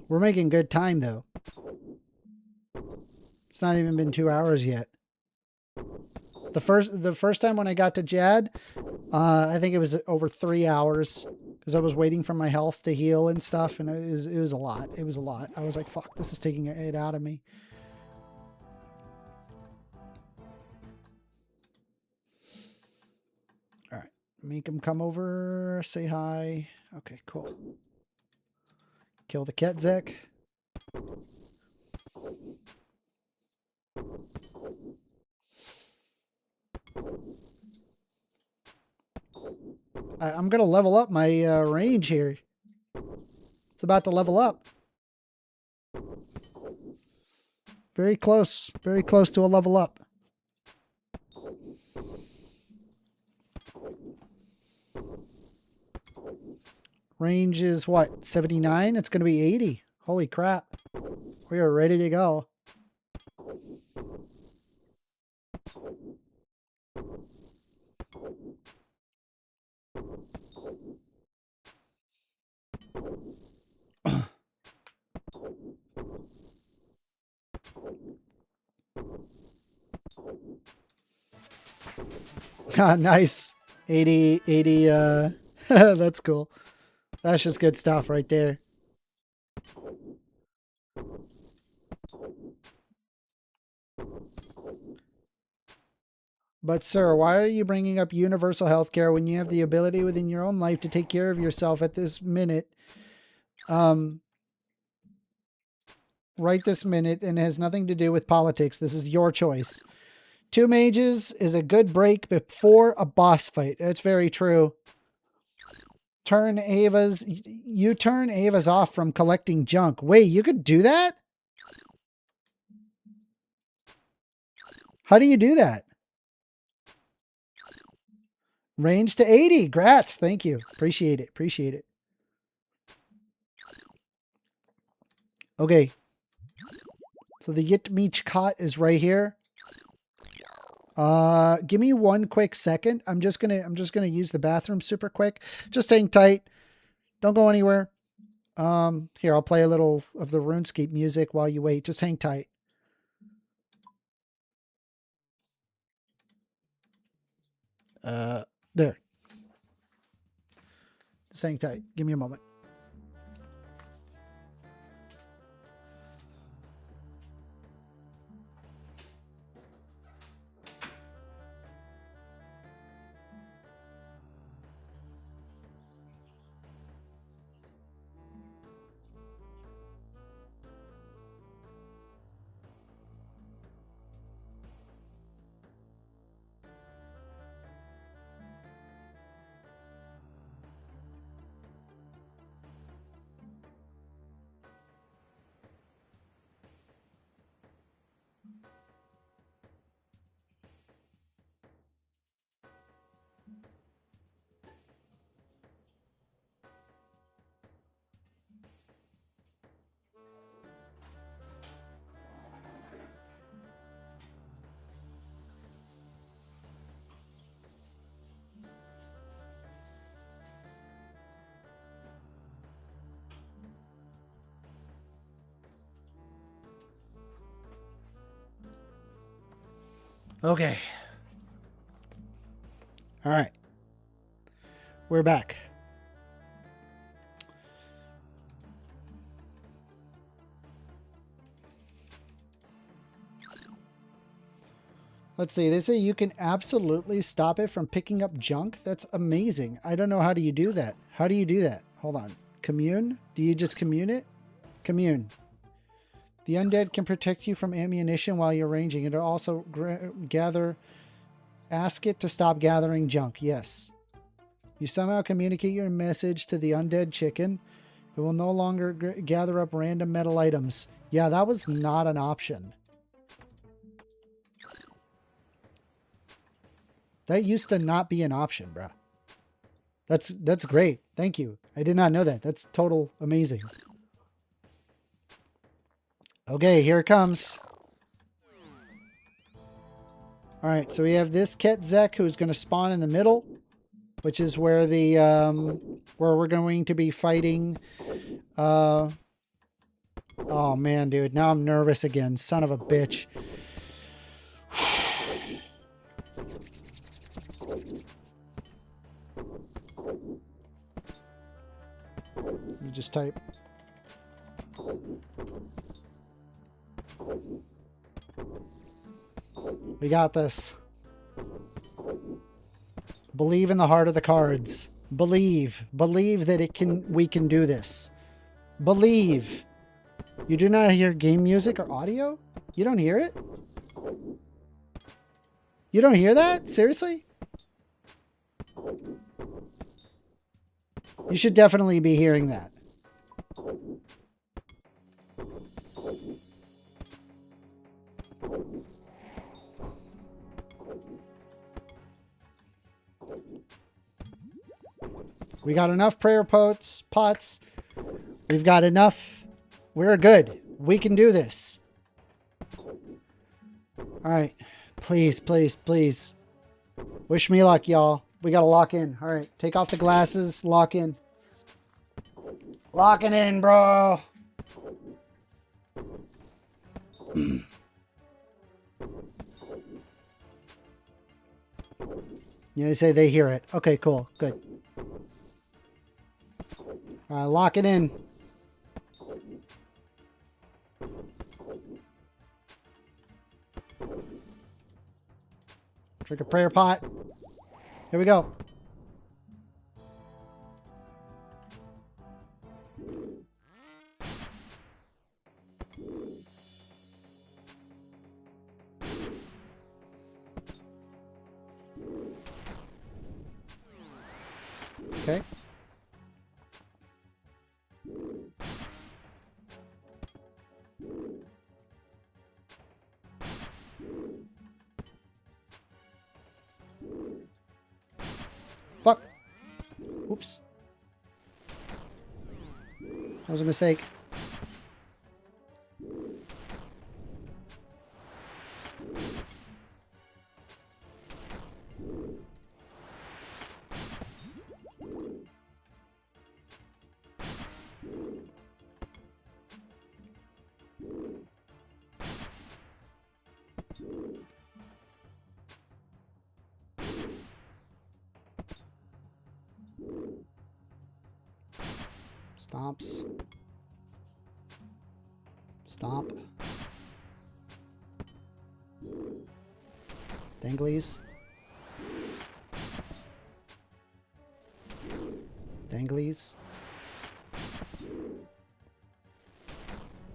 We're making good time, though. It's not even been 2 hours yet. The first time when I got to Jad, I think it was over 3 hours because I was waiting for my health to heal and stuff, and it was a lot. It was a lot. I was like, "Fuck, this is taking it out of me." All right, make him come over, say hi. Okay, cool. Kill the Ketzek. I'm going to level up my range here. It's about to level up. Very close to a level up. Range is what? 79? It's going to be 80. Holy crap. We are ready to go. Nice. 80, that's cool. That's just good stuff right there. But sir, why are you bringing up universal health care when you have the ability within your own life to take care of yourself at this minute? Right this minute, and it has nothing to do with politics. This is your choice. 2 mages is a good break before a boss fight. That's very true. You turn Ava's off from collecting junk. Wait, you could do that? How do you do that? Range to 80. Grats. Thank you. Appreciate it. Appreciate it. Okay. So the Yit Meech cot is right here. Give me one quick second. I'm just gonna use the bathroom super quick. Just hang tight. Don't go anywhere. Here, I'll play a little of the RuneScape music while you wait. Just hang tight. There. Just hang tight. Give me a moment. Okay. All right. We're back. Let's see. They say you can absolutely stop it from picking up junk. That's amazing. I don't know how do you do that. How do you do that? Hold on. Commune? Do you just commune it? Commune. The undead can protect you from ammunition while you're ranging. It'll also gather... Ask it to stop gathering junk. Yes. You somehow communicate your message to the undead chicken. It will no longer gather up random metal items. Yeah, that was not an option. That used to not be an option, bruh. That's great. Thank you. I did not know that. That's total amazing. Okay, here it comes. All right, so we have this Ketzek who's going to spawn in the middle, which is where the where we're going to be fighting. Oh man, dude, now I'm nervous again. Son of a bitch. Let me just type. We got this. Believe in the heart of the cards. Believe. Believe that we can do this. Believe. You do not hear game music or audio? You don't hear it? You don't hear that? Seriously? You should definitely be hearing that. We got enough prayer pots. We've got enough. We're good. We can do this. All right. Please, please, please. Wish me luck, y'all. We got to lock in. All right. Take off the glasses. Lock in. Locking in, bro. Yeah, they say they hear it. Okay, cool. Good. Lock it in. Drink a prayer pot. Here we go. Okay. Fuck. Oops. That was a mistake. Stomps. Stomp. Danglies. Danglies.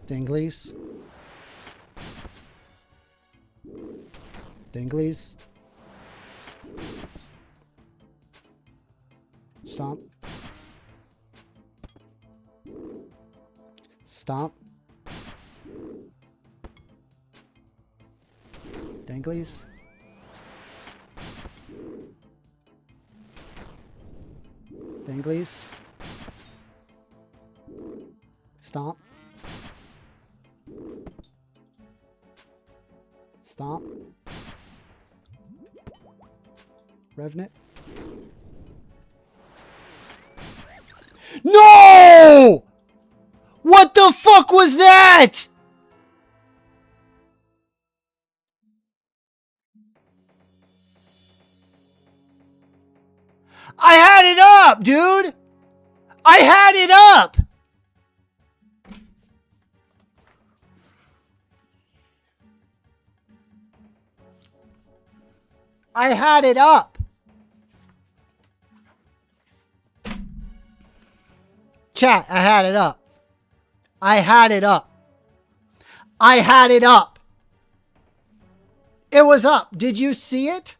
Danglies. Danglies. Stomp. Stomp. Danglies. Danglies. Stomp. Stomp. Revenant. No! What the fuck was that? I had it up, dude. I had it up. I had it up. Chat, I had it up. I had it up. I had it up. It was up. Did you see it?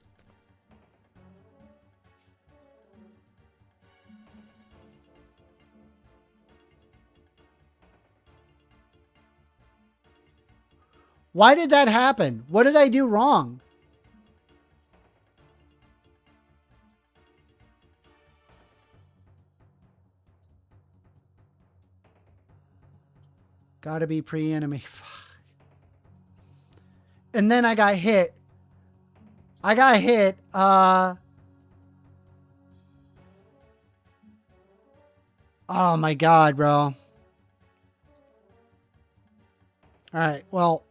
Why did that happen? What did I do wrong? Gotta be pre-enemy. Fuck. And then I got hit. I got hit. Oh my God, bro. All right. Well,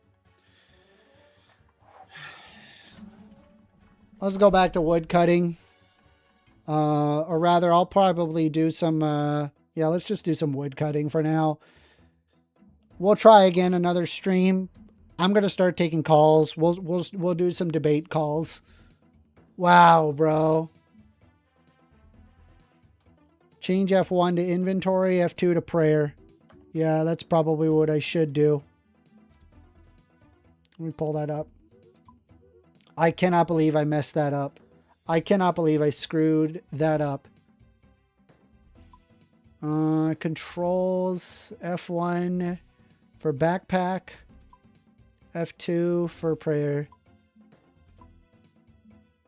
let's go back to wood cutting. Or rather, I'll probably do some, yeah, let's just do some wood cutting for now. We'll try again another stream. I'm going to start taking calls. We'll do some debate calls. Wow, bro. Change F1 to inventory, F2 to prayer. Yeah, that's probably what I should do. Let me pull that up. I cannot believe I messed that up. I cannot believe I screwed that up. Controls, F1 for backpack, F2 for prayer.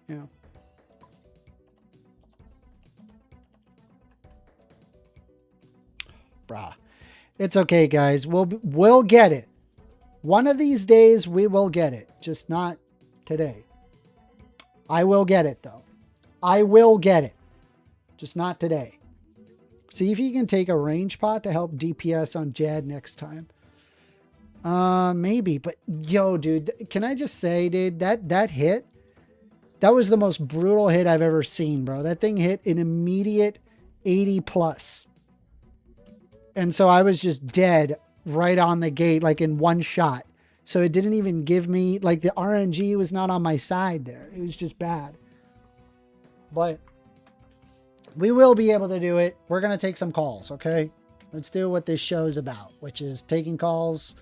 Yeah. Bruh. It's okay, guys. We'll get it. One of these days we will get it. Just not today. I will get it though. I will get it. Just not today. See if you can take a range pot to help DPS on Jad next time. Maybe, but yo, dude, can I just say, dude, that hit, that was the most brutal hit I've ever seen, bro. That thing hit an immediate 80 plus. And so I was just dead right on the gate, like in one shot. So it didn't even give me, like the RNG was not on my side there. It was just bad. But we will be able to do it. We're going to take some calls, okay? Let's do what this show's about, which is taking calls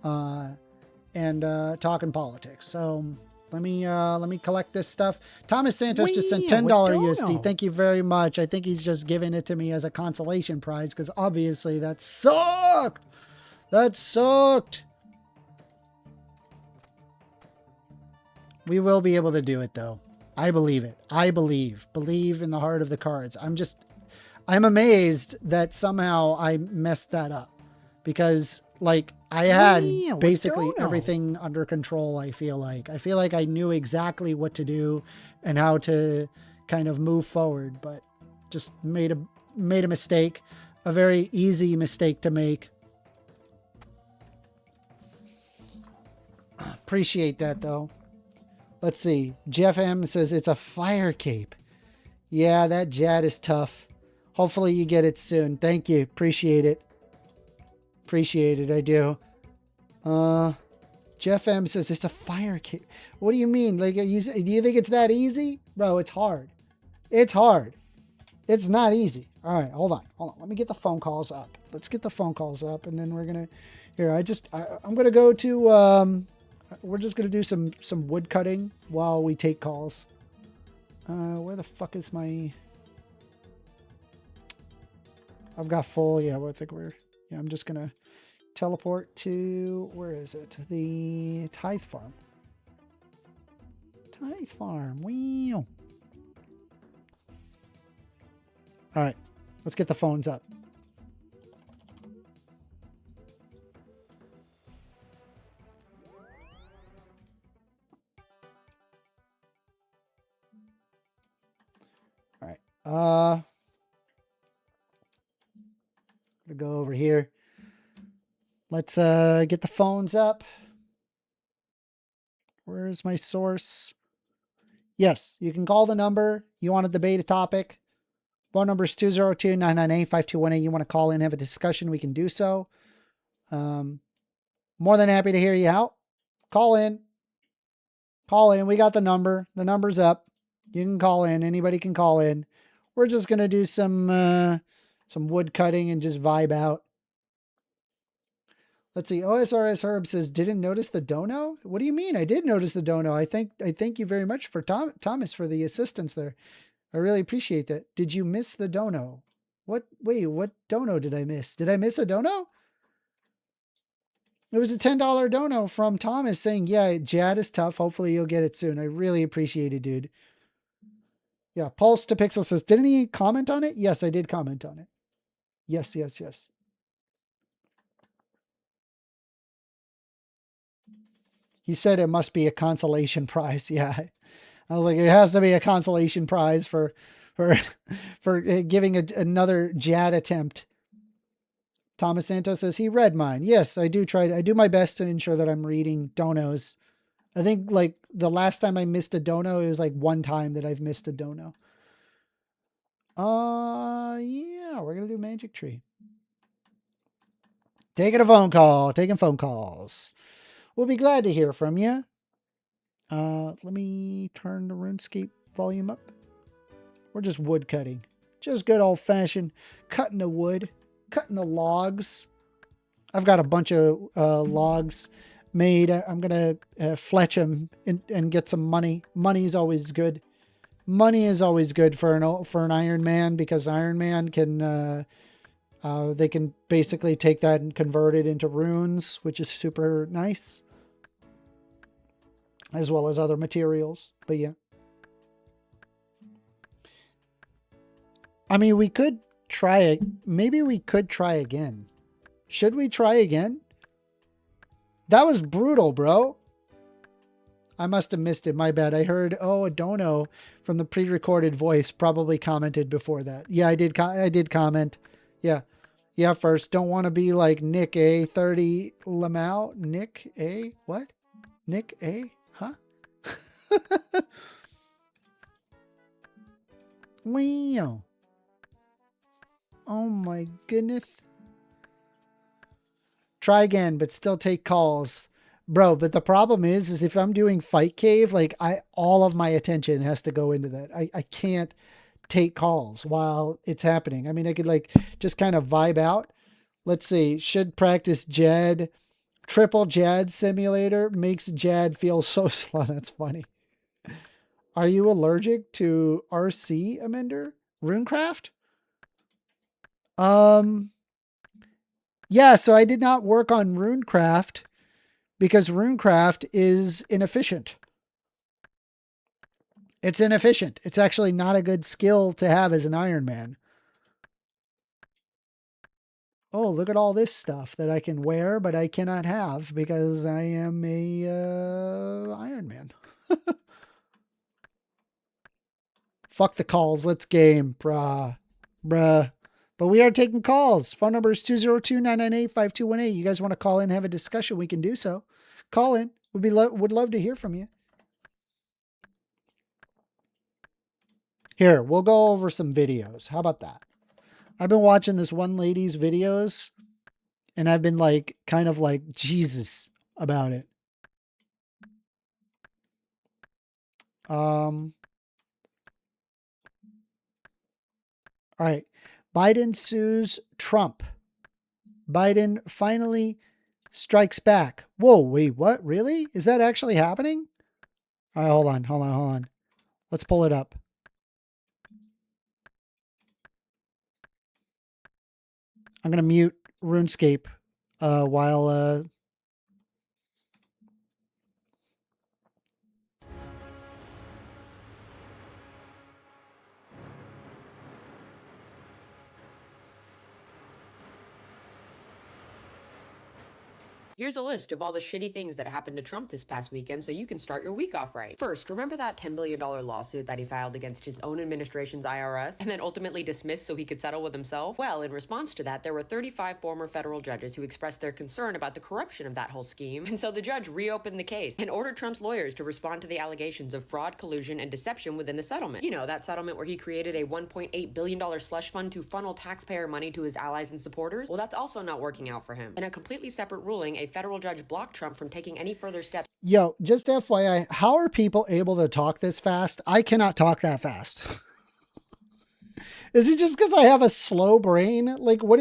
and talking politics. So let me collect this stuff. Thomas Santos just sent $10 USD. Thank you very much. I think he's just giving it to me as a consolation prize because obviously that sucked. That sucked. We will be able to do it though. I believe it. I believe in the heart of the cards. I'm amazed that somehow I messed that up because like I had basically everything under control. I feel like I knew exactly what to do and how to kind of move forward, but just made a mistake, a very easy mistake to make. Appreciate that though. Let's see. Jeff M says it's a fire cape. Yeah, that Jad is tough. Hopefully you get it soon. Thank you. Appreciate it. Appreciate it. I do. Jeff M says it's a fire cape. What do you mean? Like, do you think it's that easy? Bro, it's hard. It's hard. It's not easy. All right, hold on. Let me get the phone calls up. Let's get the phone calls up, and then we're gonna. Here, I'm gonna go to. We're just gonna do some wood cutting while we take calls. Where the fuck is my? I've got full. Yeah, I think we're. Yeah, I'm just gonna teleport to, where is it? The Tithe Farm. Tithe Farm. Wow. All right, let's get the phones up. All right. I'm gonna go over here. Let's get the phones up. Where is my source? Yes, you can call the number. You want to debate a topic. Phone number is 202-998-5218. You want to call in, have a discussion, we can do so. More than happy to hear you out. Call in. Call in. We got the number. The number's up. You can call in. Anybody can call in. We're just going to do some wood cutting and just vibe out. Let's see. OSRS Herb says, didn't notice the dono? What do you mean? I did notice the dono. I thank you very much for Thomas for the assistance there. I really appreciate that. Did you miss the dono? Wait, what dono did I miss? Did I miss a dono? It was a $10 dono from Thomas saying, yeah, Jad is tough. Hopefully you'll get it soon. I really appreciate it, dude. Yeah, Pulse to Pixel says, didn't he comment on it? Yes, I did comment on it. Yes. He said it must be a consolation prize. Yeah. I was like, it has to be a consolation prize for giving another Jad attempt. Thomas Santos says he read mine. Yes, I do I do my best to ensure that I'm reading donos. I think like the last time I missed a dono, it was like one time that I've missed a dono. Yeah, we're going to do Magic Tree. Taking phone calls. We'll be glad to hear from you. Let me turn the RuneScape volume up. We're just wood cutting. Just good old fashioned cutting the wood, cutting the logs. I've got a bunch of logs made. I'm going to fletch them and get some money. Money is always good. Money is always good for an Iron Man, because Iron Man can, they can basically take that and convert it into runes, which is super nice, as well as other materials. But yeah. I mean, we could try it. Maybe we could try again. Should we try again? That was brutal, bro. I must have missed it. My bad. I heard, oh, a dono from the pre-recorded voice probably commented before that. Yeah, I did comment. Yeah. Yeah, first. Don't want to be like Nick A. 30 Lamau. Nick A. What? Nick A. Huh? Wow. Oh my goodness. Try again, but still take calls. Bro, but the problem is if I'm doing Fight Cave, like all of my attention has to go into that. I can't take calls while it's happening. I mean, I could like just kind of vibe out. Let's see. Should practice Jad. Triple Jad simulator makes Jad feel so slow. That's funny. Are you allergic to RC, Amender? Runecraft? Yeah, so I did not work on Runecraft because Runecraft is inefficient. It's inefficient. It's actually not a good skill to have as an Iron Man. Oh, look at all this stuff that I can wear, but I cannot have because I am a Iron Man. Fuck the calls. Let's game, bruh. But we are taking calls. Phone number is 202-998-5218. You guys want to call in, have a discussion, we can do so. Call in. Would love to hear from you. Here, we'll go over some videos. How about that? I've been watching this one lady's videos, and I've been like, kind of like Jesus about it. All right. Biden sues Trump. Biden finally strikes back. Whoa, wait, what? Really? Is that actually happening? All right, hold on. Let's pull it up. I'm going to mute RuneScape while... Here's a list of all the shitty things that happened to Trump this past weekend so you can start your week off right. First, remember that $10 billion lawsuit that he filed against his own administration's IRS and then ultimately dismissed so he could settle with himself? Well, in response to that, there were 35 former federal judges who expressed their concern about the corruption of that whole scheme, and so the judge reopened the case and ordered Trump's lawyers to respond to the allegations of fraud, collusion, and deception within the settlement. You know, that settlement where he created a $1.8 billion slush fund to funnel taxpayer money to his allies and supporters? Well, that's also not working out for him. In a completely separate ruling, a federal judge blocked Trump from taking any further steps. Yo, just FYI, how are people able to talk this fast? I cannot talk that fast. Is it just because I have a slow brain? Like, what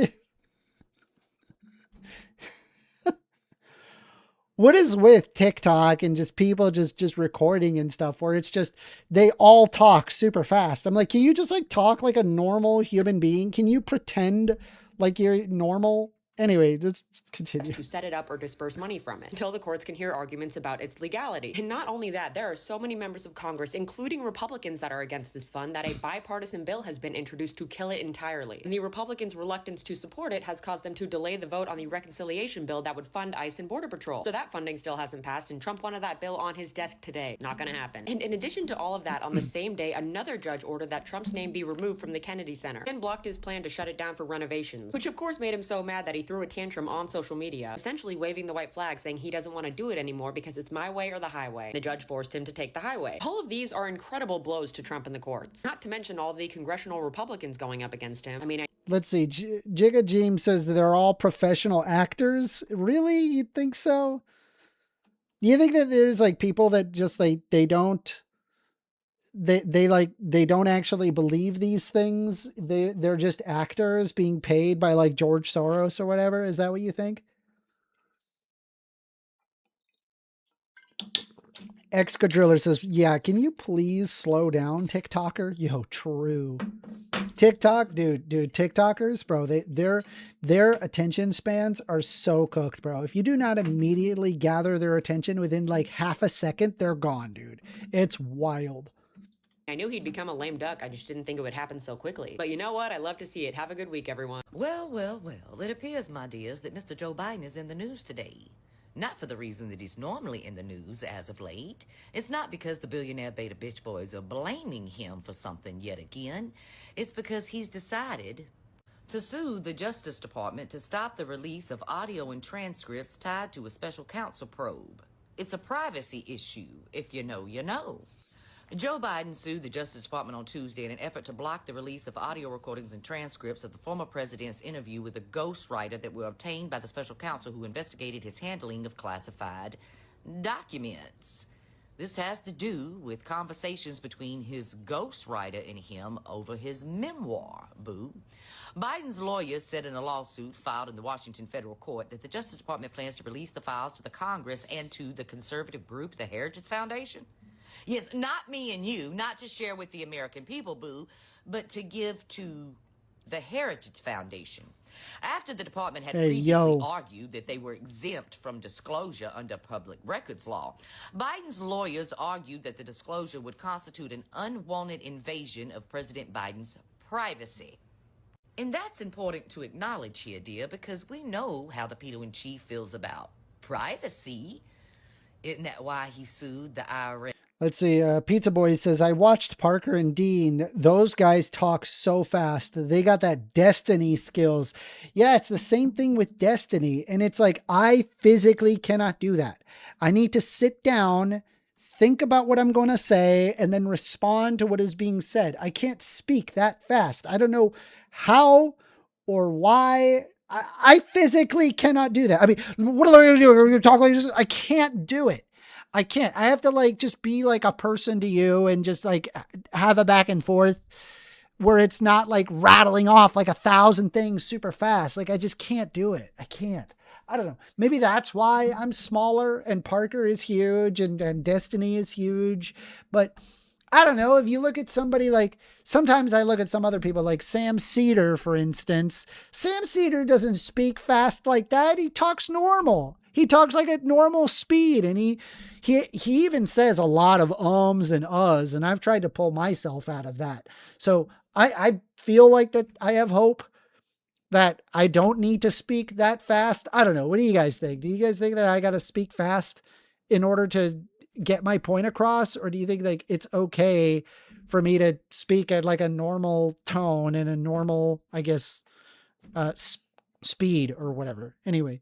is with TikTok and just people just recording and stuff where it's just, they all talk super fast. I'm like, can you just like talk like a normal human being? Can you pretend like you're normal? Anyway, let's continue. To set it up or disperse money from it until the courts can hear arguments about its legality. And not only that, there are so many members of Congress, including Republicans, that are against this fund that a bipartisan bill has been introduced to kill it entirely. And the Republicans' reluctance to support it has caused them to delay the vote on the reconciliation bill that would fund ICE and Border Patrol. So that funding still hasn't passed, and Trump wanted that bill on his desk today. Not gonna happen. And in addition to all of that, on the same day, another judge ordered that Trump's name be removed from the Kennedy Center and blocked his plan to shut it down for renovations, which of course made him so mad that he threw a tantrum on social media, essentially waving the white flag saying he doesn't want to do it anymore because it's my way or the highway. The judge forced him to take the highway. All of these are incredible blows to Trump in the courts, not to mention all the congressional Republicans going up against him. I mean, let's see. Jigga Jeem says that they're all professional actors. Really? You think so? Do you think that there's like people that just like, they don't actually believe these things? They're just actors being paid by like George Soros or whatever. Is that what you think? Excadriller says, yeah, can you please slow down, TikToker? Yo, true. TikTok, dude, TikTokers, bro, their attention spans are so cooked, bro. If you do not immediately gather their attention within like half a second, they're gone, dude. It's wild. I knew he'd become a lame duck. I just didn't think it would happen so quickly. But you know what? I love to see it. Have a good week, everyone. Well, it appears, my dears, that Mr. Joe Biden is in the news today. Not for the reason that he's normally in the news as of late. It's not because the billionaire beta bitch boys are blaming him for something yet again. It's because he's decided to sue the Justice Department to stop the release of audio and transcripts tied to a special counsel probe. It's a privacy issue. If you know, you know. Joe Biden sued the Justice Department on Tuesday in an effort to block the release of audio recordings and transcripts of the former president's interview with a ghostwriter that were obtained by the special counsel who investigated his handling of classified documents. This has to do with conversations between his ghostwriter and him over his memoir, boo. Biden's lawyers said in a lawsuit filed in the Washington federal court that the Justice Department plans to release the files to the Congress and to the conservative group, the Heritage Foundation. Yes, not me and you, not to share with the American people, boo, but to give to the Heritage Foundation. After the department had previously argued that they were exempt from disclosure under public records law, Biden's lawyers argued that the disclosure would constitute an unwanted invasion of President Biden's privacy. And that's important to acknowledge here, dear, because we know how the Pedo-in-Chief feels about privacy. Isn't that why he sued the IRS? Let's see. Pizza Boy says, I watched Parker and Dean. Those guys talk so fast. They got that Destiny skills. Yeah, it's the same thing with Destiny. And it's like, I physically cannot do that. I need to sit down, think about what I'm going to say, and then respond to what is being said. I can't speak that fast. I don't know how or why. I physically cannot do that. I mean, what are you going to do? Talk like this? I can't do it. I can't. I have to like just be like a person to you and just like have a back and forth where it's not like rattling off like 1,000 things super fast. Like I just can't do it. I can't. I don't know. Maybe that's why I'm smaller and Parker is huge and Destiny is huge. But I don't know. If you look at somebody like, sometimes I look at some other people like Sam Cedar, for instance. Sam Cedar doesn't speak fast like that. He talks normal. He talks like at normal speed, and he even says a lot of ums and uhs, and I've tried to pull myself out of that. So I feel like that I have hope, that I don't need to speak that fast. I don't know. What do you guys think? Do you guys think that I got to speak fast in order to get my point across? Or do you think like it's okay for me to speak at like a normal tone and a normal, I guess, speed or whatever? Anyway.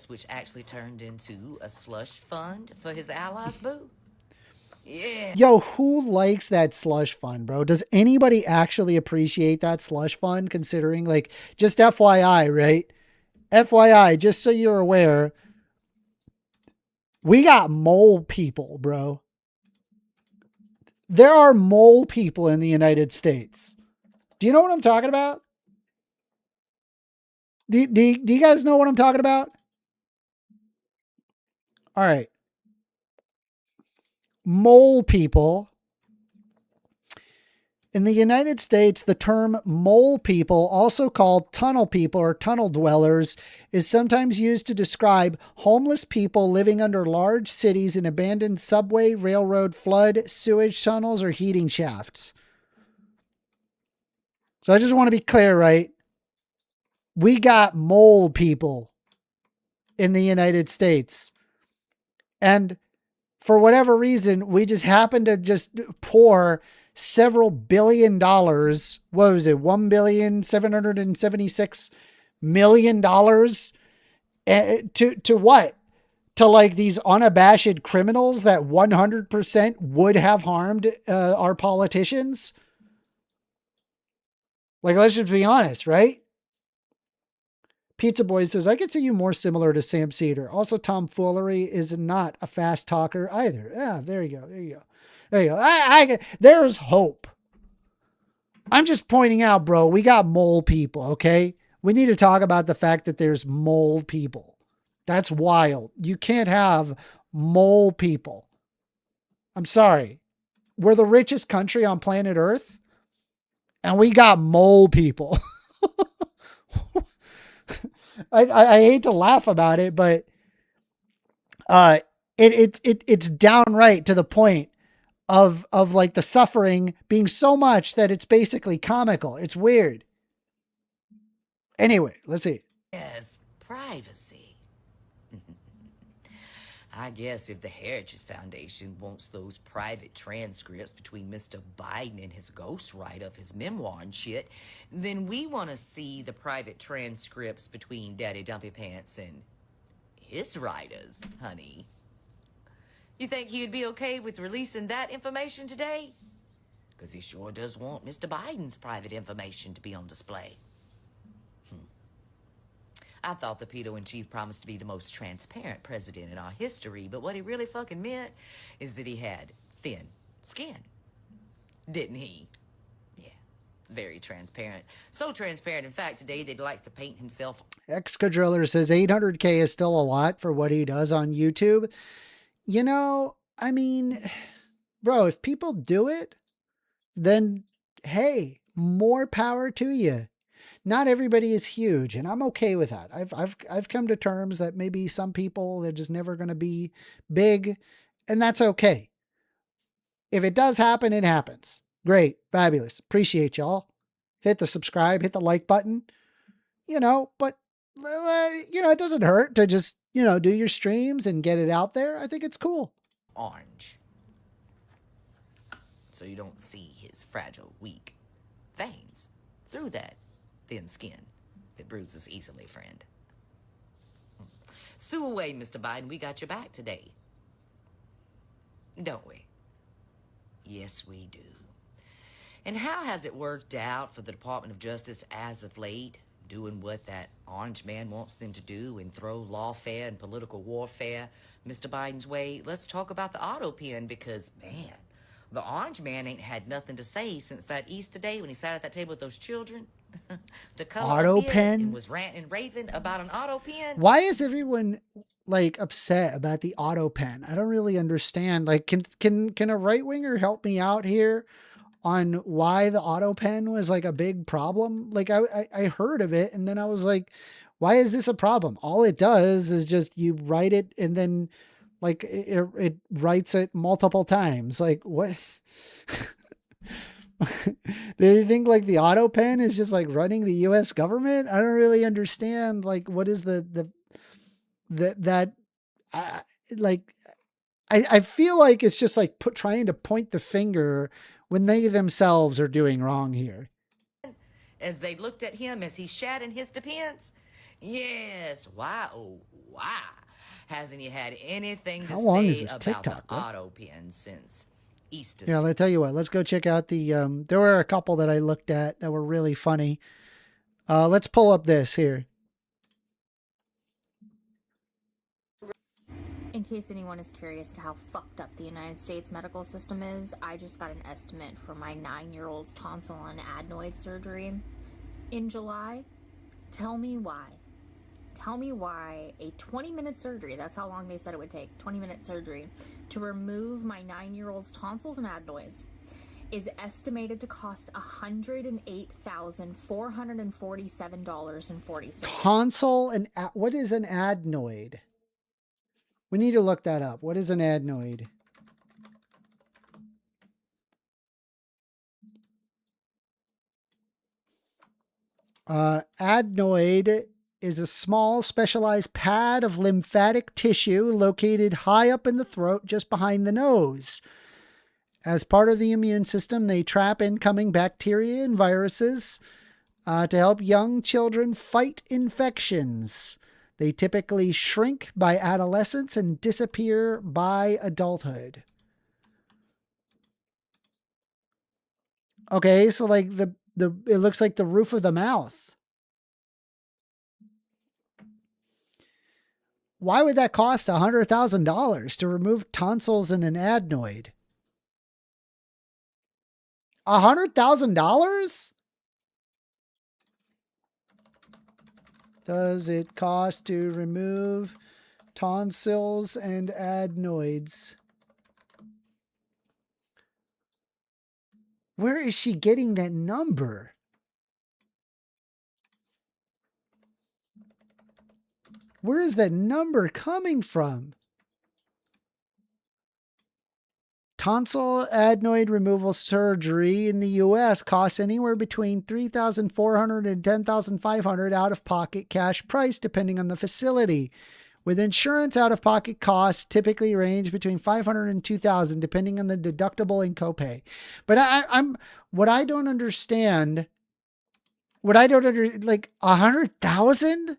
Which actually turned into a slush fund for his allies, boo. Yeah. Yo, who likes that slush fund, bro? Does anybody actually appreciate that slush fund, considering, like, just FYI, right? FYI, just so you're aware, we got mole people, bro. There are mole people in the United States. Do you know what I'm talking about? Do you guys know what I'm talking about? All right. Mole people. In the United States, the term mole people, also called tunnel people or tunnel dwellers, is sometimes used to describe homeless people living under large cities in abandoned subway, railroad, flood, sewage tunnels, or heating shafts. So I just want to be clear, right? We got mole people in the United States. And for whatever reason, we just happen to just pour several $billion. What was it? $1,776,000,000 to what? To like these unabashed criminals that 100% would have harmed our politicians. Like, let's just be honest, right? Pizza Boy says, I could see you more similar to Sam Cedar. Also, tomfoolery is not a fast talker either. Yeah, there you go. There you go. There you go. There's hope. I'm just pointing out, bro, we got mole people, okay? We need to talk about the fact that there's mole people. That's wild. You can't have mole people. I'm sorry. We're the richest country on planet Earth, and we got mole people. I hate to laugh about it, but it's downright to the point of like the suffering being so much that it's basically comical. It's weird. Anyway, let's see. Yes, privacy. I guess if the Heritage Foundation wants those private transcripts between Mr. Biden and his ghostwriter of his memoir and shit, then we want to see the private transcripts between Daddy Dumpy Pants and his writers, honey. You think he would be okay with releasing that information today? Because he sure does want Mr. Biden's private information to be on display. I thought the pedo-in-chief promised to be the most transparent president in our history, but what he really fucking meant is that he had thin skin. Didn't he? Yeah, very transparent. So transparent, in fact, today that he likes to paint himself. Excadriller says 800K is still a lot for what he does on YouTube. You know, I mean, bro, if people do it, then hey, more power to you. Not everybody is huge, and I'm okay with that. I've come to terms that maybe some people, they're just never going to be big, and that's okay. If it does happen, it happens. Great. Fabulous. Appreciate y'all. Hit the subscribe, hit the like button, you know, but you know, it doesn't hurt to just, you know, do your streams and get it out there. I think it's cool. Orange. So you don't see his fragile, weak veins through that thin skin that bruises easily, friend. Sue away, Mr. Biden. We got your back today. Don't we? Yes, we do. And how has it worked out for the Department of Justice as of late, doing what that orange man wants them to do and throw lawfare and political warfare Mr. Biden's way? Let's talk about the auto pen because, man, the orange man ain't had nothing to say since that Easter day when he sat at that table with those children. To color Auto a bit pen? and was ranting and raving about an auto pen. Why is everyone like upset about the auto pen? I don't really understand. Like, can a right winger help me out here on why the auto pen was like a big problem? Like I heard of it and then I was like, why is this a problem? All it does is just you write it and then like it writes it multiple times. Like what? They think like the auto pen is just like running the U.S. government. I don't really understand. Like, what is like, I feel like it's just like trying to point the finger when they themselves are doing wrong here. As they looked at him as he shat in his defense. Yes, why, oh, why? Hasn't he had anything to How long is say this about TikTok, the bro? auto pen since Easter? Yeah, I'll tell you what. Let's go check out the. There were a couple that I looked at that were really funny. Let's pull up this here. In case anyone is curious at how fucked up the United States medical system is, I just got an estimate for my 9-year-old's tonsil and adenoid surgery in July. Tell me why. Tell me why a 20-minute surgery, that's how long they said it would take, 20-minute surgery, to remove my 9-year-old's tonsils and adenoids is estimated to cost $108,447.40. Tonsil and what is an adenoid? We need to look that up. What is an adenoid? Adenoid is a small specialized pad of lymphatic tissue located high up in the throat just behind the nose. As part of the immune system, they trap incoming bacteria and viruses to help young children fight infections. They typically shrink by adolescence and disappear by adulthood. Okay, so like it looks like the roof of the mouth. Why would that cost $100,000 to remove tonsils and an adenoid? $100,000? Does it cost to remove tonsils and adenoids? Where is she getting that number? Where is that number coming from? Tonsil adenoid removal surgery in the U.S. costs anywhere between $3,400 and $10,500 out-of-pocket cash price, depending on the facility. With insurance, out-of-pocket costs typically range between $500 and $2,000, depending on the deductible and copay. But what I don't understand, like $100,000.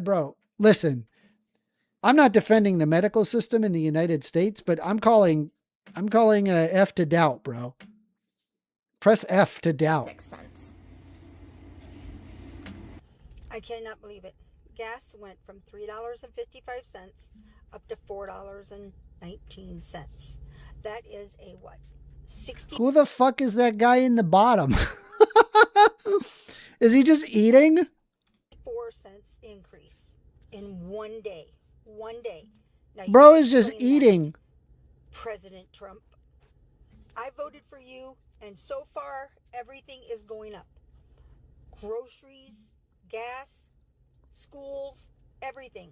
Bro, listen. I'm not defending the medical system in the United States, but I'm calling F to doubt, bro. Press F to doubt. 6 cents. I cannot believe it. Gas went from $3.55 up to $4.19. That is a what? 60. Who the fuck is that guy in the bottom? Is he just eating? 4 cents increase in one day. One day. Now, Bro is just eating. President Trump, I voted for you, and so far everything is going up. Groceries, gas, schools, everything.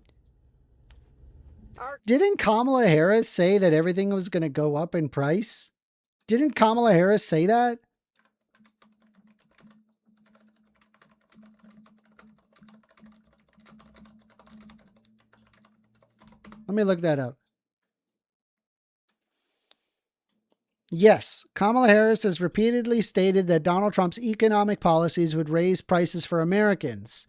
Didn't Kamala Harris say that everything was going to go up in price? Didn't Kamala Harris say that? Let me look that up. Yes, Kamala Harris has repeatedly stated that Donald Trump's economic policies would raise prices for Americans.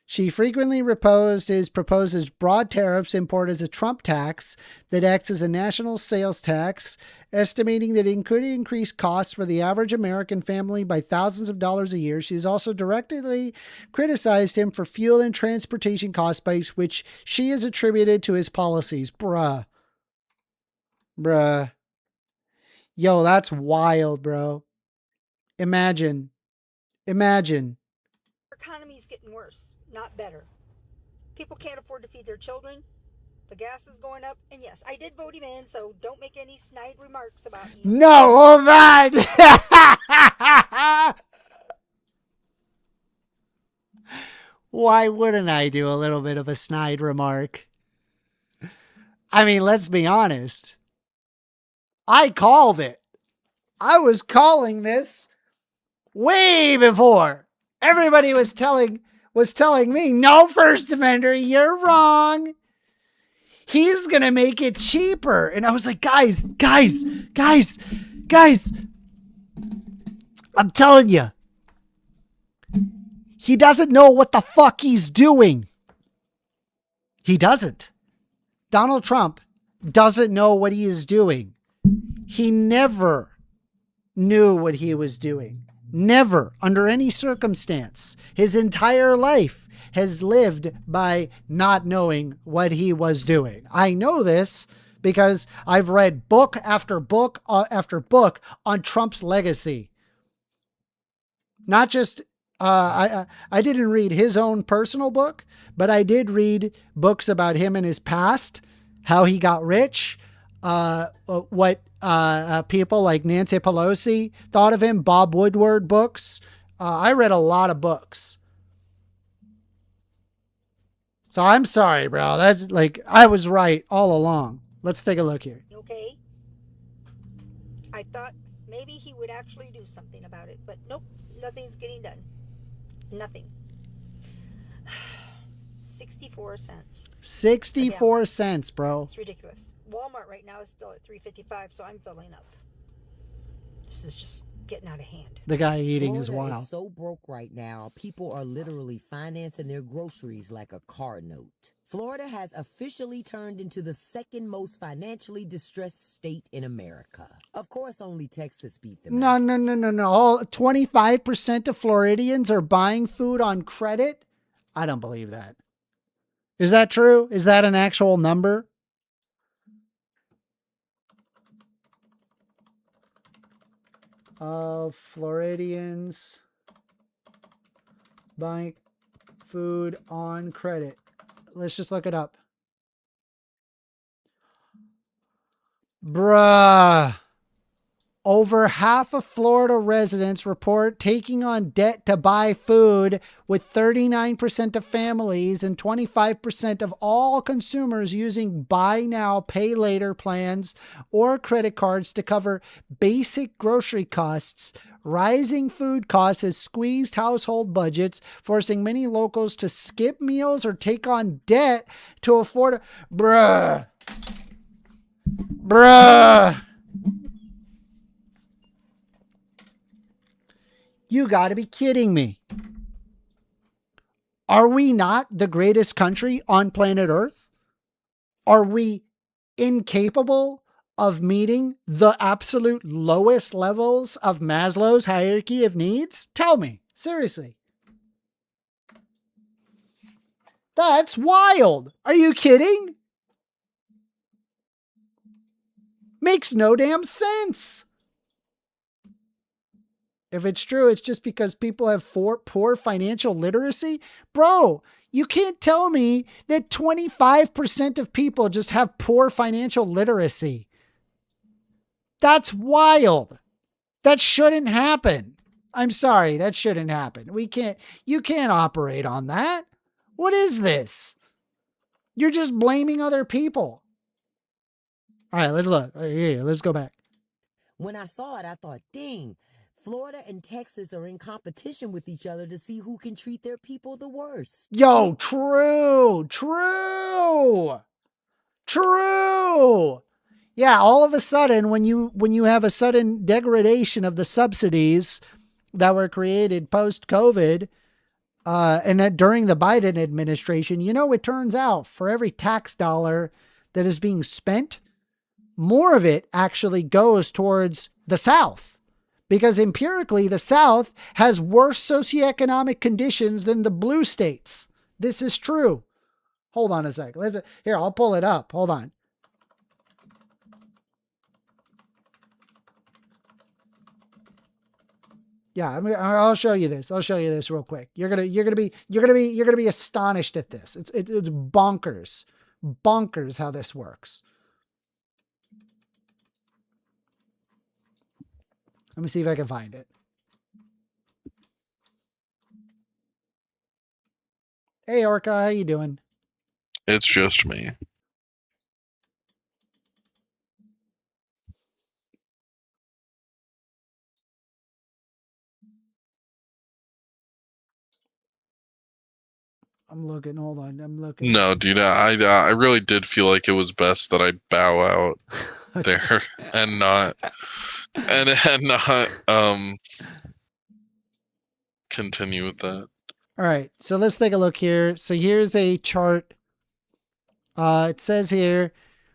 She frequently proposes broad tariffs import as a Trump tax that acts as a national sales tax, estimating that it could increase costs for the average American family by thousands of dollars a year. She has also directly criticized him for fuel and transportation cost spikes, which she has attributed to his policies. Bruh. Yo, that's wild, bro. Imagine. Our economy is getting worse, not better. People can't afford to feed their children. The gas is going up. And yes, I did vote him in, so don't make any snide remarks about me. No, oh man. Why wouldn't I do a little bit of a snide remark? I mean, let's be honest. I called it. I was calling this way before everybody was telling me, no, First Amender, you're wrong. He's going to make it cheaper. And I was like, guys, I'm telling you, he doesn't know what the fuck he's doing. He doesn't. Donald Trump doesn't know what he is doing. He never knew what he was doing. Never, under any circumstance. His entire life has lived by not knowing what he was doing. I know this because I've read book after book after book on Trump's legacy. Not just, I didn't read his own personal book, but I did read books about him and his past, how he got rich, what people like Nancy Pelosi thought of him, Bob Woodward books. I read a lot of books. So I'm sorry, bro. That's like, I was right all along. Let's take a look here. Okay. I thought maybe he would actually do something about it, but nope, nothing's getting done. Nothing. 64 cents. 64 cents, bro. It's ridiculous. Walmart right now is still at $3.55, so I'm filling up. This is just getting out of hand. The guy eating is Florida wild. is so broke right now, people are literally financing their groceries like a car note. Florida has officially turned into the second most financially distressed state in America. Of course, only Texas beat them. No. 25% of Floridians are buying food on credit? I don't believe that. Is that true? Is that an actual number? Of Floridians buying food on credit. Let's just look it up. Bruh. Over half of Florida residents report taking on debt to buy food, with 39% of families and 25% of all consumers using buy now, pay later plans or credit cards to cover basic grocery costs. Rising food costs has squeezed household budgets, forcing many locals to skip meals or take on debt to afford. Bruh. You got to be kidding me. Are we not the greatest country on planet Earth? Are we incapable of meeting the absolute lowest levels of Maslow's hierarchy of needs? Tell me, seriously. That's wild. Are you kidding? Makes no damn sense. If it's true, it's just because people have poor financial literacy. Bro, you can't tell me that 25% of people just have poor financial literacy. That's wild. That shouldn't happen. I'm sorry, that shouldn't happen. You can't operate on that. What is this? You're just blaming other people. All right, let's look. Here, let's go back. When I saw it, I thought, dang, Florida and Texas are in competition with each other to see who can treat their people the worst. Yo, true. Yeah, all of a sudden, when you have a sudden degradation of the subsidies that were created post-COVID, and that during the Biden administration, it turns out for every tax dollar that is being spent, more of it actually goes towards the South. Because empirically, the South has worse socioeconomic conditions than the blue states. This is true. Hold on a sec. Here, I'll pull it up. Hold on. Yeah, I'll show you this. I'll show you this real quick. You're gonna be astonished at this. It's bonkers, how this works. Let me see if I can find it. Hey, Orca, how you doing? It's just me. I'm looking. Hold on. I'm looking. No, dude, I really did feel like it was best that I bow out there and not continue with that. All right. So let's take a look here. So here's a chart. It says here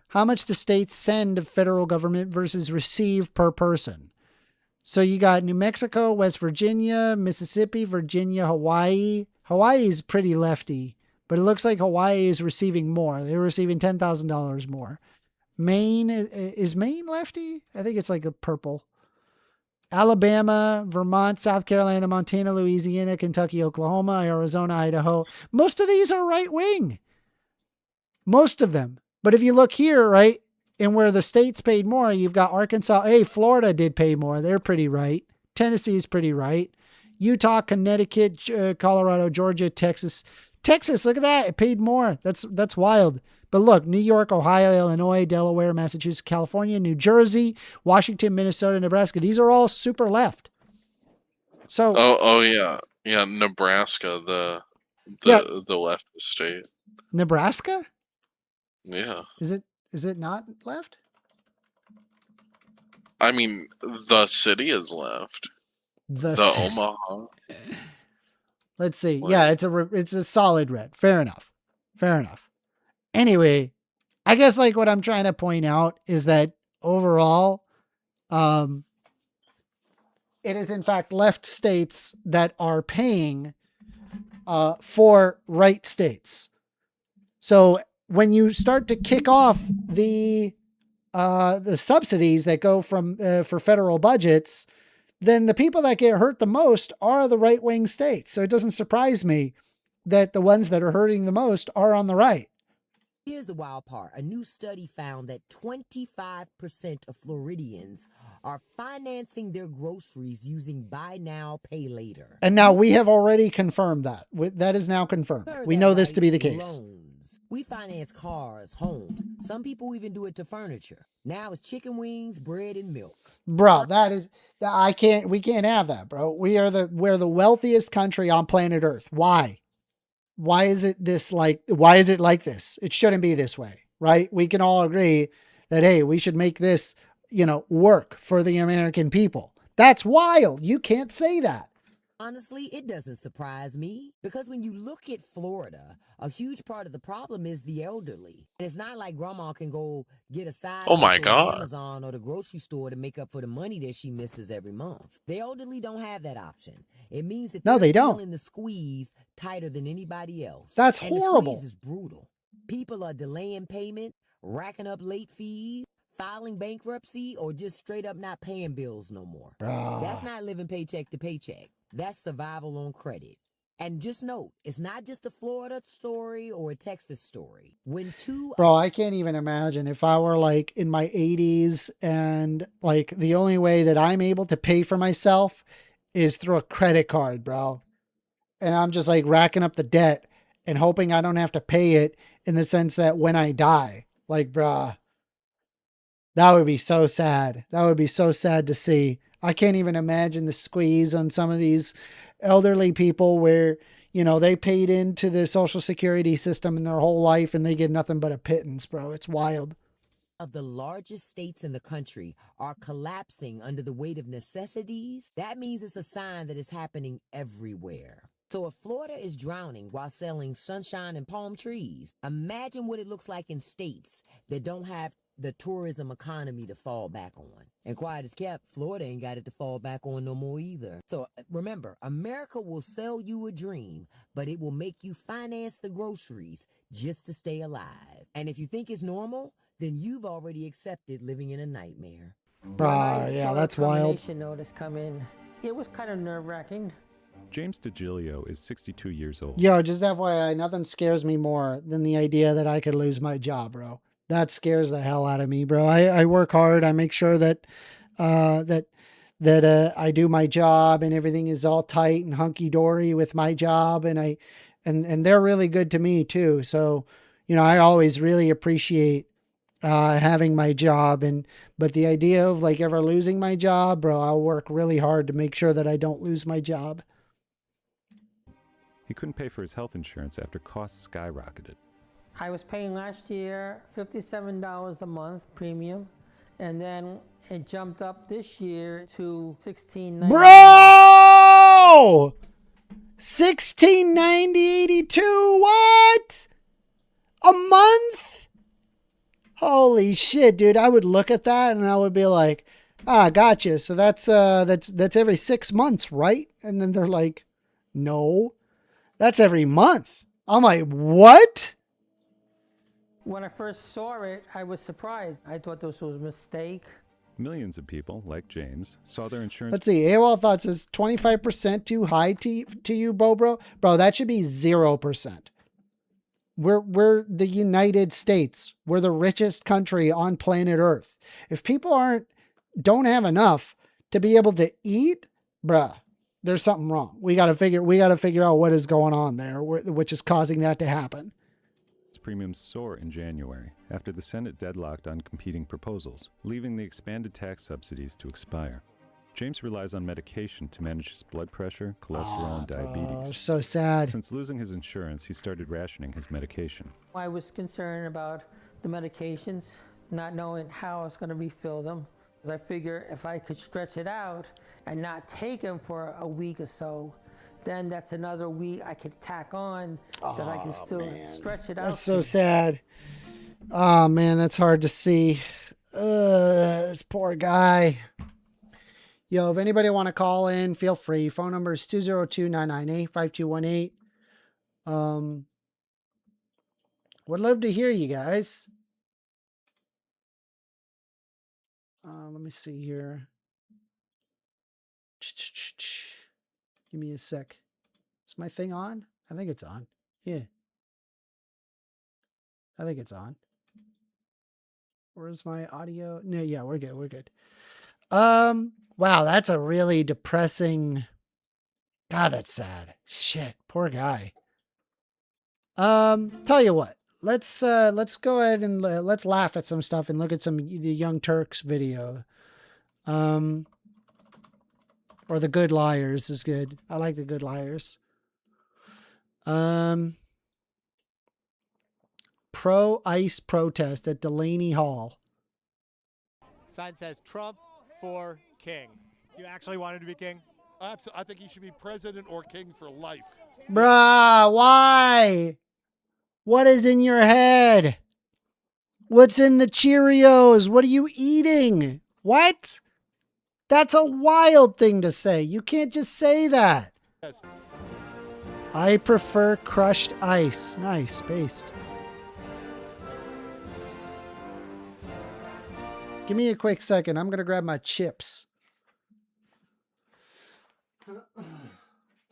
how much the states send to federal government versus receive per person. So you got New Mexico, West Virginia, Mississippi, Virginia, Hawaii. Hawaii is pretty lefty, but it looks like Hawaii is receiving more. They're receiving $10,000 more. Maine, is Maine lefty? I think it's like a purple. Alabama, Vermont, South Carolina, Montana, Louisiana, Kentucky, Oklahoma, Arizona, Idaho. Most of these are right wing. Most of them. But if you look here, right, and where the states paid more, you've got Arkansas. Hey, Florida did pay more. They're pretty right. Tennessee is pretty right. Utah, Connecticut, Colorado, Georgia, Texas. Texas, look at that. It paid more. That's wild. But look, New York, Ohio, Illinois, Delaware, Massachusetts, California, New Jersey, Washington, Minnesota, Nebraska. These are all super left. So Oh yeah. Yeah, Nebraska, the leftist state. Nebraska? Yeah. Is it not left? I mean, the city is left. The Omaha. Let's see. What? Yeah, it's a solid red. Fair enough. Anyway, I guess like what I'm trying to point out is that overall, it is in fact left states that are paying for right states. So when you start to kick off the subsidies that go from for federal budgets, then the people that get hurt the most are the right-wing states. So it doesn't surprise me that the ones that are hurting the most are on the right. Here's the wild part. A new study found that 25% of Floridians are financing their groceries using buy now, pay later. And now we have already confirmed that. That is now confirmed. We know this to be the case. Loans. We finance cars, homes. Some people even do it to furniture. Now it's chicken wings, bread, and milk. Bro, we can't have that, bro. We're the wealthiest country on planet Earth. Why? Why is it like this? It shouldn't be this way, right? We can all agree that, hey, we should make this, work for the American people. That's wild. You can't say that. Honestly, it doesn't surprise me because when you look at Florida, a huge part of the problem is the elderly. And it's not like grandma can go get a side Oh my hustle God. at Amazon or the grocery store to make up for the money that she misses every month. The elderly don't have that option. It means that No, they they're don't. feeling the squeeze tighter than anybody else. That's And horrible. the squeeze is brutal. People are delaying payment, racking up late fees, filing bankruptcy, or just straight up not paying bills no more. That's not living paycheck to paycheck. That's survival on credit. And just note, it's not just a Florida story or a Texas story. Bro, I can't even imagine if I were like in my 80s and like the only way that I'm able to pay for myself is through a credit card, bro. And I'm just like racking up the debt and hoping I don't have to pay it in the sense that when I die, like, bruh, that would be so sad. That would be so sad to see. I can't even imagine the squeeze on some of these elderly people where, they paid into the Social Security system in their whole life and they get nothing but a pittance, bro. It's wild. Of the largest states in the country are collapsing under the weight of necessities. That means it's a sign that it's happening everywhere. So if Florida is drowning while selling sunshine and palm trees, imagine what it looks like in states that don't have the tourism economy to fall back on. And quiet as kept, Florida ain't got it to fall back on no more either. So remember, America will sell you a dream, but it will make you finance the groceries just to stay alive. And if you think it's normal, then you've already accepted living in a nightmare. Yeah, that's wild. Notice come in. It was kind of nerve-wracking. James DiGilio is 62 years old. Yo, just FYI, nothing scares me more than the idea that I could lose my job, bro. That scares the hell out of me, bro. I work hard. I make sure that I do my job and everything is all tight and hunky dory with my job. And they're really good to me too. So, I always really appreciate having my job. But the idea of like ever losing my job, bro, I'll work really hard to make sure that I don't lose my job. He couldn't pay for his health insurance after costs skyrocketed. I was paying last year $57 a month premium, and then it jumped up this year to $16.90. Bro! 1690.82. What? A month? Holy shit, dude. I would look at that and I would be like, ah, gotcha. So that's every 6 months, right? And then they're like, no, that's every month. I'm like, what? When I first saw it, I was surprised. I thought this was a mistake. Millions of people, like James, saw their insurance. Let's see. AOL Thoughts is 25% too high to you, bro. Bro, that should be 0%. We're the United States. We're the richest country on planet Earth. If people don't have enough to be able to eat, bruh, there's something wrong. We got to figure out what is going on there, which is causing that to happen. Premiums soar in January after the Senate deadlocked on competing proposals, leaving the expanded tax subsidies to expire. James relies on medication to manage his blood pressure, cholesterol, and diabetes. Bro, so sad. Since losing his insurance, he started rationing his medication. I was concerned about the medications, not knowing how I was going to refill them. Because I figure if I could stretch it out and not take them for a week or so, then that's another week I could tack on that I can still stretch it out. That's so sad. Oh, man, that's hard to see. This poor guy. Yo, if anybody want to call in, feel free. Phone number is 202-998-5218. Would love to hear you guys. Let me see here. Give me a sec. Is my thing on? I think it's on. Yeah. I think it's on. Where's my audio? No, yeah, we're good. We're good. Wow, that's a really depressing. God, that's sad. Shit, poor guy. Tell you what. Let's go ahead and let's laugh at some stuff and look at the Young Turks video. Or the Good Liars is good. I like the Good Liars. Pro-ICE protest at Delaney Hall. Sign says Trump for king. Do you actually want him to be king? Absolutely. I think he should be president or king for life. Bruh, why? What is in your head? What's in the Cheerios? What are you eating? What? That's a wild thing to say. You can't just say that. Yes. I prefer crushed ice. Nice, based. Give me a quick second. I'm going to grab my chips.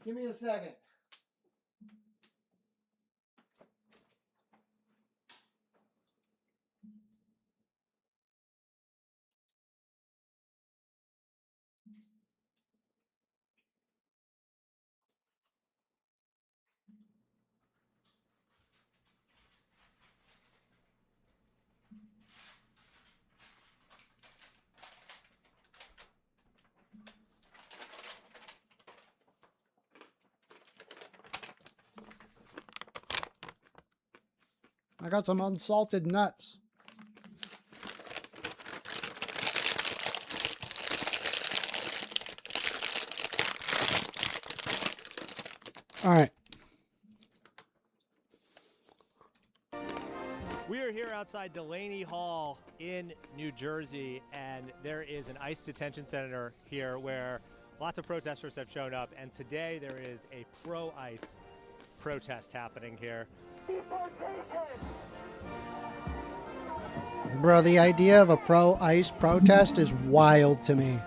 Give me a second. I got some unsalted nuts. All right. We are here outside Delaney Hall in New Jersey, and there is an ICE detention center here where lots of protesters have shown up, and today there is a pro-ICE protest happening here. Bro, the idea of a pro-ICE protest is wild to me.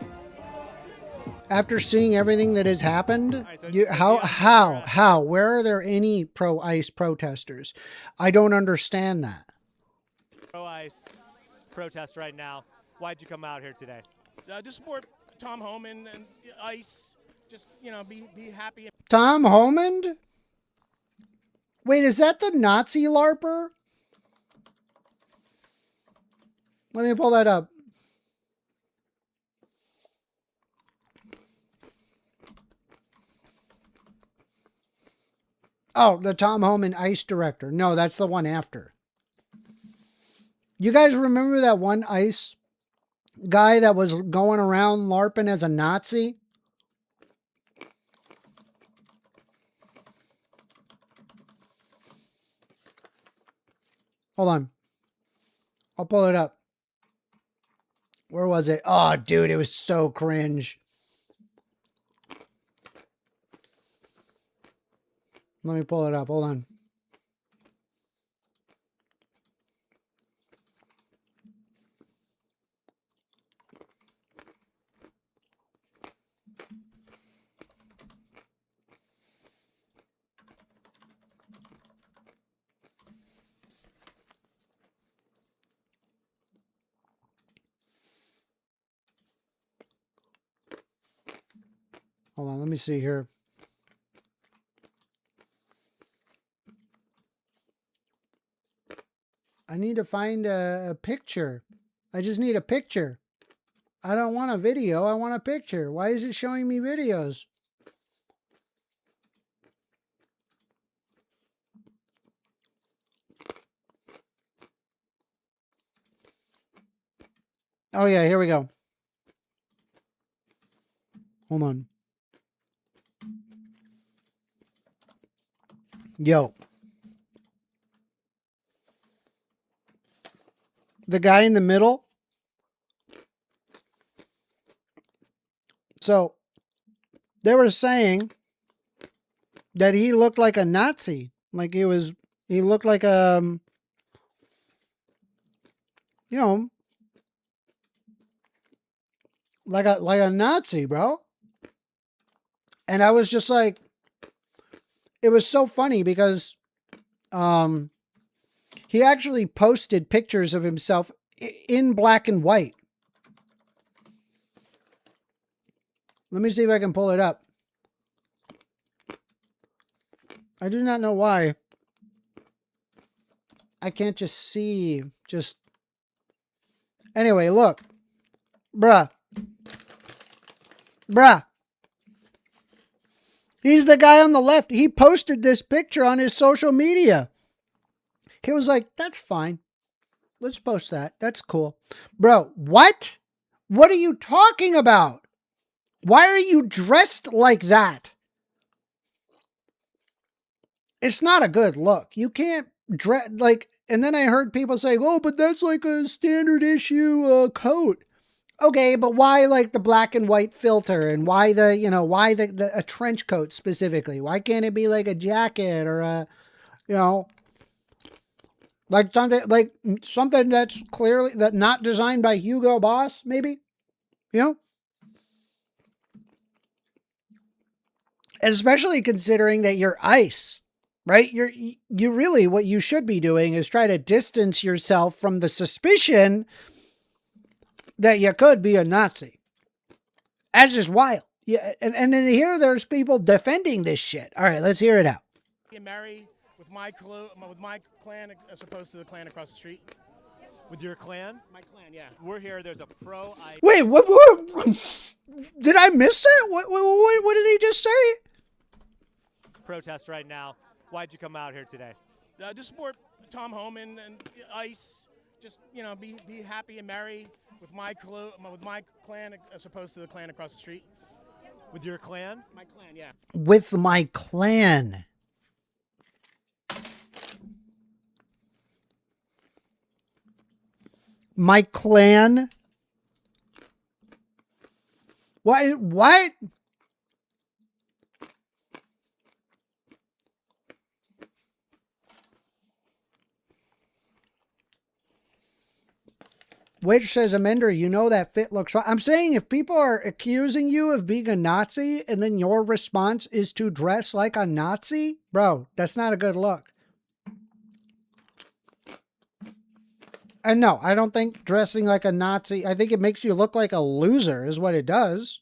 After seeing everything that has happened, how? Where are there any pro-ICE protesters? I don't understand that. Pro-ICE protest right now. Why'd you come out here today? To support Tom Homan and ICE. Just, be happy. Tom Homan? Wait, is that the Nazi LARPer? Let me pull that up. Oh, the Tom Homan ICE director. No, that's the one after. You guys remember that one ICE guy that was going around LARPing as a Nazi? Hold on. I'll pull it up. Where was it? Oh, dude, it was so cringe. Let me pull it up. Hold on. Hold on, let me see here. I need to find a picture. I just need a picture. I don't want a video. I want a picture. Why is it showing me videos? Oh, yeah, here we go. Hold on. Yo. The guy in the middle. So, they were saying that he looked like a Nazi. Like he looked like a, you know, like a Nazi, bro. And I was just like, it was so funny because he actually posted pictures of himself in black and white. Let me see if I can pull it up. I do not know why I can't just see, anyway, look. Bruh. He's the guy on the left. He posted this picture on his social media. He was like, that's fine. Let's post that. That's cool. Bro, what? What are you talking about? Why are you dressed like that? It's not a good look. You can't dress like, and then I heard people say, oh, but that's like a standard issue coat. Okay, but why like the black and white filter, and why a trench coat specifically? Why can't it be like a jacket or a, like something that's clearly not designed by Hugo Boss, maybe? Especially considering that you're ICE, right? You really, what you should be doing is try to distance yourself from the suspicion that you could be a Nazi. That's just wild. Yeah, and then here there's people defending this shit. All right, let's hear it out. Get married with my clan as opposed to the clan across the street. With your clan? My clan, yeah. We're here. There's a pro-ICE. Wait, what? Did I miss that? What did he just say? Protest right now. Why'd you come out here today? To support Tom Homan and ICE. Just, be happy and merry with my clan as opposed to the clan across the street. With your clan? My clan, yeah. With my clan. My clan? What? Which says, Amender, you know that fit looks fine. I'm saying if people are accusing you of being a Nazi and then your response is to dress like a Nazi, bro, that's not a good look. And no, I don't think dressing like a Nazi, I think it makes you look like a loser is what it does.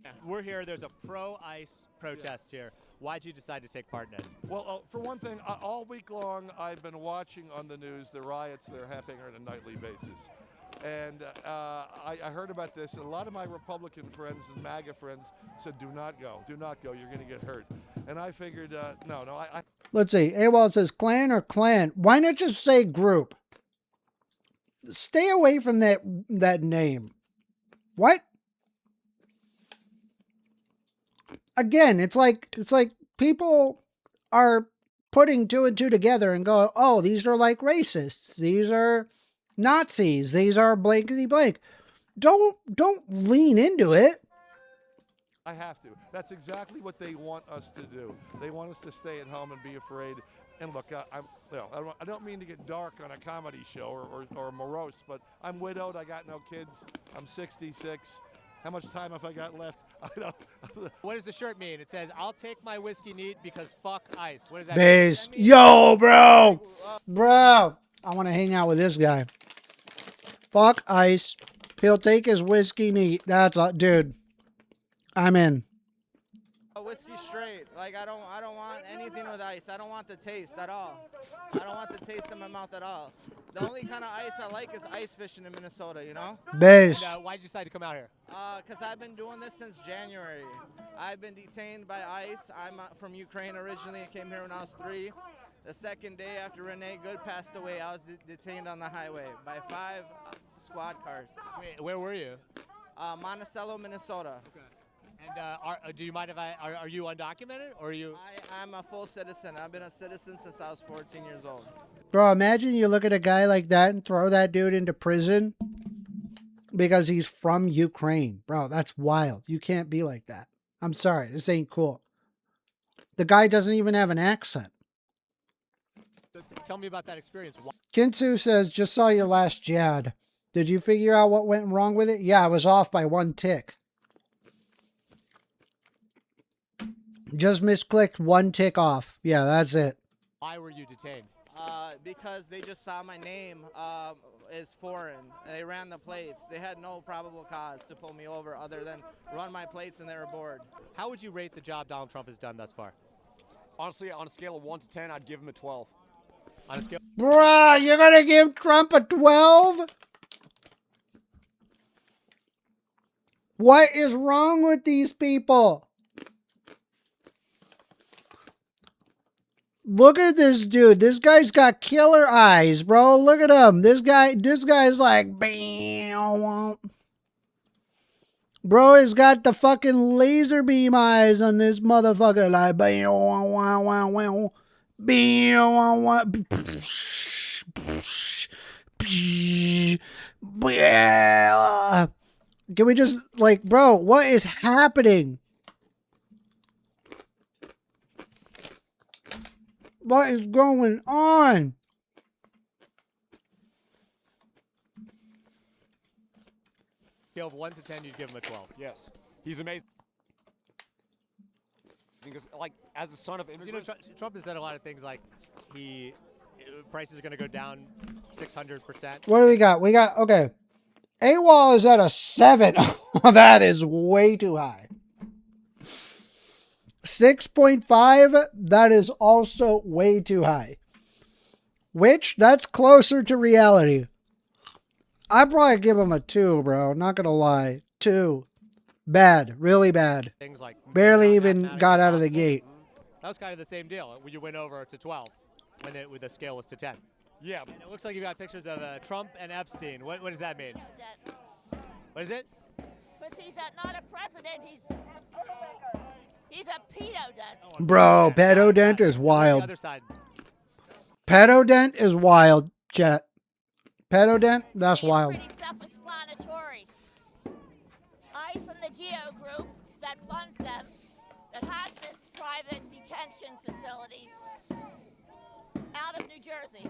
Yeah. We're here. There's a pro-ICE protest here. Why'd you decide to take part in it? Well, for one thing, all week long I've been watching on the news the riots that are happening on a nightly basis. And I heard about this. A lot of my Republican friends and MAGA friends said, do not go. Do not go. You're going to get hurt. And I figured, no, I Let's see. AWOL says clan or clan. Why not just say group? Stay away from that name. What? Again, it's like people are putting two and two together and go, oh, these are like racists. These are Nazis. These are blankety blank. Don't lean into it. I have to. That's exactly what they want us to do. They want us to stay at home and be afraid. And look, I don't mean to get dark on a comedy show or morose, but I'm widowed. I got no kids. I'm 66. How much time have I got left? I don't. What does the shirt mean? It says, "I'll take my whiskey neat because fuck ice." What does that Based. mean? Yo, bro. Bro. I want to hang out with this guy. Fuck ice. He'll take his whiskey neat. That's dude. I'm in. A whiskey straight. Like I don't want anything with ice. I don't want the taste at all. I don't want the taste in my mouth at all. The only kind of ice I like is ice fishing in Minnesota, you know? Based. Why did you decide to come out here? Because I've been doing this since January. I've been detained by ICE. I'm from Ukraine originally. I came here when I was 3. The second day after Renee Good passed away, I was detained on the highway by 5 squad cars. Wait, where were you? Monticello, Minnesota. Okay. And do you mind if are you undocumented or are you? I'm a full citizen. I've been a citizen since I was 14 years old. Bro, imagine you look at a guy like that and throw that dude into prison because he's from Ukraine. Bro, that's wild. You can't be like that. I'm sorry. This ain't cool. The guy doesn't even have an accent. Tell me about that experience. Kinsu says, just saw your last JAD. Did you figure out what went wrong with it? Yeah, I was off by 1 tick. Just misclicked 1 tick off. Yeah, that's it. Why were you detained? Because they just saw my name is foreign. They ran the plates. They had no probable cause to pull me over other than run my plates and they were bored. How would you rate the job Donald Trump has done thus far? Honestly, on a scale of 1 to 10, I'd give him a 12. On a scale. Bruh, you're going to give Trump a 12? What is wrong with these people? Look at this dude. This guy's got killer eyes, bro. Look at him. This guy's like, bam. Bro has got the fucking laser beam eyes on this motherfucker. Like, bam, bam. Can we just, like, bro, what is happening? What is going on? Scale of 1 to 10, you'd give him a 12. Yes, he's amazing. Because, like, as a son of immigrants, you know, Trump has said a lot of things like prices are going to go down 600%. What do we got? We got, okay. AWOL is at a 7. That is way too high. 6.5, that is also way too high. Which, that's closer to reality. I'd probably give him a 2, bro. Not gonna lie. 2. Bad. Really bad. Things like barely even got out of the gate. That was kind of the same deal. You went over to 12 when the scale was to 10. Yeah. And it looks like you got pictures of Trump and Epstein. What does that mean? What is it? But he's not a president. He's a pedo dent. Bro, pedo dent is wild. The other side. Pedo dent is wild, chat. Pedo dent, that's wild. Pretty self-explanatory. ICE and the GEO group that funds them, that has this private detention facility out of New Jersey.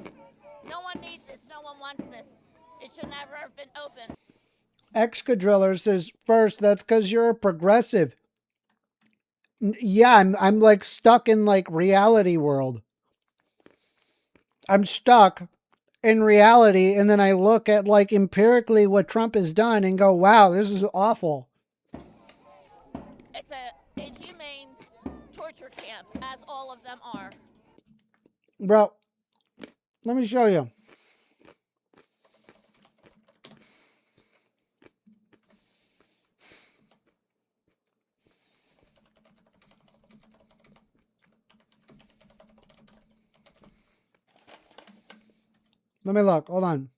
No one needs this. No one wants this. It should never have been open. Excadriller says, first, that's because you're a progressive. Yeah, I'm like stuck in like reality world. I'm stuck in reality, and then I look at like empirically what Trump has done and go, wow, this is awful. It's a inhumane torture camp, as all of them are. Bro, let me show you. Let me look. Hold on.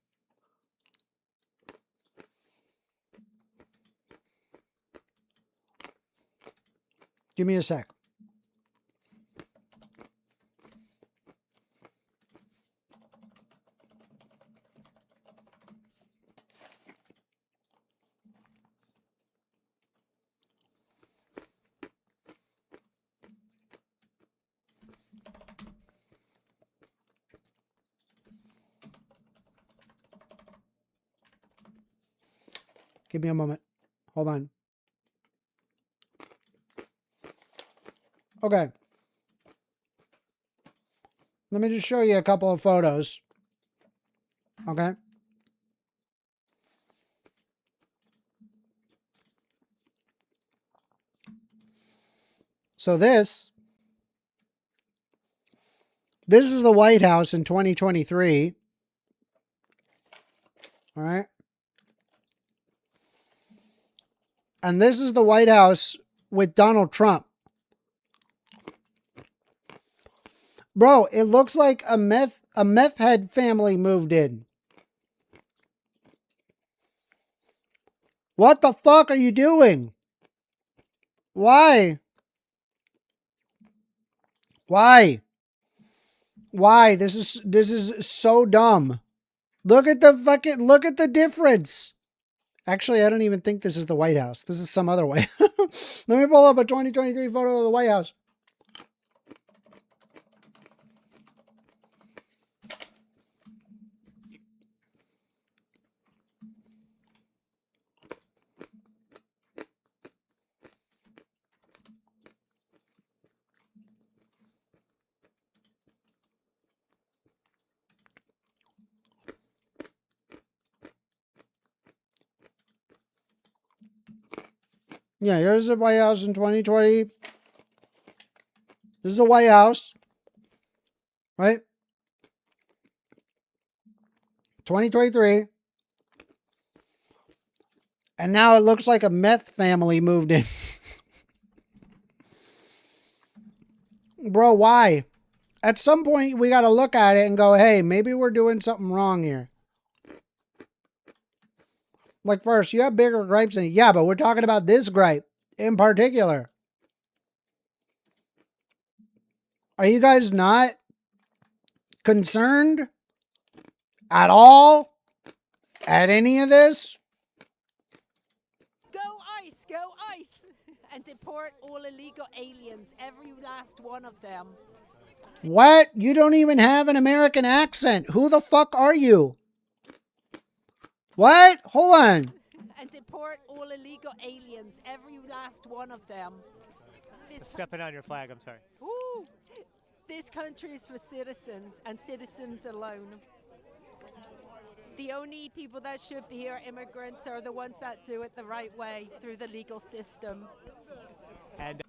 Give me a sec. Give me a moment. Hold on. Okay. Let me just show you a couple of photos. Okay. So this is the White House in 2023. All right. And this is the White House with Donald Trump. Bro, it looks like a meth head family moved in. What the fuck are you doing? Why? Why? Why? This is so dumb. Look at the difference. Actually, I don't even think this is the White House. This is some other way. Let me pull up a 2023 photo of the White House. Yeah, here's the White House in 2020. This is the White House, right? 2023. And now it looks like a meth family moved in. Bro, why? At some point, we got to look at it and go, hey, maybe we're doing something wrong here. Like, first, you have bigger gripes than... Yeah, but we're talking about this gripe in particular. Are you guys not concerned at all at any of this? Go ICE, go ICE, and deport all illegal aliens, every last one of them. What? You don't even have an American accent. Who the fuck are you? What? Hold on. And deport all illegal aliens, every last one of them. Stepping on your flag, I'm sorry. Ooh, this country is for citizens and citizens alone. The only people that should be here, immigrants, are the ones that do it the right way through the legal system. And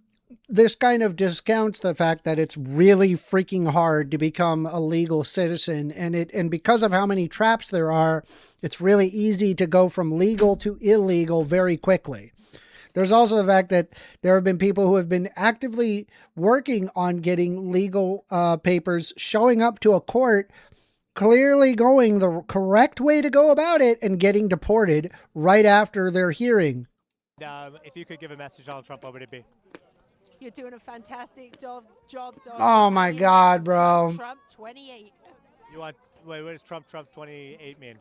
this kind of discounts the fact that it's really freaking hard to become a legal citizen, and because of how many traps there are, it's really easy to go from legal to illegal very quickly. There's also the fact that there have been people who have been actively working on getting legal papers, showing up to a court, clearly going the correct way to go about it, and getting deported right after their hearing. If you could give a message to Donald Trump, what would it be? You're doing a fantastic job, Donald. Oh my God, bro. Trump 28. You want, wait, what does Trump 28 mean?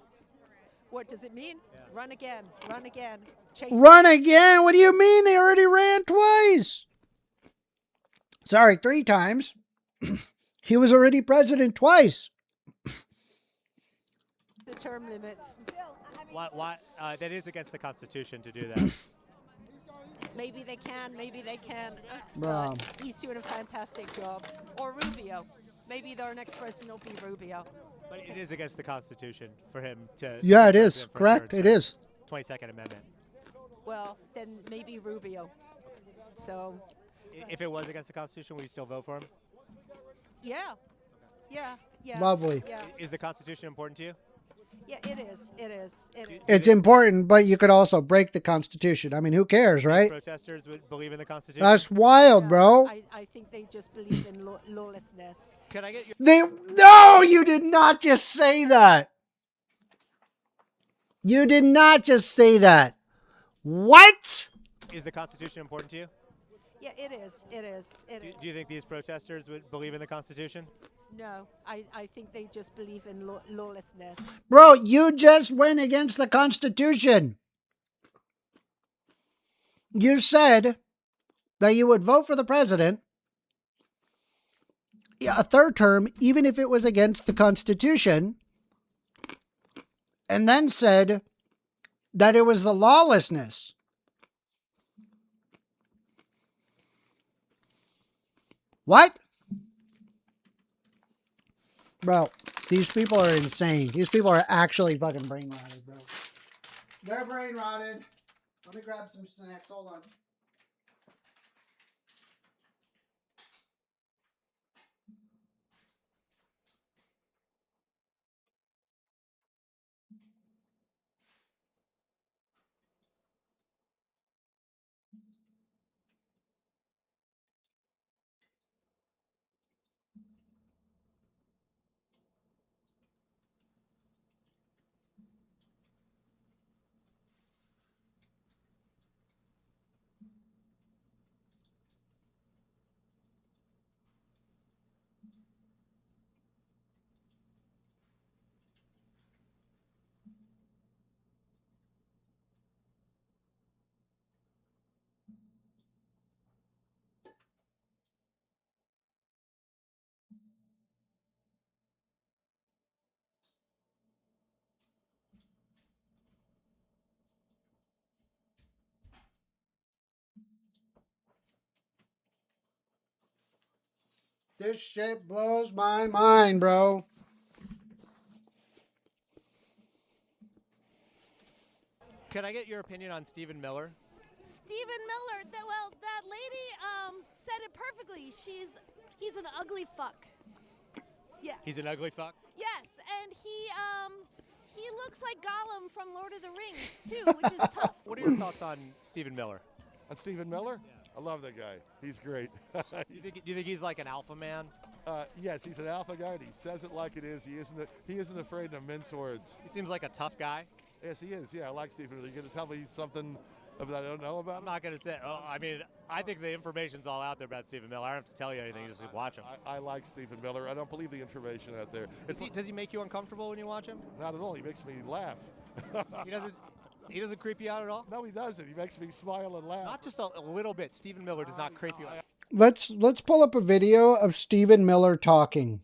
What does it mean? Yeah. Run again, run again. Run again? What do you mean? They already ran twice. Sorry, 3 times. He was already president twice. The term limits. Why? That is against the Constitution to do that. Maybe they can, maybe they can. He's doing a fantastic job. Or Rubio. Maybe their next president will be Rubio. But it is against the Constitution for him to... Yeah, it is. Correct, it is. 22nd Amendment. Well, then maybe Rubio. So... If it was against the Constitution, would you still vote for him? Yeah. Yeah, yeah. Lovely. Yeah. Is the Constitution important to you? Yeah, it is. It is. It is. It's important, but you could also break the Constitution. I mean, who cares, right? Protesters would believe in the Constitution. That's wild, bro. I think they just believe in lawlessness. Can I get your... No, you did not just say that. You did not just say that. What? Is the Constitution important to you? Yeah, it is. It is. Do you think these protesters would believe in the Constitution? No, I think they just believe in lawlessness. Bro, you just went against the Constitution. You said that you would vote for the president a third term, even if it was against the Constitution, and then said that it was the lawlessness. What? Bro, these people are insane. These people are actually fucking brain rotted, bro. They're brain rotted. Let me grab some snacks. Hold on. This shit blows my mind, bro. Can I get your opinion on Stephen Miller? Stephen Miller, that lady said it perfectly. He's an ugly fuck. Yeah. He's an ugly fuck? Yes, and he looks like Gollum from Lord of the Rings too, which is tough. What are your thoughts on Stephen Miller? On Stephen Miller? Yeah. I love that guy. He's great. Do you think he's like an alpha man? Yes, he's an alpha guy, and he says it like it is. He isn't afraid to mince words. He seems like a tough guy. Yes, he is. Yeah, I like Stephen. Are you going to tell me something that I don't know about him? I'm not going to say. Oh, I mean, I think the information's all out there about Stephen Miller. I don't have to tell you anything. You just watch him. I like Stephen Miller. I don't believe the information out there. Does he make you uncomfortable when you watch him? Not at all. He makes me laugh. He doesn't creep you out at all? No, he doesn't. He makes me smile and laugh. Not just a little bit. Stephen Miller does not creep you out. Let's pull up a video of Stephen Miller talking.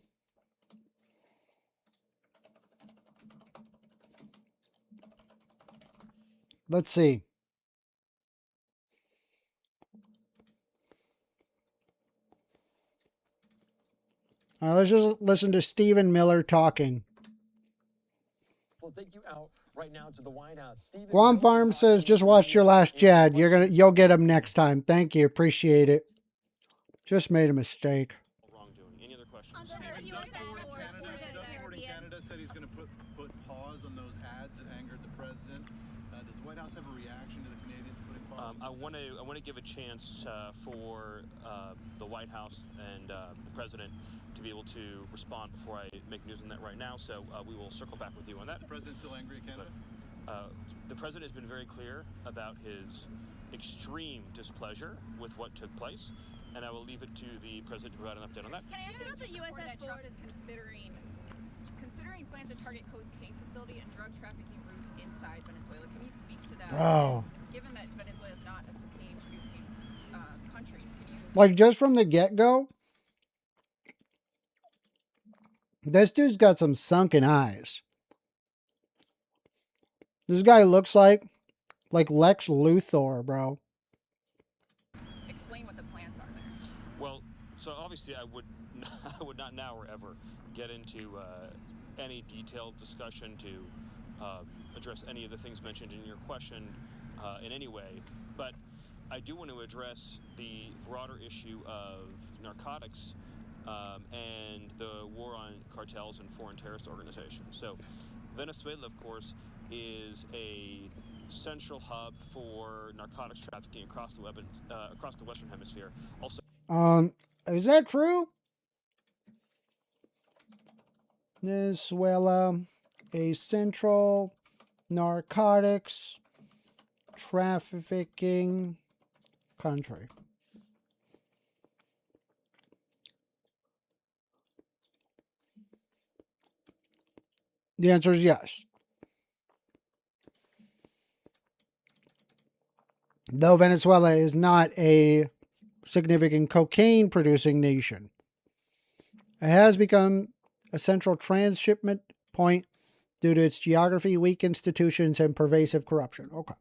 Let's see. All right, let's just listen to Stephen Miller talking. We'll take you out right now to the White House. Guam Farm says, just watched your last Jad. You'll get him next time. Thank you. Appreciate it. Just made a mistake. Wrongdoing. Any other questions? Canada said he's going to put pause on those ads that angered the president. Does the White House have a reaction to the Canadians putting pause? I want to give a chance for the White House and the president to be able to respond before I make news on that right now. So we will circle back with you on that. Is the president still angry at Canada? The president has been very clear about his extreme displeasure with what took place, and I will leave it to the president to provide an update on that. Can I ask about the USS Trump is considering plans to target cocaine facility and drug trafficking routes inside Venezuela? Can you speak to that? Bro. Given that Venezuela is not a cocaine producing country, can you... Like, just from the get-go, this dude's got some sunken eyes. This guy looks like Lex Luthor, bro. Explain what the plans are there. Well, so obviously I would not now or ever get into any detailed discussion to address any of the things mentioned in your question in any way, but I do want to address the broader issue of narcotics and the war on cartels and foreign terrorist organizations. So Venezuela, of course, is a central hub for narcotics trafficking across the Western Hemisphere. Also, is that true? Venezuela, a central narcotics trafficking country. The answer is yes. Though Venezuela is not a significant cocaine producing nation, it has become a central transshipment point due to its geography, weak institutions, and pervasive corruption. Okay.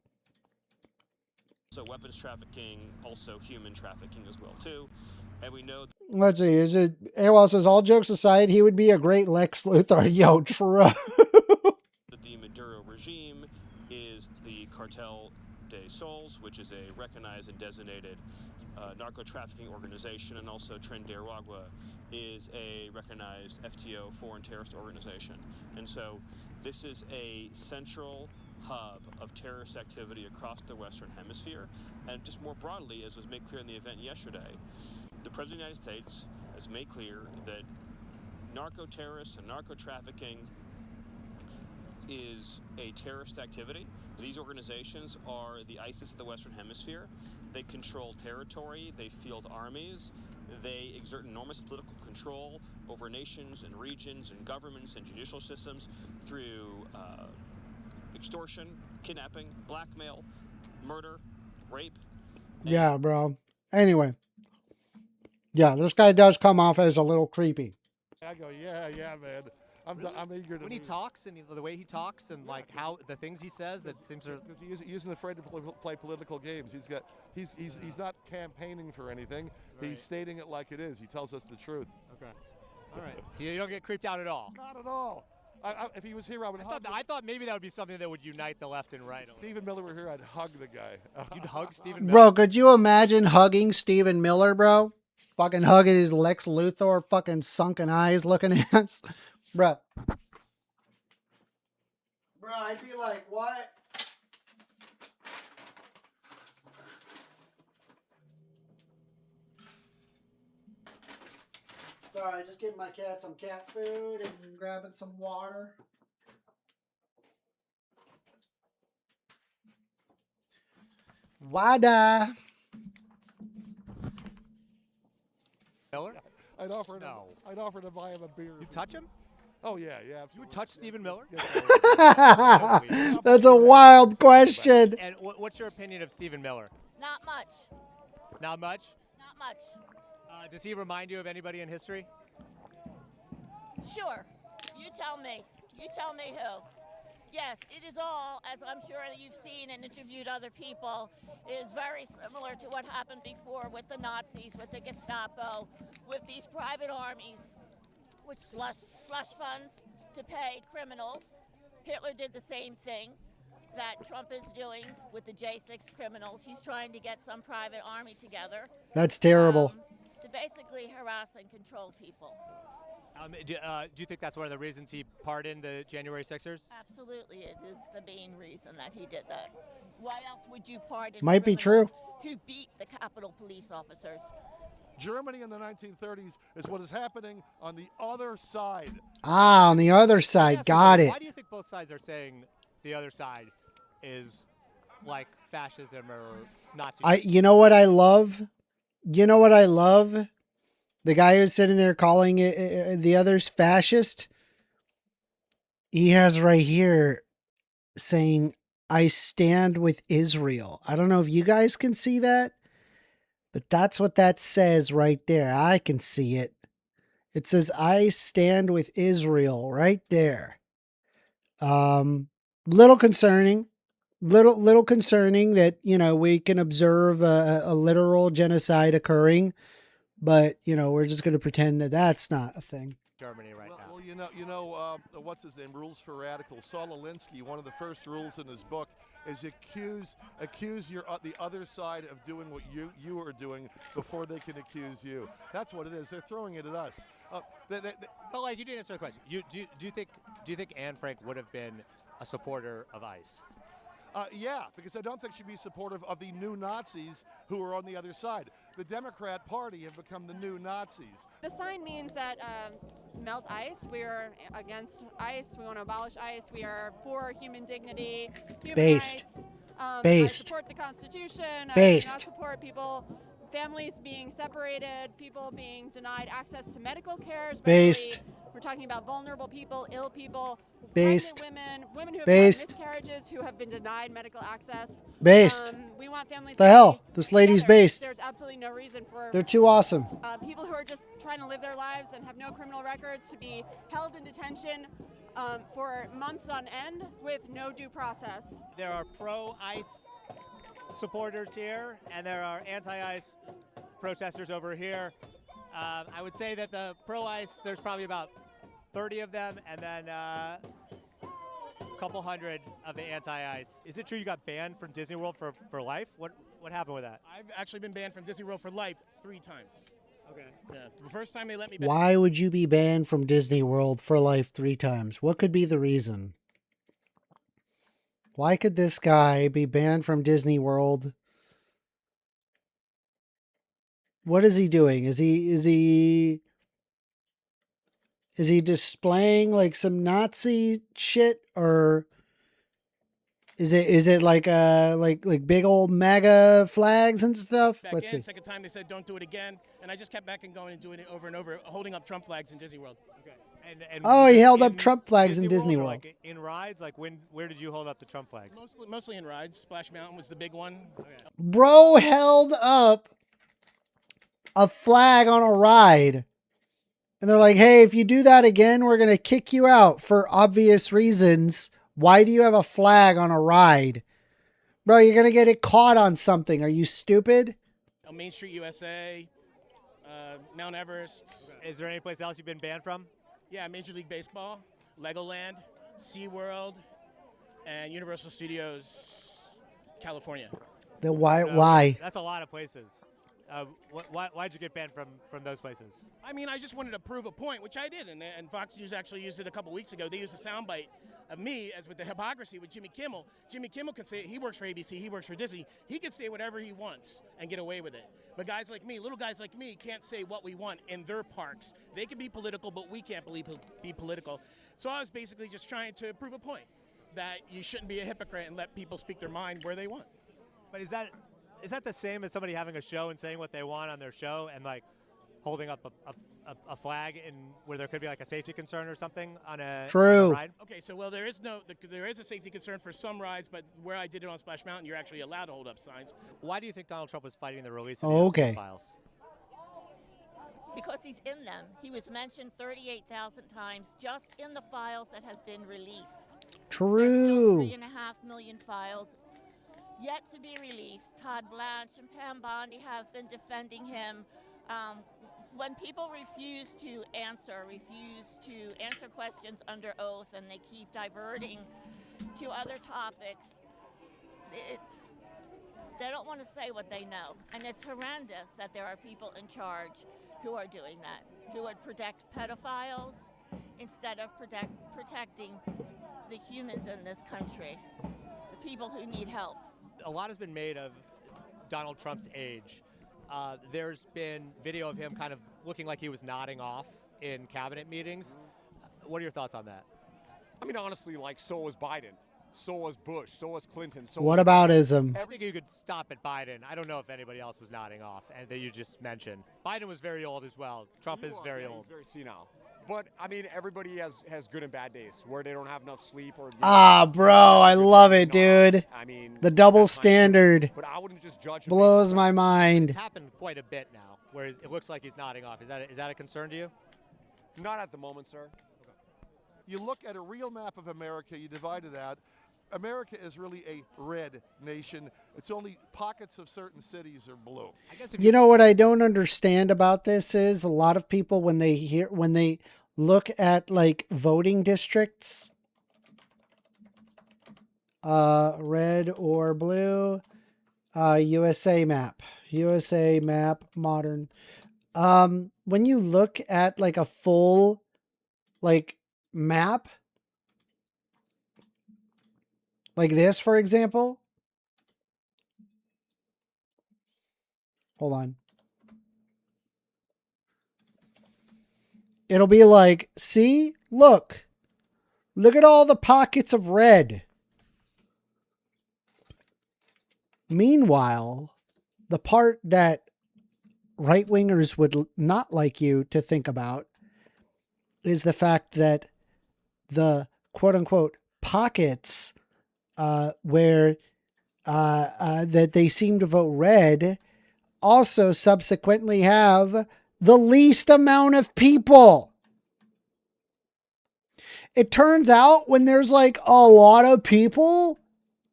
so weapons trafficking, also human trafficking as well too. And we know Let's see. Is it? AOL says, all jokes aside, he would be a great Lex Luthor. Yo, true. that the Maduro regime is the Cartel de Sols, which is a recognized and designated narco-trafficking organization, and also Trinidad is a recognized FTO, foreign terrorist organization. And so this is a central hub of terrorist activity across the Western Hemisphere. And just more broadly, as was made clear in the event yesterday, the President of the United States has made clear that narco-terrorists and narco-trafficking is a terrorist activity. These organizations are the ISIS of the Western Hemisphere. They control territory, they field armies, they exert enormous political control over nations and regions and governments and judicial systems through extortion, kidnapping, blackmail, murder, rape. Yeah, bro. Anyway. Yeah, this guy does come off as a little creepy. I go, yeah, man. I'm eager to. When he talks and the way he talks and like how the things he says, that seems to. Because he isn't afraid to play political games. He's not campaigning for anything. Right. He's stating it like it is. He tells us the truth. Okay. All right. You don't get creeped out at all. Not at all. If he was here, I would hug him. I thought maybe that would be something that would unite the left and right. If Stephen Miller were here, I'd hug the guy. You'd hug Stephen Miller? Bro, could you imagine hugging Stephen Miller, bro? Fucking hugging his Lex Luthor fucking sunken eyes looking ass. Bro. Bro, I'd be like, what? Sorry, just giving my cat some cat food and grabbing some water. Wada. Miller? I'd offer to buy him a beer. You touch him? Oh yeah, absolutely. You would touch Stephen Miller? That's a wild question. And what's your opinion of Stephen Miller? Not much. Not much? Not much. Does he remind you of anybody in history? Sure. You tell me. You tell me who. Yes, it is all, as I'm sure you've seen and interviewed other people, it is very similar to what happened before with the Nazis, with the Gestapo, with these private armies, which slush funds to pay criminals. Hitler did the same thing that Trump is doing with the J6 criminals. He's trying to get some private army together. That's terrible. To basically harass and control people. Do you think that's one of the reasons he pardoned the January 6ers? Absolutely, it is the main reason that he did that. Why else would you pardon Might be true. who beat the Capitol police officers? Germany in the 1930s is what is happening on the other side. Ah, on the other side. Got it. Why do you think both sides are saying the other side is like fascism or Nazi? You know what I love? You know what I love? The guy who's sitting there calling it the others fascist. He has right here saying, I stand with Israel. I don't know if you guys can see that, but that's what that says right there. I can see it. It says, I stand with Israel right there. Little concerning. Little concerning that, you know, we can observe a literal genocide occurring, but, you know, we're just going to pretend that that's not a thing. Germany right now. Well, you know, what's his name? Rules for Radicals. Saul Alinsky, one of the first rules in his book is accuse the other side of doing what you are doing before they can accuse you. That's what it is. They're throwing it at us. But like, you didn't answer the question. Do you think Anne Frank would have been a supporter of ICE? Yeah, because I don't think she'd be supportive of the new Nazis who are on the other side. The Democrat Party have become the new Nazis. The sign means that melt ICE. We are against ICE. We want to abolish ICE. We are for human dignity, human Based. rights. Based. I support the Constitution. Based. I do not support families being separated, people being denied access to medical care. Especially, Based. We're talking about vulnerable people, ill people, Based. pregnant women who have Based. had miscarriages, who have been denied medical access. Based. We want families. The to hell? be This lady's together. based. There's absolutely no reason for They're too awesome. people who are just trying to live their lives and have no criminal records to be held in detention for months on end with no due process. There are pro-ICE supporters here, and there are anti-ICE protesters over here. I would say that the pro-ICE, there's probably about 30 of them, and then a couple hundred of the anti-ICE. Is it true you got banned from Disney World for life? What happened with that? I've actually been banned from Disney World for life 3 times. Okay. Yeah. The first time they let me back. Why would you be banned from Disney World for life 3 times? What could be the reason? Why could this guy be banned from Disney World? What is he doing? Is he displaying like some Nazi shit, or is it like like big old MAGA flags and stuff? Back Let's in. see. Second time they said don't do it again, and I just kept back and going and doing it over and over, holding up Trump flags in Disney World. Okay. And Oh, he held up Trump flags in Disney or, World. like in rides? Like where did you hold up the Trump flags? Mostly in rides. Splash Mountain was the big one. Okay. Bro held up a flag on a ride. And they're like, hey, if you do that again, we're going to kick you out for obvious reasons. Why do you have a flag on a ride? Bro, you're going to get it caught on something. Are you stupid? Main Street USA, Mount Everest. Is there any place else you've been banned from? Yeah, Major League Baseball, Legoland, SeaWorld, and Universal Studios, California. Then why? That's a lot of places. Why'd you get banned from those places? I mean, I just wanted to prove a point, which I did, and Fox News actually used it a couple weeks ago. They used a soundbite of me as with the hypocrisy with Jimmy Kimmel. Jimmy Kimmel can say he works for ABC, he works for Disney. He can say whatever he wants and get away with it. But guys like me, little guys like me, can't say what we want in their parks. They can be political, but we can't be political. So I was basically just trying to prove a point that you shouldn't be a hypocrite and let people speak their mind where they want. But is that the same as somebody having a show and saying what they want on their show and like holding up a flag in where there could be like a safety concern or something on a ride? Okay, so well there is a safety concern for some rides, but where I did it on Splash Mountain, you're actually allowed to hold up signs. Why do you think Donald Trump was fighting the release of Oh, the okay. files? Because he's in them. He was mentioned 38,000 times just in the files that have been released. True. 3.5 million files yet to be released. Todd Blanche and Pam Bondi have been defending him. When people refuse to answer questions under oath, and they keep diverting to other topics, they don't want to say what they know. And it's horrendous that there are people in charge who are doing that, who would protect pedophiles instead of protecting the humans in this country, the people who need help. A lot has been made of Donald Trump's age. There's been video of him kind of looking like he was nodding off in cabinet meetings. What are your thoughts on that? I mean, honestly, like, so was Biden. So was Bush. So was Clinton. So What was about ism? I think you could stop at Biden. I don't know if anybody else was nodding off and that you just mentioned. Biden was very old as well. Trump is very old. He's very senile. But, I mean, everybody has good and bad days where they don't have enough sleep or... Ah, bro, I love it, dude. I mean... The double standard But I wouldn't just judge him. blows my mind. It's happened quite a bit now, where it looks like he's nodding off. Is that a concern to you? Not at the moment, sir. You look at a real map of America, you divide it out. America is really a red nation. It's only pockets of certain cities are blue. You know what I don't understand about this is a lot of people when they look at like voting districts, red or blue. USA map. USA map modern. When you look at like a full like map like this, for example. Hold on. It'll be like, see, look at all the pockets of red. Meanwhile, the part that right-wingers would not like you to think about is the fact that the quote-unquote pockets where that they seem to vote red also subsequently have the least amount of people. It turns out when there's like a lot of people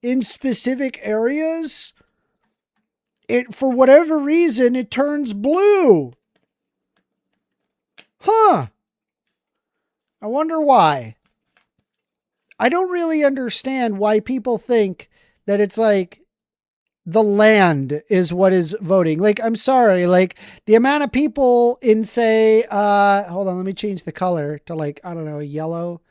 in specific areas, for whatever reason, it turns blue. Huh. I wonder why. I don't really understand why people think that it's like the land is what is voting. Like, I'm sorry, like the amount of people in say, hold on, let me change the color to like, I don't know, a yellow.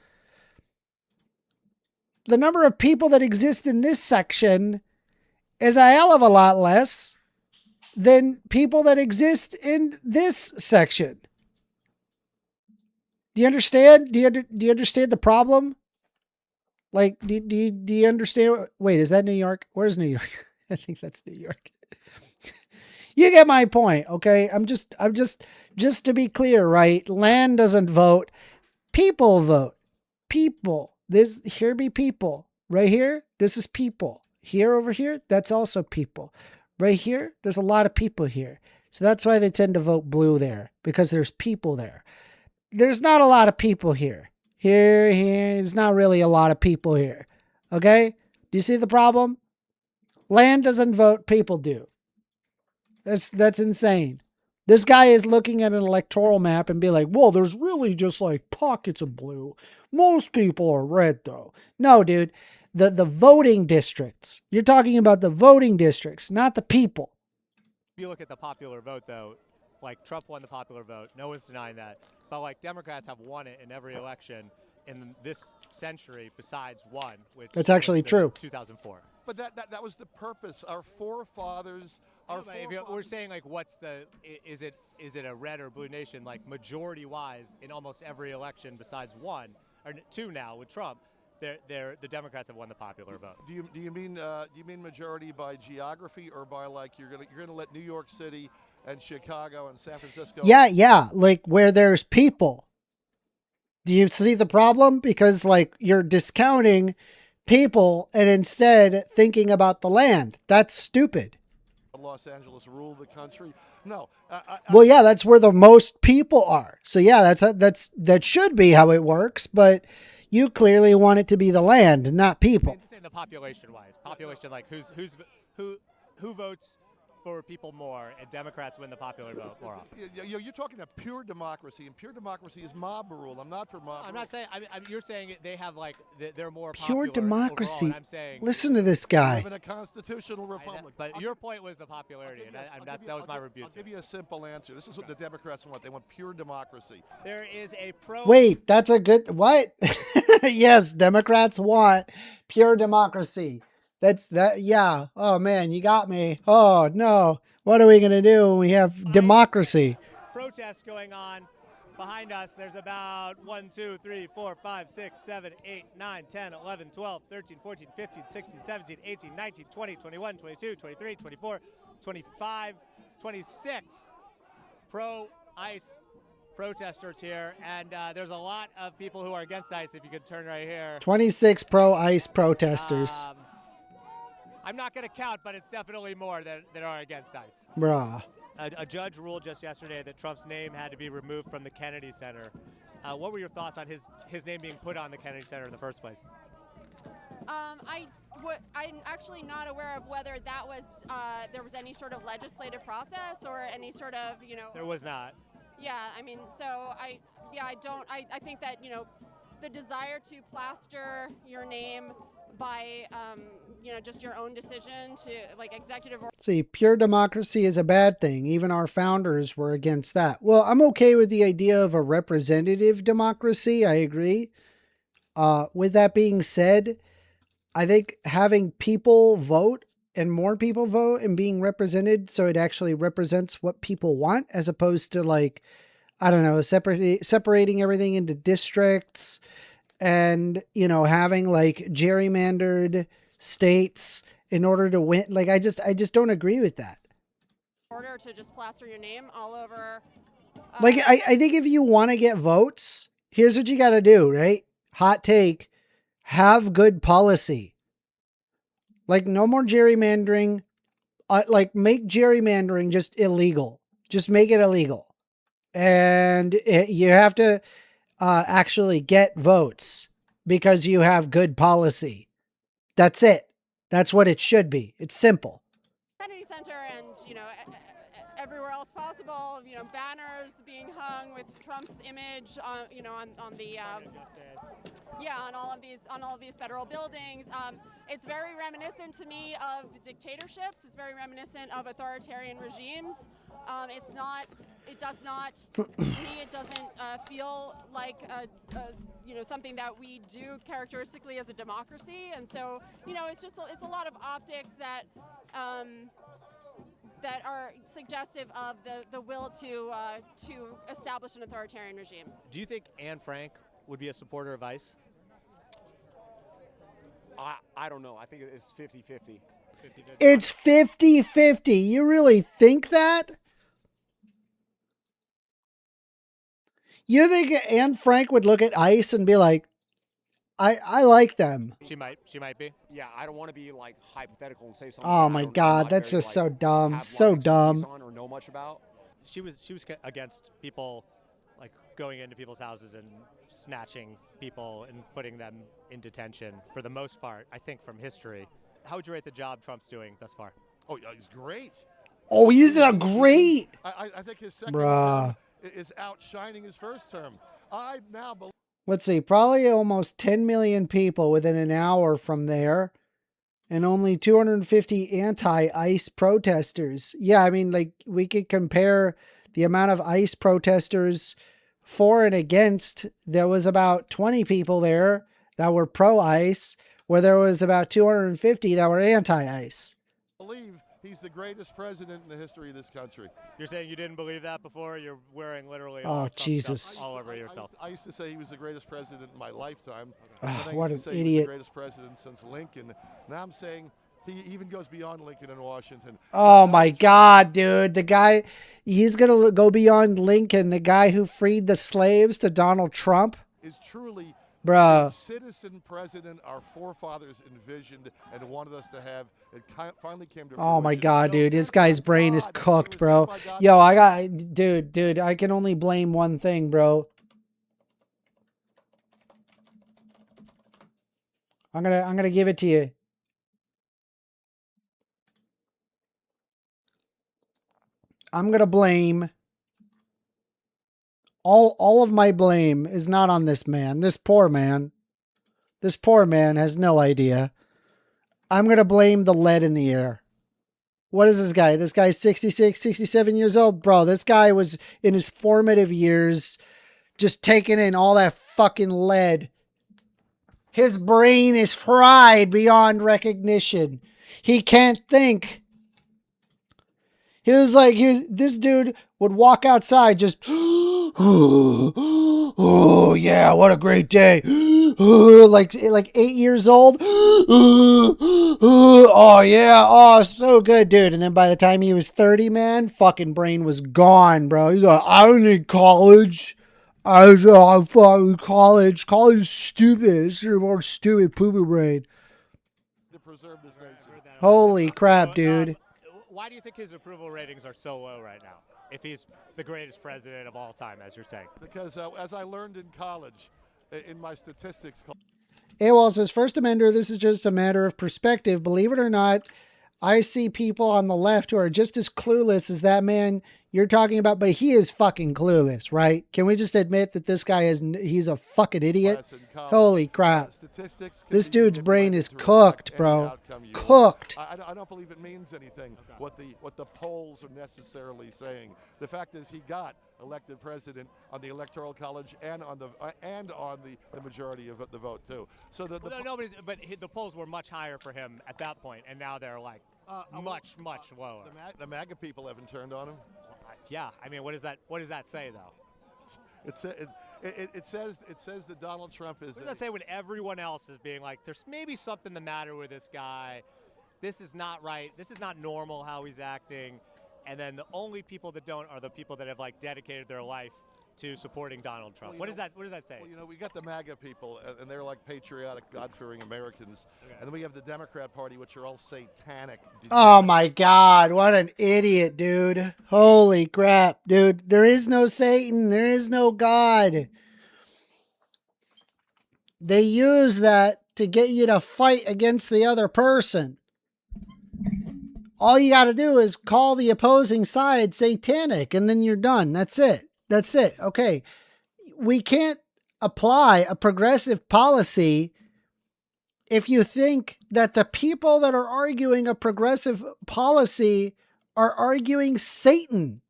The number of people that exist in this section is a hell of a lot less than people that exist in this section. Do you understand? Do you understand the problem? Like, do you understand? Wait, is that New York? Where's New York? I think that's New York. You get my point, okay? I'm just to be clear, right? Land doesn't vote. People vote. People. Here be people. Right here, this is people. Here over here, that's also people. Right here, there's a lot of people here. So that's why they tend to vote blue there, because there's people there. There's not a lot of people here. There's not really a lot of people here. Okay? Do you see the problem? Land doesn't vote, people do. That's insane. This guy is looking at an electoral map and be like, well, there's really just like pockets of blue. Most people are red though. No, dude. The voting districts. You're talking about the voting districts, not the people. If you look at the popular vote, though, like Trump won the popular vote. No one's denying that. But like Democrats have won it in every election in this century besides one, which That's actually true. 2004. But that was the purpose. Our forefathers. We're saying like, is it a red or blue nation? Like majority-wise, in almost every election besides one or two now with Trump, the Democrats have won the popular vote. Do you mean majority by geography or by like you're gonna let New York City and Chicago and San Francisco? Yeah, like where there's people. Do you see the problem? Because like you're discounting people and instead thinking about the land. That's stupid. Los Angeles rule the country. No. Well, yeah, that's where the most people are. So yeah, that should be how it works. But you clearly want it to be the land, not people. I'm saying the population-wise, like who votes for people more, and Democrats win the popular vote more often. You're talking about pure democracy, and pure democracy is mob rule. I'm not for mob rule. I'm not saying. You're saying they have like they're more pure democracy. Overall, I'm saying, listen to this guy. We live in a constitutional republic. But your point was the popularity, that was my rebuke. I'll give you a simple answer. This is what the Democrats want. They want pure democracy. There is a pro. Wait, that's a good what? Yes, Democrats want pure democracy. Yeah. Oh man, you got me. Oh no. What are we going to do when we have democracy? Protests going on behind us. There's about 1, 2, 3, 4, 5, 6, 7, 8, 9, 10, 11, 12, 13, 14, 15, 16, 17, 18, 19, 20, 21, 22, 23, 24, 25, 26 pro-ICE protesters here. And there's a lot of people who are against ICE, if you could turn right here. 26 pro-ICE protesters. I'm not going to count, but it's definitely more that are against ICE. Bruh. A judge ruled just yesterday that Trump's name had to be removed from the Kennedy Center. What were your thoughts on his name being put on the Kennedy Center in the first place? I'm actually not aware of whether that was there was any sort of legislative process or any sort of There was not. Yeah, I mean, so I think that the desire to plaster your name by just your own decision to like executive order. See, pure democracy is a bad thing. Even our founders were against that. Well, I'm okay with the idea of a representative democracy. I agree. With that being said, I think having people vote and more people vote and being represented so it actually represents what people want, as opposed to like, I don't know, separating everything into districts and, having like gerrymandered states in order to win. Like, I just don't agree with that. Order to just plaster your name all over. Like, I think if you want to get votes, here's what you got to do, right? Hot take, have good policy. Like, no more gerrymandering. Like, make gerrymandering just illegal. Just make it illegal. And you have to actually get votes because you have good policy. That's it. That's what it should be. It's simple. Kennedy Center and everywhere else possible. Banners being hung with Trump's image on all of these federal buildings. It's very reminiscent to me of dictatorships. It's very reminiscent of authoritarian regimes. It doesn't feel like something that we do characteristically as a democracy. And so, it's a lot of optics that are suggestive of the will to establish an authoritarian regime. Do you think Anne Frank would be a supporter of ICE? I don't know. I think it's 50-50. It's 50-50. You really think that? You think Anne Frank would look at ICE and be like, I like them? She might be. Yeah, I don't want to be like hypothetical and say something. Oh my God, that's just so dumb. So dumb. Or know much about. She was against people like going into people's houses and snatching people and putting them in detention for the most part, I think, from history. How would you rate the job Trump's doing thus far? Oh, yeah, he's great. Oh, he's a great. I think his second Bruh. term is outshining his first term. I now believe. Let's see, probably almost 10 million people within an hour from there, and only 250 anti-ICE protesters. Yeah, I mean, like, we could compare the amount of ICE protesters for and against. There was about 20 people there that were pro-ICE, where there was about 250 that were anti-ICE. I believe he's the greatest president in the history of this country. You're saying you didn't believe that before? You're wearing literally Oh, Jesus. stuff all over yourself. I used to say he was the greatest president in my lifetime. What I an used to say he was idiot. the greatest president since Lincoln. Now I'm saying he even goes beyond Lincoln in Washington. Oh my God, dude. The guy, he's going to go beyond Lincoln. The guy who freed the slaves to Donald Trump. Is truly Bruh. the citizen president our forefathers envisioned and wanted us to have. It finally came to Oh my fruition. God, dude. This guy's brain is cooked, bro. Yo, dude, I can only blame one thing, bro. I'm gonna give it to you. I'm gonna blame all of my blame is not on this man. This poor man. This poor man has no idea. I'm going to blame the lead in the air. What is this guy? This guy's 66, 67 years old. Bro, this guy was in his formative years just taking in all that fucking lead. His brain is fried beyond recognition. He can't think. He was like, this dude would walk outside just, oh yeah, what a great day. Like 8 years old. Oh yeah, oh so good, dude. And then by the time he was 30, man, fucking brain was gone, bro. He's like, I don't need college. I'm fucking college. College is stupid. This is more stupid poopy brain. To preserve this nation. Holy crap, dude. Why do you think his approval ratings are so low right now, if he's the greatest president of all time, as you're saying? Because as I learned in college, in my statistics. AWOL says, First Amender, this is just a matter of perspective. Believe it or not, I see people on the left who are just as clueless as that man You're talking about, but he is fucking clueless, right? Can we just admit that this guy he's a fucking idiot? Holy crap. This dude's brain is cooked, bro. Cooked. I don't believe it means anything what the polls are necessarily saying. The fact is he got elected president on the Electoral College and on the majority of the vote too. So but the polls were much higher for him at that point, and now they're like much lower. The MAGA people haven't turned on him. Yeah, I mean, what does that say though? It says that Donald Trump is. What does that say when everyone else is being like, there's maybe something the matter with this guy? This is not right. This is not normal how he's acting. And then the only people that don't are the people that have like dedicated their life to supporting Donald Trump. Well, what does that say? Well, we got the MAGA people, and they're like patriotic, God-fearing Americans. Okay. And then we have the Democrat Party, which are all satanic. Oh my God, what an idiot, dude. Holy crap, dude. There is no Satan. There is no God. They use that to get you to fight against the other person. All you got to do is call the opposing side satanic, and then you're done. That's it. That's it. Okay. We can't apply a progressive policy if you think that the people that are arguing a progressive policy are arguing Satan,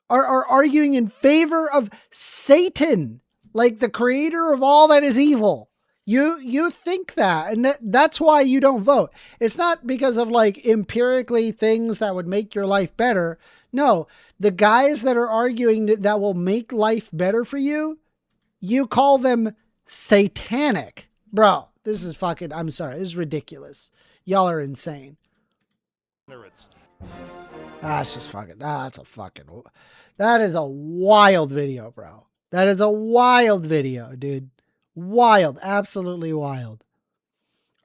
are arguing in favor of Satan, like the creator of all that is evil. You think that, and that's why you don't vote. It's not because of like empirically things that would make your life better. No, the guys that are arguing that will make life better for you, you call them satanic. Bro, this is fucking, I'm sorry, this is ridiculous. Y'all are insane. That's just fucking, that is a wild video, bro. That is a wild video, dude. Wild, absolutely wild.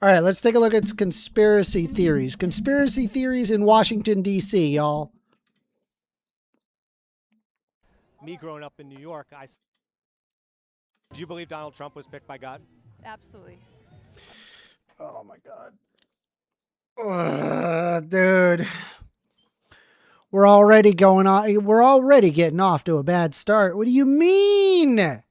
All right, let's take a look at conspiracy theories. Conspiracy theories in Washington, D.C., y'all. Me growing up in New York, do you believe Donald Trump was picked by God? Absolutely. Oh my God. Dude. We're already getting off to a bad start. What do you mean?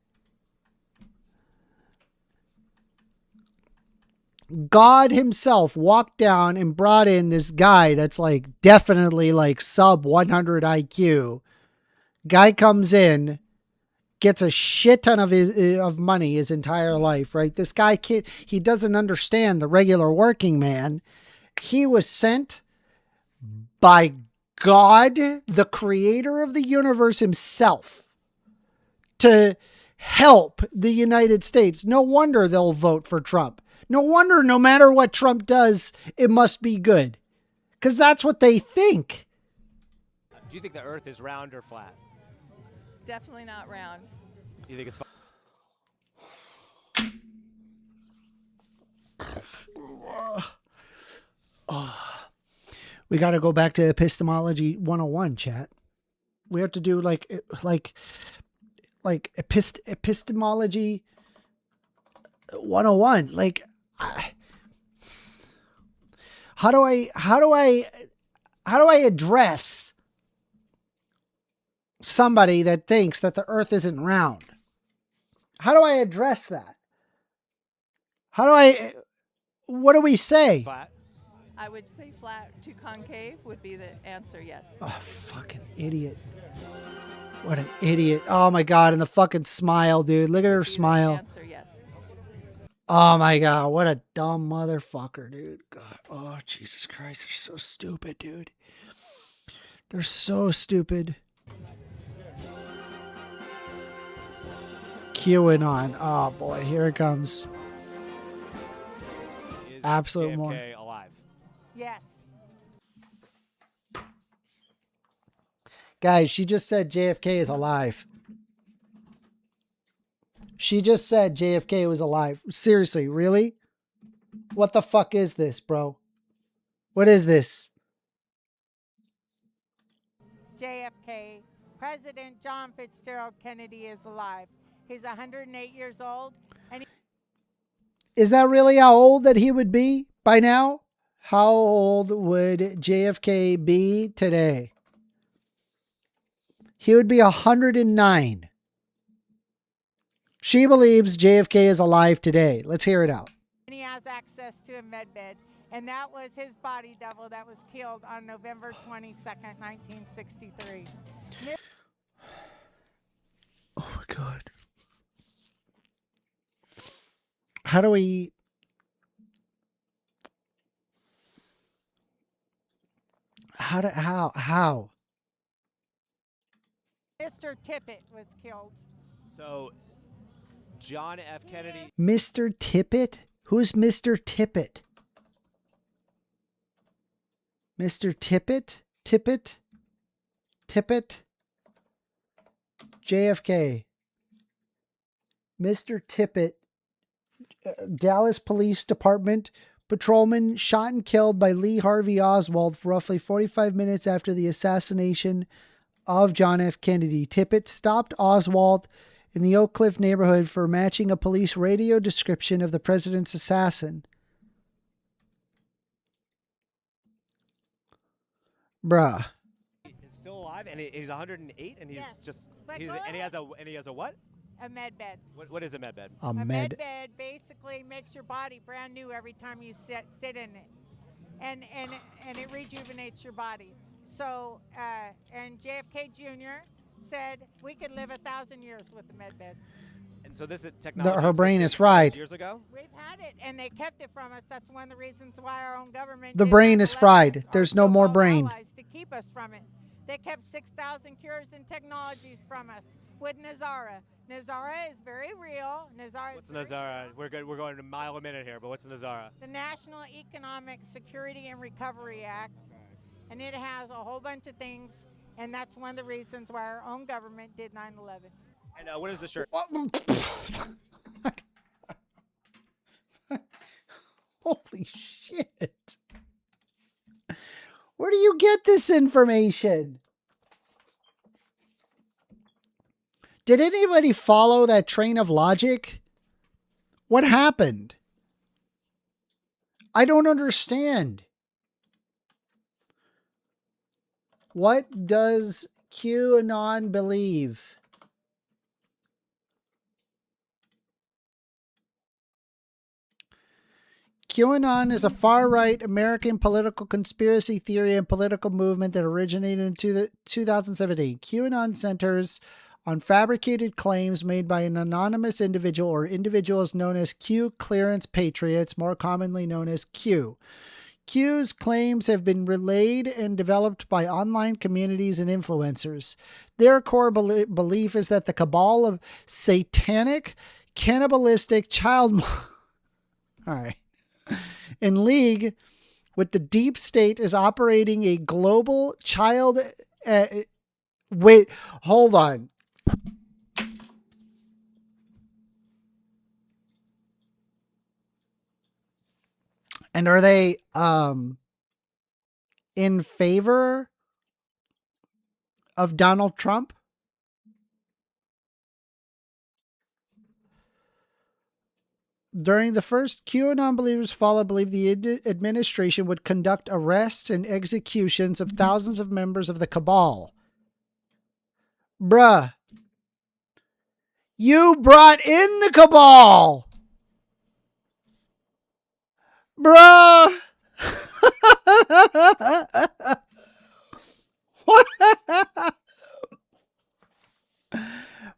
God himself walked down and brought in this guy that's like definitely like sub 100 IQ. Guy comes in, gets a shit ton of money his entire life, right? This guy he doesn't understand the regular working man. He was sent by God, the creator of the universe himself, to help the United States. No wonder they'll vote for Trump. No wonder no matter what Trump does, it must be good. Because that's what they think. Do you think the earth is round or flat? Definitely not round. You think it's We got to go back to epistemology 101, chat. We have to do like epistemology 101. Like, how do I address somebody that thinks that the earth isn't round? How do I address that? What do we say? flat? I would say flat to concave would be the answer, yes. Oh, fucking idiot. What an idiot. Oh my God. And the fucking smile, dude. Look at her smile. Answer, yes. Oh my God. What a dumb motherfucker, dude. God. Oh, Jesus Christ. They're so stupid, dude. They're so stupid. QAnon. Oh boy. Here it comes. Absolute JFK more. alive? Yes. Guys, she just said JFK is alive. She just said JFK was alive. Seriously, really? What the fuck is this, bro? What is this? JFK, President John Fitzgerald Kennedy is alive. He's 108 years old. And Is that really how old that he would be by now? How old would JFK be today? he would be 109. She believes JFK is alive today. Let's hear it out. And he has access to a med bed. And that was his body double that was killed on November 22nd, 1963. Oh my God. How do we... How? Mr. Tippit was killed. So, John F. Kennedy. Mr. Tippit? Who's Mr. Tippit? Mr. Tippit? Tippit? Tippit? JFK. Mr. Tippit. Dallas Police Department patrolman shot and killed by Lee Harvey Oswald roughly 45 minutes after the assassination of John F. Kennedy. Tippit stopped Oswald in the Oak Cliff neighborhood for matching a police radio description of the president's assassin. Bruh. He's still alive, and he's 108, and he's just But he's, go and he ahead. has a what? A med bed. What is a med bed? A med med. bed basically makes your body brand new every time you sit in it, and it rejuvenates your body. So and JFK Jr. said we could live 1,000 years with the med beds. And so this is technology. Her brain is existed fried. Years ago. We've had it, and they kept it from us. That's one of the reasons why our own government. The did brain is 9/11. fried. There's no more brain. Allies to keep us from it. They kept 6,000 cures and technologies from us with Nazara. Nazara is very real. Nazara. What's Nazara? We're good. We're going a mile a minute here, but what's Nazara? The National Economic Security and Recovery Act, and it has a whole bunch of things, and that's one of the reasons why our own government did 9/11. And what is the shirt? Holy shit. Where do you get this information? Did anybody follow that train of logic? What happened? I don't understand. What does QAnon believe? QAnon is a far-right American political conspiracy theory and political movement that originated in 2017. QAnon centers on fabricated claims made by an anonymous individual or individuals known as Q clearance patriots, more commonly known as Q. Q's claims have been relayed and developed by online communities and influencers. Their core belief is that the cabal of satanic, cannibalistic child... All right. In league with the deep state is operating a global child... wait, hold on. And are they in favor of Donald Trump? During the first QAnon believers fallout, believed the administration would conduct arrests and executions of thousands of members of the cabal. Bruh. You brought in the cabal. Bruh. What?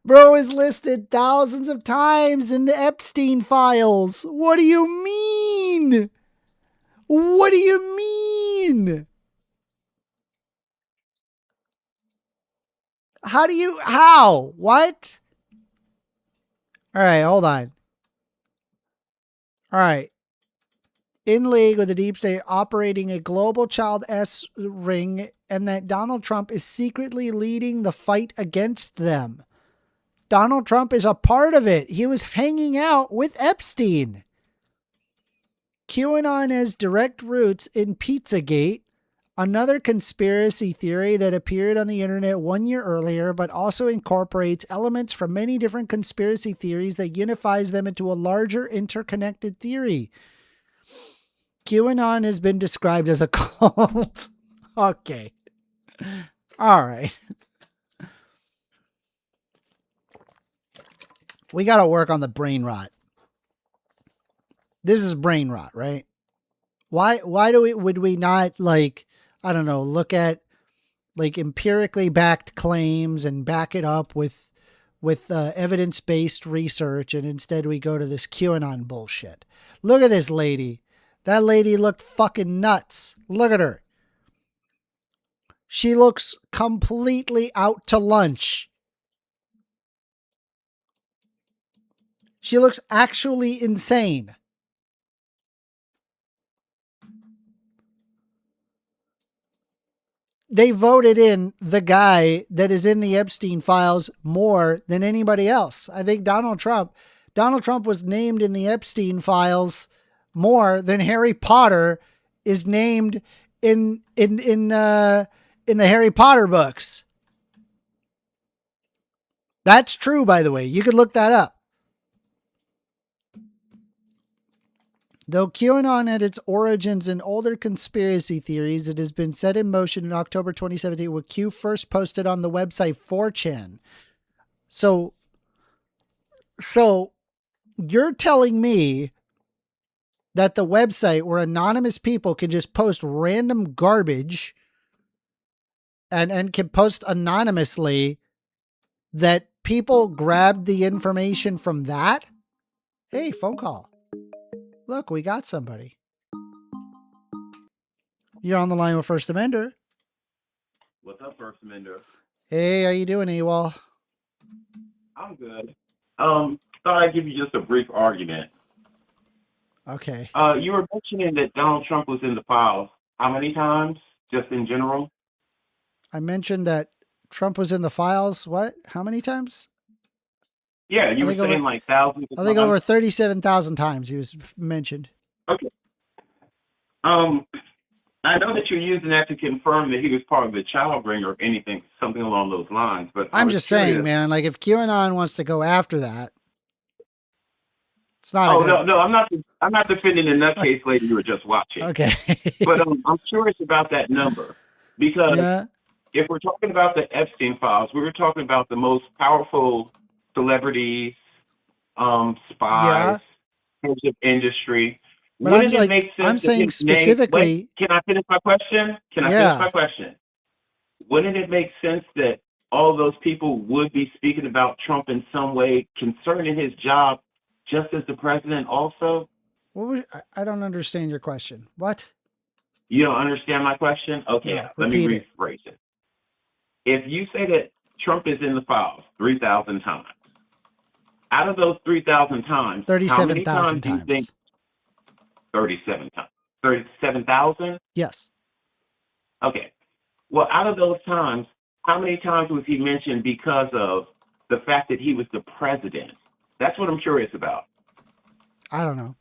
Bro is listed thousands of times in the Epstein files. What do you mean? What do you mean? How? What? All right, hold on. All right. In league with the deep state operating a global child S ring, and that Donald Trump is secretly leading the fight against them. Donald Trump is a part of it. He was hanging out with Epstein. QAnon has direct roots in Pizzagate, another conspiracy theory that appeared on the internet 1 year earlier, but also incorporates elements from many different conspiracy theories that unifies them into a larger interconnected theory. QAnon has been described as a cult. Okay. All right. We got to work on the brain rot. This is brain rot, right? Why would we not, like, I don't know, look at like empirically backed claims and back it up with evidence-based research, and instead we go to this QAnon bullshit. Look at this lady. That lady looked fucking nuts. Look at her. She looks completely out to lunch. She looks actually insane. They voted in the guy that is in the Epstein files more than anybody else. I think Donald Trump was named in the Epstein files more than Harry Potter is named in the Harry Potter books. That's true, by the way. You could look that up. Though QAnon had its origins in older conspiracy theories, it has been set in motion in October 2017 when Q first posted on the website 4chan. So you're telling me that the website where anonymous people can just post random garbage and can post anonymously, that people grabbed the information from that? Hey, phone call. Look, we got somebody. You're on the line with First Amender. What's up, First Amender? Hey, how you doing, AWOL? I'm good. Thought I'd give you just a brief argument. Okay. You were mentioning that Donald Trump was in the files. How many times, just in general? I mentioned that Trump was in the files. What? How many times? Yeah, you were saying like thousands of I think times. over 37,000 times he was mentioned. Okay. I know that you're using that to confirm that he was part of the child ring or anything, something along those lines. But I'm just saying, man, like if QAnon wants to go after that, it's not. Oh, no, I'm not defending the nutcase lady you were just watching. Okay. But I'm curious about that number because if we're talking about the Epstein files, we were talking about the most powerful celebrities, spies, heads of industry. But Wouldn't it make sense? I'm saying specifically. Can I finish my question? Finish my question? Wouldn't it make sense that all those people would be speaking about Trump in some way concerning his job, just as the president also? I don't understand your question. What? You don't understand my question? Okay, No, let me repeat it. rephrase it. If you say that Trump is in the files 3,000 times, out of those 3,000 times, 37,000 do you times. think 37 times? 37,000? Yes. Okay. Well, out of those times, how many times was he mentioned because of the fact that he was the president? That's what I'm curious about. I don't know.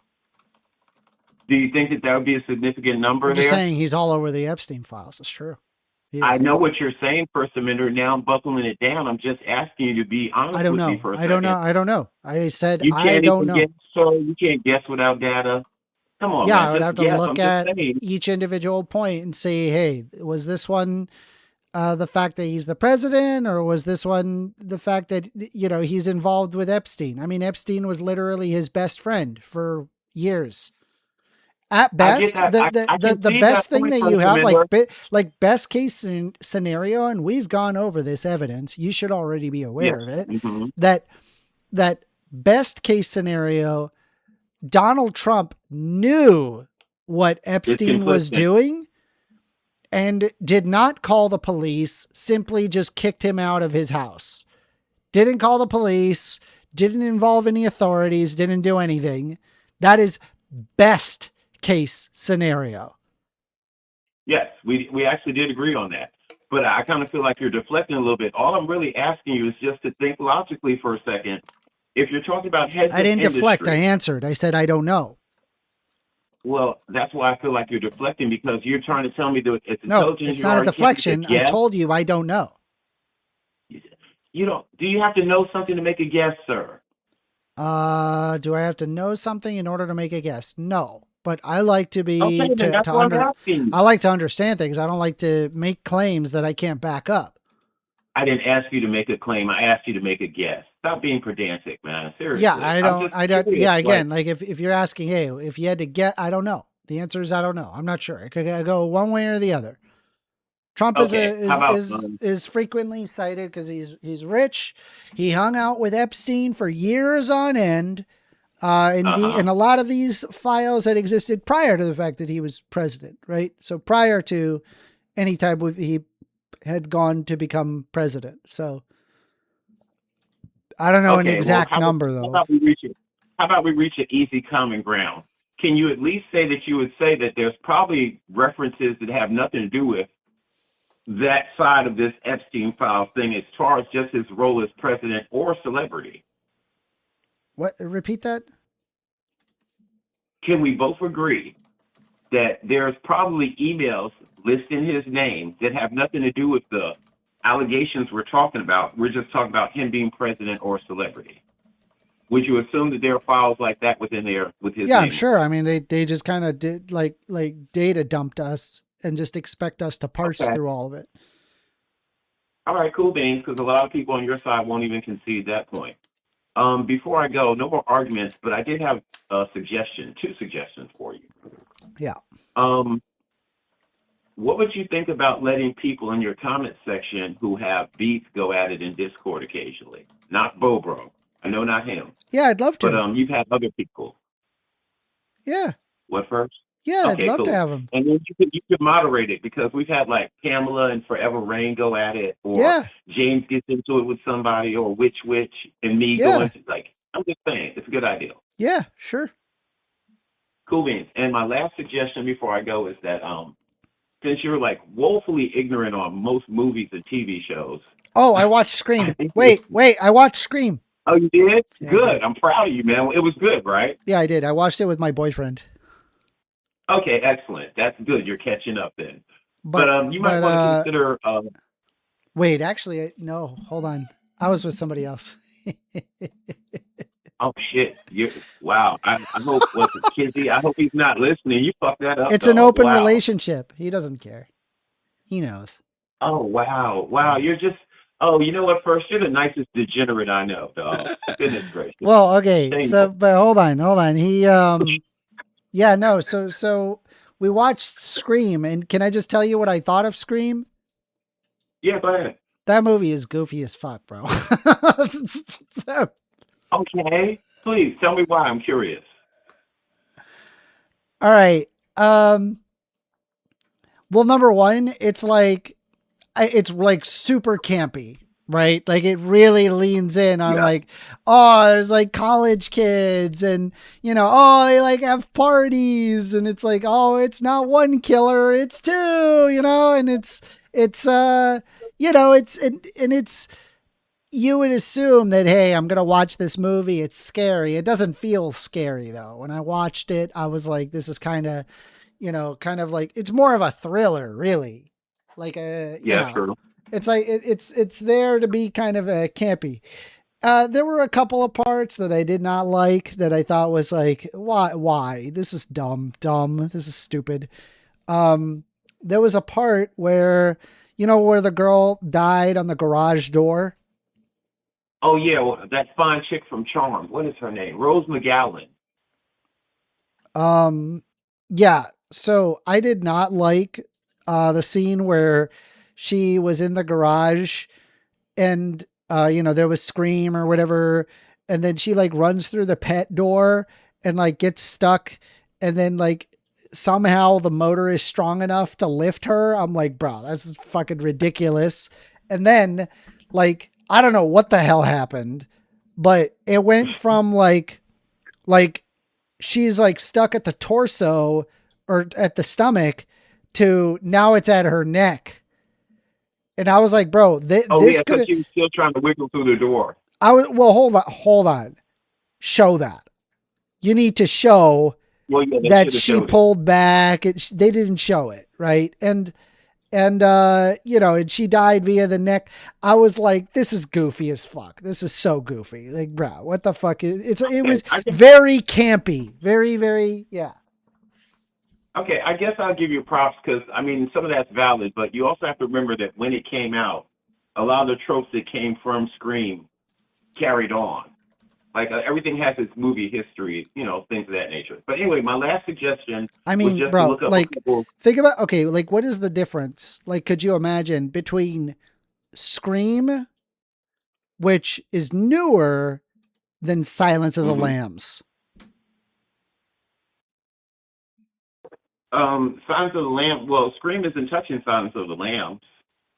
Do you think that would be a significant number I'm there? just saying he's all over the Epstein files. It's true. He I is. know what you're saying, First Amender. Now I'm buckling it down. I'm just asking you to be honest I don't with know. me for a I second. don't know. I don't know. I said You I can't don't even know. guess, so you can't guess without data. Come on, Yeah, man. I would Just have to guess. look I'm just at saying. each individual point and say, hey, was this one the fact that he's the president, or was this one the fact that, you know, he's involved with Epstein? I mean, Epstein was literally his best friend for years. At best, I get that. I can the see best that thing point, that you First have, Amender. like best case scenario, and we've gone over this evidence. You should already be aware of it. Mhm. That best case scenario, Donald Trump knew what Epstein was conflicting. doing and did not call the police, simply just kicked him out of his house. Didn't call the police, didn't involve any authorities, didn't do anything. That is best case scenario. Yes, we actually did agree on that. But I kind of feel like you're deflecting a little bit. All I'm really asking you is just to think logically for a second. If you're talking about heads I didn't of deflect. I industry, answered. I said, I don't know. well, that's why I feel like you're deflecting, because you're trying to tell me that it's No, intelligence. it's you not a already can't deflection. just guess. I told you I don't know. You don't. Do you have to know something to make a guess, sir? Do I have to know something in order to make a guess? No, but I like to be Okay, then that's what I'm asking you. I like to understand things. I don't like to make claims that I can't back up. I didn't ask you to make a claim. I asked you to make a guess. Stop being pedantic, man. Seriously. Yeah, I don't. Curious, Yeah, again, like if you're asking, hey, if you had to get, I don't know. The answer is I don't know. I'm not sure. It could go one way or the other. Trump is frequently cited because he's rich. He hung out with Epstein for years on end. And a lot of these files had existed prior to the fact that he was president, right? So prior to any time he had gone to become president. So I don't know an exact number though. How about we reach an easy common ground? Can you at least say that you would say that there's probably references that have nothing to do with that side of this Epstein files thing as far as just his role as president or celebrity? What? Repeat that? Can we both agree that there's probably emails listing his name that have nothing to do with the allegations we're talking about? We're just talking about him being president or celebrity. Would you assume that there are files like that within there with his name? I'm sure. I mean, they just kind of did like data dumped us and just expect us to parse through all of it. All right, cool beans, because a lot of people on your side won't even concede that point. Before I go, no more arguments, but I did have a suggestion, 2 suggestions for you. Yeah. What would you think about letting people in your comment section who have beef go at it in Discord occasionally? Not Bobro. I know not him. Yeah, I'd love to. But you've had other people. Yeah. What first? Yeah, I'd love to have them. And then you could moderate it, because we've had like Pamela and Forever Rain go at it, or James gets into it with somebody, or Witch and me going to, like, I'm just saying, it's a good idea. Yeah, sure. Cool beans. And my last suggestion before I go is that since you're like woefully ignorant on most movies and TV shows. Oh, I watched Scream. Wait, I watched Scream. Oh, you did? Yeah, good. I'm proud of you, man. It was good, right? Yeah, I did. I watched it with my boyfriend. Okay, excellent. That's good. You're catching up then. But you might want to consider. Wait, actually, no. Hold on. I was with somebody else. Oh shit! Wow. I hope Kizzy. I hope he's not listening. You fucked that up. It's an open relationship. He doesn't care. He knows. Oh wow! You're just. Oh, you know what? First, you're the nicest degenerate I know, dog. Goodness gracious. Well, okay. So, but hold on. He Yeah, no. So we watched Scream, and can I just tell you what I thought of Scream? Yeah, go ahead. That movie is goofy as fuck, bro. Okay, please tell me why. I'm curious. All right. Well, number one, it's like super campy, right? Like it really leans in on like, oh, there's like college kids and, oh, they like have parties, and it's like, oh, it's not one killer, it's 2, and it's you would assume that, hey, I'm going to watch this movie. It's scary. It doesn't feel scary though. When I watched it, I was like, this is kind of like, it's more of a thriller, really. Like true. It's like it's there to be kind of a campy. There were a couple of parts that I did not like, that I thought was like, why? This is dumb. This is stupid. There was a part where, where the girl died on the garage door. Oh yeah, well, that fine chick from Charmed. What is her name? Rose McGowan. Yeah. So I did not like the scene where she was in the garage and, there was Scream or whatever. And then she like runs through the pet door and like gets stuck. And then like somehow the motor is strong enough to lift her. I'm like, bro, this is fucking ridiculous. And then like, I don't know what the hell happened, but it went from like she's like stuck at the torso or at the stomach to now it's at her neck. And I was like, bro, this could. She was still trying to wiggle through the door. Hold on. Show that. You need to show that she pulled back. They didn't show it, right? And she died via the neck. I was like, this is goofy as fuck. This is so goofy. Like, bro, what the fuck? It was very campy. Very, very, yeah. Okay, I guess I'll give you props because, I mean, some of that's valid, but you also have to remember that when it came out, a lot of the tropes that came from Scream carried on. Like everything has its movie history, you know, things of that nature. But anyway, my last suggestion I mean, was just to bro, look up like, people. think about, okay, like, what is the difference? Like, could you imagine between Scream, which is newer than Silence of the Lambs? Silence of the Lambs. Well, Scream isn't touching Silence of the Lambs.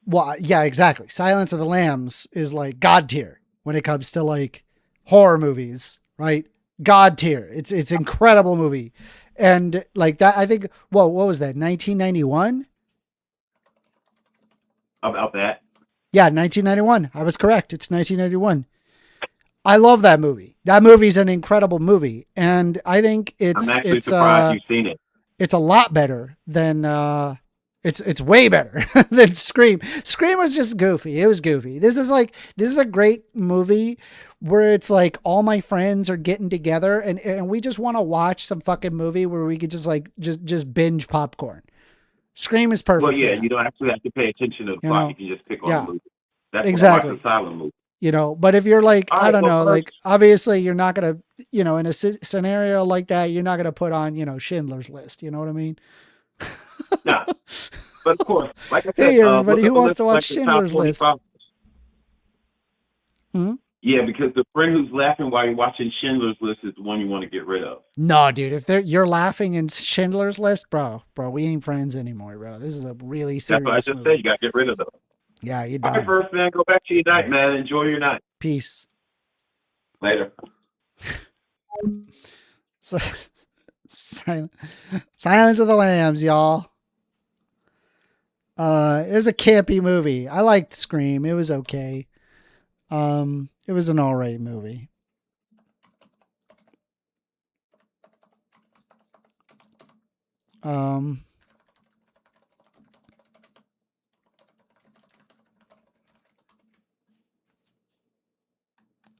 Well, yeah, exactly. Silence of the Lambs is like God tier when it comes to like horror movies, right? God tier. It's incredible movie. And like that, I think, whoa, what was that? 1991? About that. Yeah, 1991. I was correct. It's 1991. I love that movie. That movie's an incredible movie. And I think I'm actually surprised you've seen it. It's a lot better than, it's way better than Scream. Scream was just goofy. It was goofy. This is a great movie where it's like all my friends are getting together and we just want to watch some fucking movie where we could just like, just binge popcorn. Scream is perfect. Well, yeah, you don't actually have to pay attention to the plot. You can just pick on the movie. That's exactly. Watch a silent movie. You know, but if you're like, All I right, don't know, first, like obviously you're not going to, you know, in a scenario like that, you're not going to put on, you know, Schindler's List. You know what I mean? No. But of course, like I said, hey, everybody who wants list to watch like the top Schindler's List. 25. Yeah, because the friend who's laughing while you're watching Schindler's List is the one you want to get rid of. No, dude, if you're laughing in Schindler's List, bro, we ain't friends anymore, bro. This is a really serious That's what I just movie. said. You got to get rid of them. Yeah, you're All done. right, first, man, go back to your night, man. Enjoy your night. Peace. Later. Silence of the Lambs, y'all. It was a campy movie. I liked Scream. It was okay. It was an alright movie.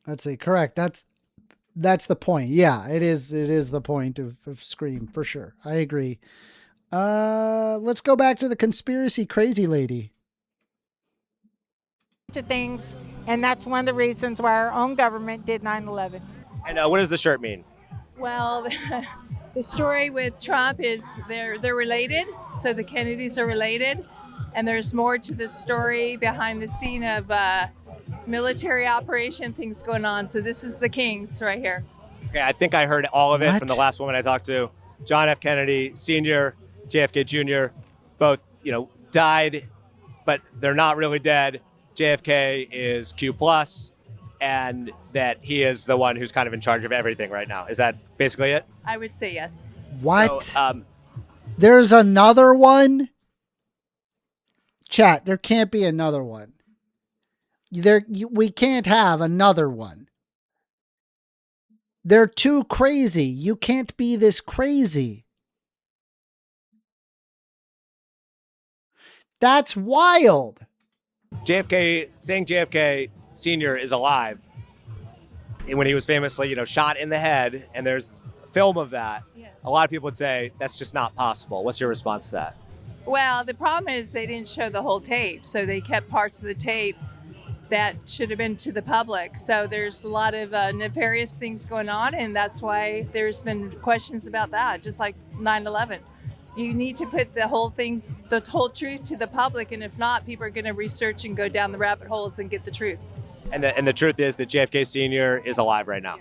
Let's see. Correct. That's the point. Yeah, it is the point of Scream for sure. I agree. Let's go back to the conspiracy crazy lady. To things, and that's one of the reasons why our own government did 9/11. And what does the shirt mean? Well, the story with Trump is they're related, so the Kennedys are related, and there's more to the story behind the scene of military operation things going on. So this is the Kings right here. Okay, I think I heard all of it from the last woman I talked to. John F. Kennedy Sr., JFK Jr., both, you know, died, but they're not really dead. JFK is Q+, and that he is the one who's kind of in charge of everything right now. Is that basically it? I would say yes. What? So, there's another one? Chat, there can't be another one. We can't have another one. They're too crazy. You can't be this crazy. That's wild. JFK, saying JFK Sr. is alive, and when he was famously, you know, shot in the head, and there's film of that, a lot of people would say that's just not possible. What's your response to that? Well, the problem is they didn't show the whole tape, so they kept parts of the tape that should have been to the public. So there's a lot of nefarious things going on, and that's why there's been questions about that, just like 9/11. You need to put the whole truth to the public, and if not, people are going to research and go down the rabbit holes and get the truth. And the truth is that JFK Sr. is alive right now.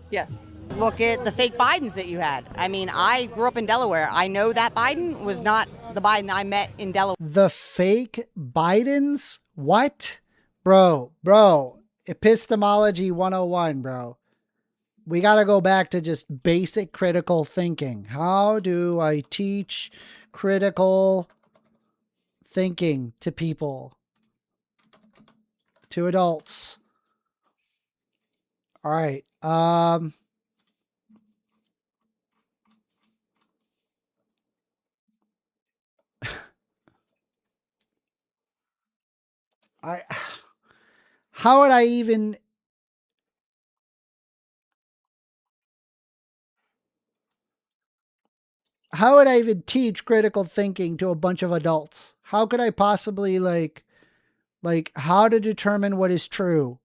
Yes. Look at the fake Bidens that you had. I mean, I grew up in Delaware. I know that Biden was not the Biden I met in Delaware. The fake Bidens? What? Bro, epistemology 101, bro. We got to go back to just basic critical thinking. How do I teach critical thinking to people? To adults. All right. How would I even teach critical thinking to a bunch of adults? How could I possibly like Like, how to determine what is true.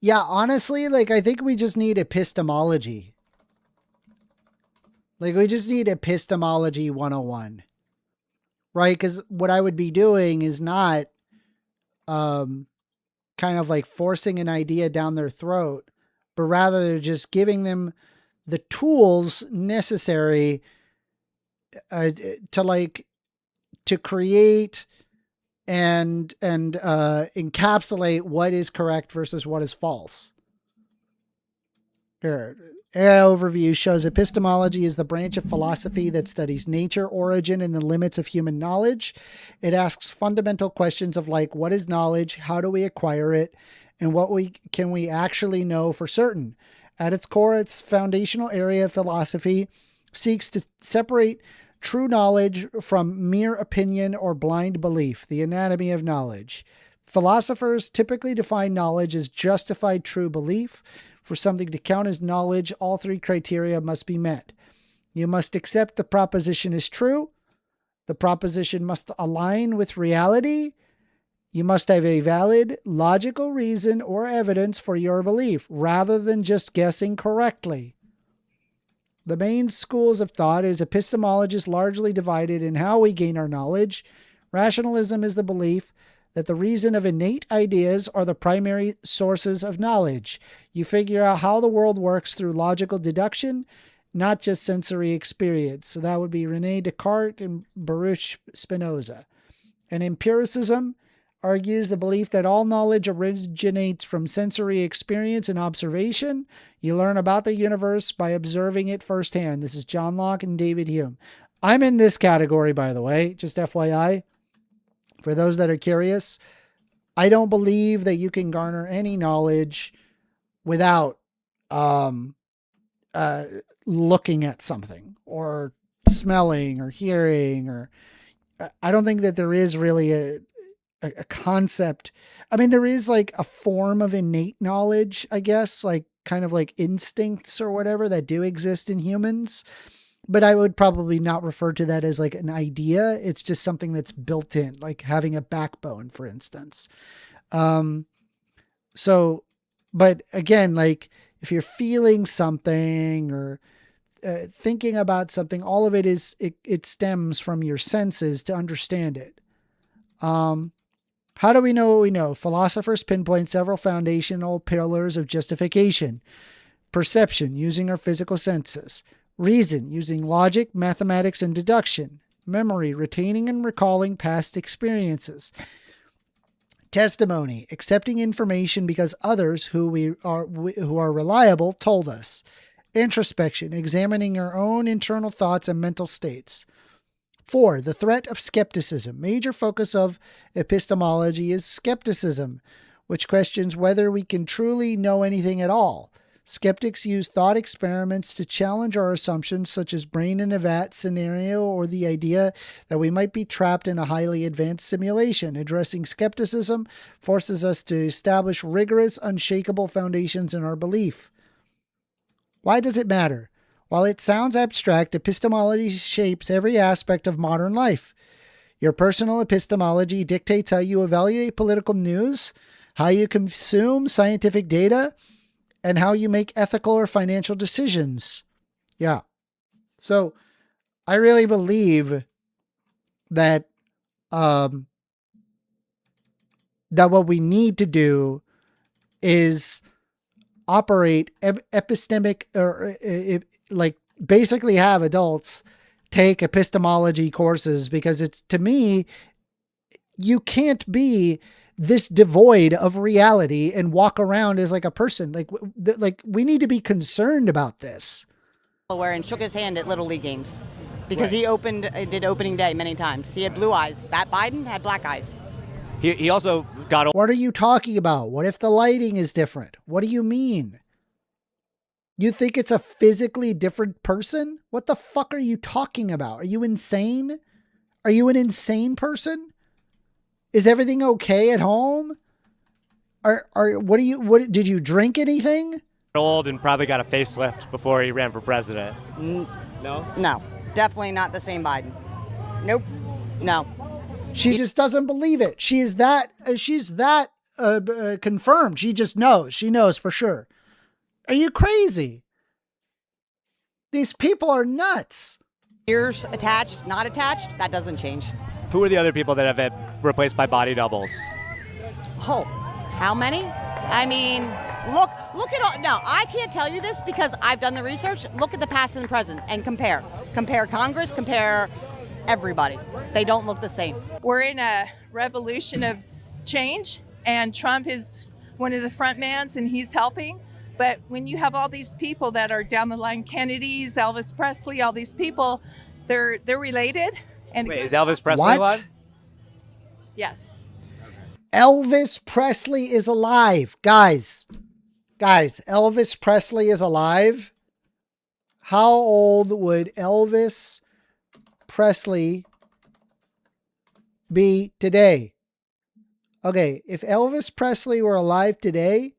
Yeah, honestly, like, I think we just need epistemology. Like, we just need epistemology 101. Right? Because what I would be doing is not kind of like forcing an idea down their throat, but rather just giving them the tools necessary to create and encapsulate what is correct versus what is false. Here, overview shows epistemology is the branch of philosophy that studies nature, origin, and the limits of human knowledge. It asks fundamental questions of like, what is knowledge? How do we acquire it? And what can we actually know for certain? At its core, its foundational area of philosophy seeks to separate true knowledge from mere opinion or blind belief, the anatomy of knowledge. Philosophers typically define knowledge as justified true belief. For something to count as knowledge, all three criteria must be met. You must accept the proposition is true. The proposition must align with reality. You must have a valid, logical reason or evidence for your belief, rather than just guessing correctly. The main schools of thought is epistemology is largely divided in how we gain our knowledge. Rationalism is the belief that the reason of innate ideas are the primary sources of knowledge. You figure out how the world works through logical deduction, not just sensory experience. So that would be René Descartes and Baruch Spinoza. And empiricism argues the belief that all knowledge originates from sensory experience and observation. You learn about the universe by observing it firsthand. This is John Locke and David Hume. I'm in this category, by the way, just FYI. For those that are curious, I don't believe that you can garner any knowledge without looking at something or smelling or hearing, or I don't think that there is really a concept. I mean, there is like a form of innate knowledge, I guess, like kind of like instincts or whatever that do exist in humans. But I would probably not refer to that as like an idea. It's just something that's built in, like having a backbone, for instance. But again, like if you're feeling something or thinking about something, all of it it stems from your senses to understand it. How do we know what we know? Philosophers pinpoint several foundational pillars of justification. Perception, using our physical senses. Reason, using logic, mathematics, and deduction. Memory, retaining and recalling past experiences. Testimony, accepting information because others who are reliable told us. Introspection, examining our own internal thoughts and mental states. 4. The threat of skepticism. Major focus of epistemology is skepticism, which questions whether we can truly know anything at all. Skeptics use thought experiments to challenge our assumptions, such as brain in a vat scenario or the idea that we might be trapped in a highly advanced simulation. Addressing skepticism forces us to establish rigorous, unshakable foundations in our belief. Why does it matter? While it sounds abstract, epistemology shapes every aspect of modern life. Your personal epistemology dictates how you evaluate political news, how you consume scientific data, and how you make ethical or financial decisions. Yeah. So I really believe that that what we need to do is operate epistemic, or like basically have adults take epistemology courses, because it's, to me, you can't be this devoid of reality and walk around as like a person. Like we need to be concerned about this. And shook his hand at Little League games because he did opening day many times. He had blue eyes. That Biden had black eyes. He also got... What are you talking about? What if the lighting is different? What do you mean? You think it's a physically different person? What the fuck are you talking about? Are you insane? Are you an insane person? Is everything okay at home? What did you drink anything? Old and probably got a facelift before he ran for president. No? No, definitely not the same Biden. Nope. No. She just doesn't believe it. She's that confirmed. She just knows. She knows for sure. Are you crazy? These people are nuts. Ears attached, not attached, that doesn't change. Who are the other people that have been replaced by body doubles? Oh, how many? I mean, look at all. No, I can't tell you this because I've done the research. Look at the past and the present and compare. Compare Congress, compare everybody. They don't look the same. We're in a revolution of change, and Trump is one of the front mans, and he's helping. But when you have all these people that are down the line, Kennedys, Elvis Presley, all these people, they're related. And wait, is Elvis Presley alive? Yes. Elvis Presley is alive. Guys, Elvis Presley is alive. How old would Elvis Presley be today? Okay, if Elvis Presley were alive today,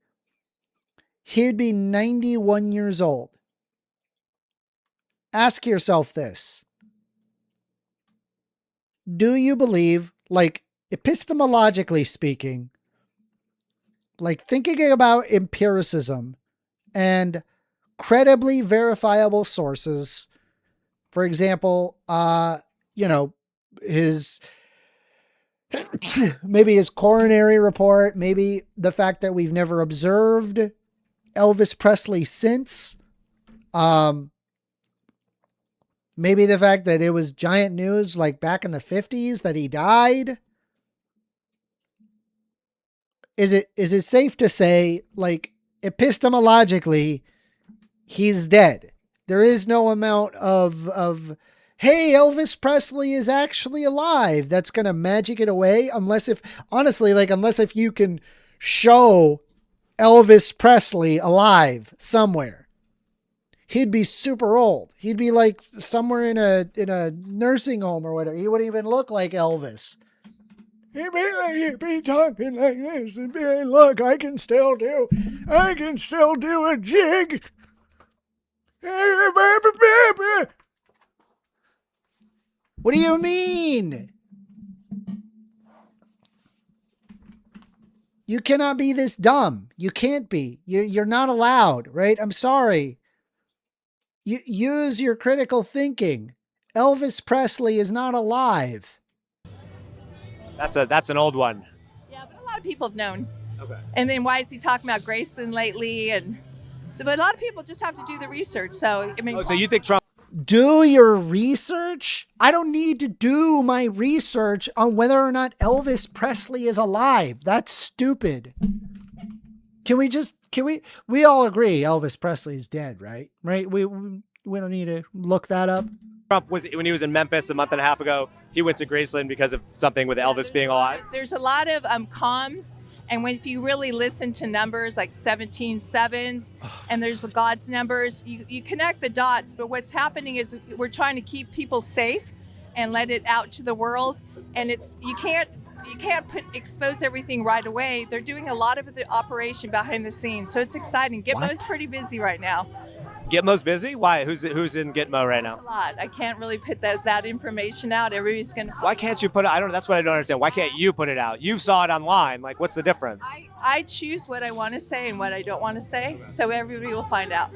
he'd be 91 years old. Ask yourself this. Do you believe, like, epistemologically speaking, like thinking about empiricism and credibly verifiable sources, for example, his maybe his coronary report, maybe the fact that we've never observed Elvis Presley since, maybe the fact that it was giant news like back in the 50s that he died. Is it safe to say, like, epistemologically, he's dead? There is no amount of hey, Elvis Presley is actually alive that's going to magic it away, unless if you can show Elvis Presley alive somewhere. He'd be super old. He'd be like somewhere in a nursing home or whatever. He wouldn't even look like Elvis. He'd be talking like this and be like, look, I can still do a jig. What do you mean? You cannot be this dumb. You can't be. You're not allowed, right? I'm sorry. You use your critical thinking. Elvis Presley is not alive. That's an old one. Yeah, but a lot of people have known. Okay. And then why is he talking about Graceland lately? And so, but a lot of people just have to do the research. So I mean, so you think Trump? Do your research? I don't need to do my research on whether or not Elvis Presley is alive. That's stupid. We all agree Elvis Presley is dead, right? Right? We don't need to look that up. Trump when he was in Memphis a month and a half ago, he went to Graceland because of something with Elvis being alive. There's a lot of comms, and if you really listen to numbers like 17 sevens, and there's God's numbers, you connect the dots. But what's happening is we're trying to keep people safe and let it out to the world, and you can't expose everything right away. They're doing a lot of the operation behind the scenes, so it's exciting. Gitmo's pretty busy right now. Gitmo's busy? Why? Who's in Gitmo right now? A lot. I can't really put that information out. Everybody's gonna. Why can't you put it? I don't. That's what I don't understand. Why can't you put it out? You saw it online. Like, what's the difference? I choose what I want to say and what I don't want to say, so everybody will find out.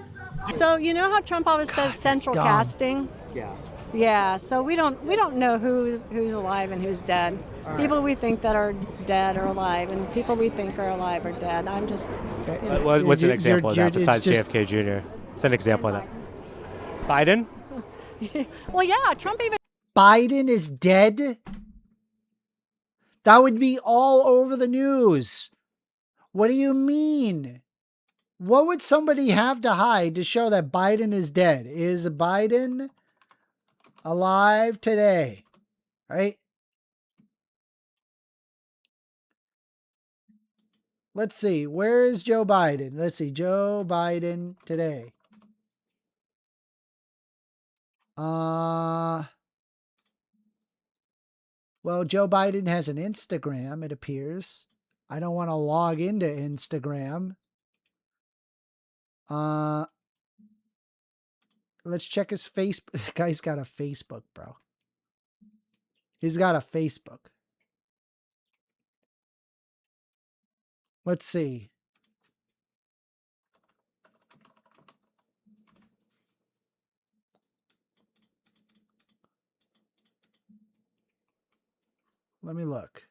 So you know how Trump always says central casting? Yeah. Yeah. So we don't know who's alive and who's dead. Right. People we think that are dead are alive, and people we think are alive are dead. I'm just. What's an example of that besides JFK Jr.? It's an example of that. Biden? Well, yeah, Trump even. Biden is dead? That would be all over the news. What do you mean? What would somebody have to hide to show that Biden is dead? Is Biden alive today? Right? Let's see. Where is Joe Biden? Let's see. Joe Biden today. Well, Joe Biden has an Instagram, it appears. I don't want to log into Instagram. Let's check his Facebook. The guy's got a Facebook, bro. He's got a Facebook. Let's see. Let me look.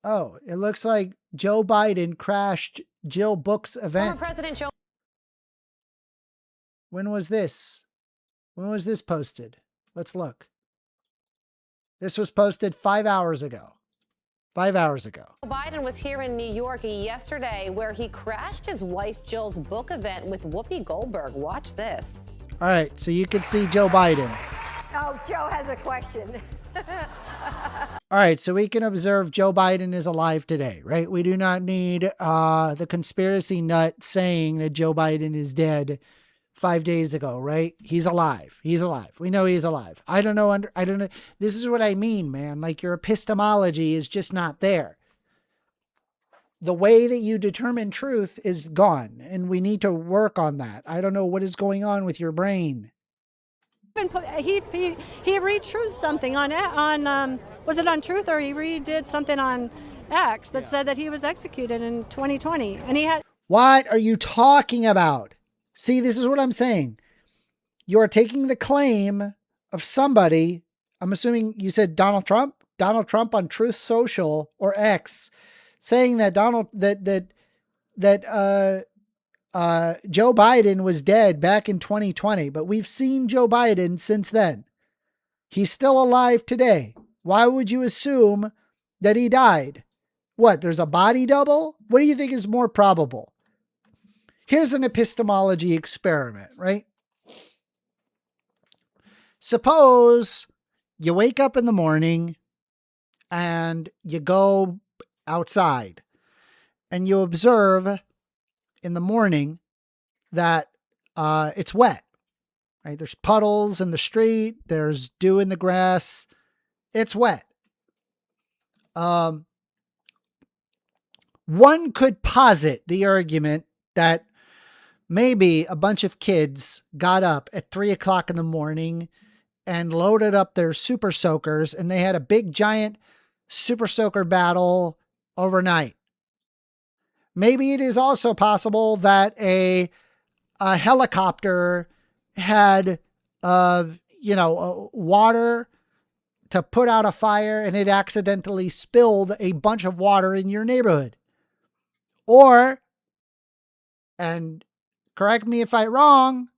Oh, it looks like Joe Biden crashed Jill Book's event. Former President Joe. When was this? When was this posted? Let's look. This was posted 5 hours ago. 5 hours ago. Biden was here in New York yesterday where he crashed his wife Jill's book event with Whoopi Goldberg. Watch this. All right, so you can see Joe Biden. Oh, Joe has a question. All right, so we can observe Joe Biden is alive today, right? We do not need the conspiracy nut saying that Joe Biden is dead 5 days ago, right? He's alive. He's alive. We know he's alive. I don't know. I don't know. This is what I mean, man. Like your epistemology is just not there. The way that you determine truth is gone, and we need to work on that. I don't know what is going on with your brain. He retruth something on was it on Truth, or he redid something on X that said that he was executed in 2020, and he had. What are you talking about? See, this is what I'm saying. You are taking the claim of somebody. I'm assuming you said Donald Trump on Truth Social or X, saying that Joe Biden was dead back in 2020, but we've seen Joe Biden since then. He's still alive today. Why would you assume that he died? What, there's a body double? What do you think is more probable? Here's an epistemology experiment, right? Suppose you wake up in the morning and you go outside and you observe in the morning that it's wet, right? There's puddles in the street. There's dew in the grass. It's wet. One could posit the argument that maybe a bunch of kids got up at 3 o'clock in the morning and loaded up their super soakers, and they had a big giant super soaker battle overnight. Maybe it is also possible that a helicopter had, water to put out a fire, and it accidentally spilled a bunch of water in your neighborhood. Or, and correct me if I'm wrong,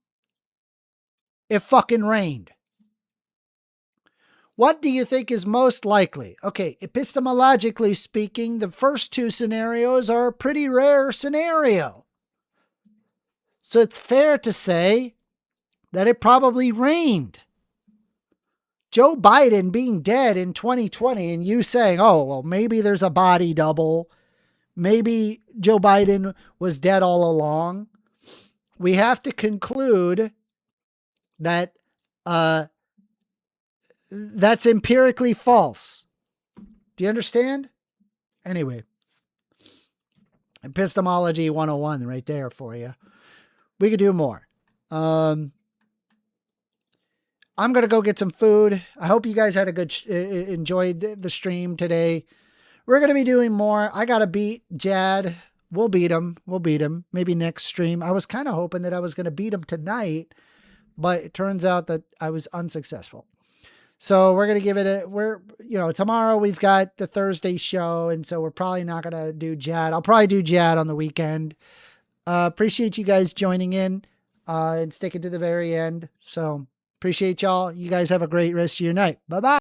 it fucking rained. What do you think is most likely? Okay, epistemologically speaking, the first two scenarios are a pretty rare scenario. So it's fair to say that it probably rained. Joe Biden being dead in 2020 and you saying, oh, well, maybe there's a body double. Maybe Joe Biden was dead all along. We have to conclude that that's empirically false. Do you understand? Anyway, epistemology 101 right there for you. We could do more. I'm going to go get some food. I hope you guys had a good, enjoyed the stream today. We're going to be doing more. I got to beat Jad. We'll beat him. We'll beat him. Maybe next stream. I was kind of hoping that I was going to beat him tonight, but it turns out that I was unsuccessful. So we're going to give it tomorrow we've got the Thursday show. And so we're probably not going to do Jad. I'll probably do Jad on the weekend. Appreciate you guys joining in and sticking to the very end. So appreciate y'all. You guys have a great rest of your night. Bye-bye.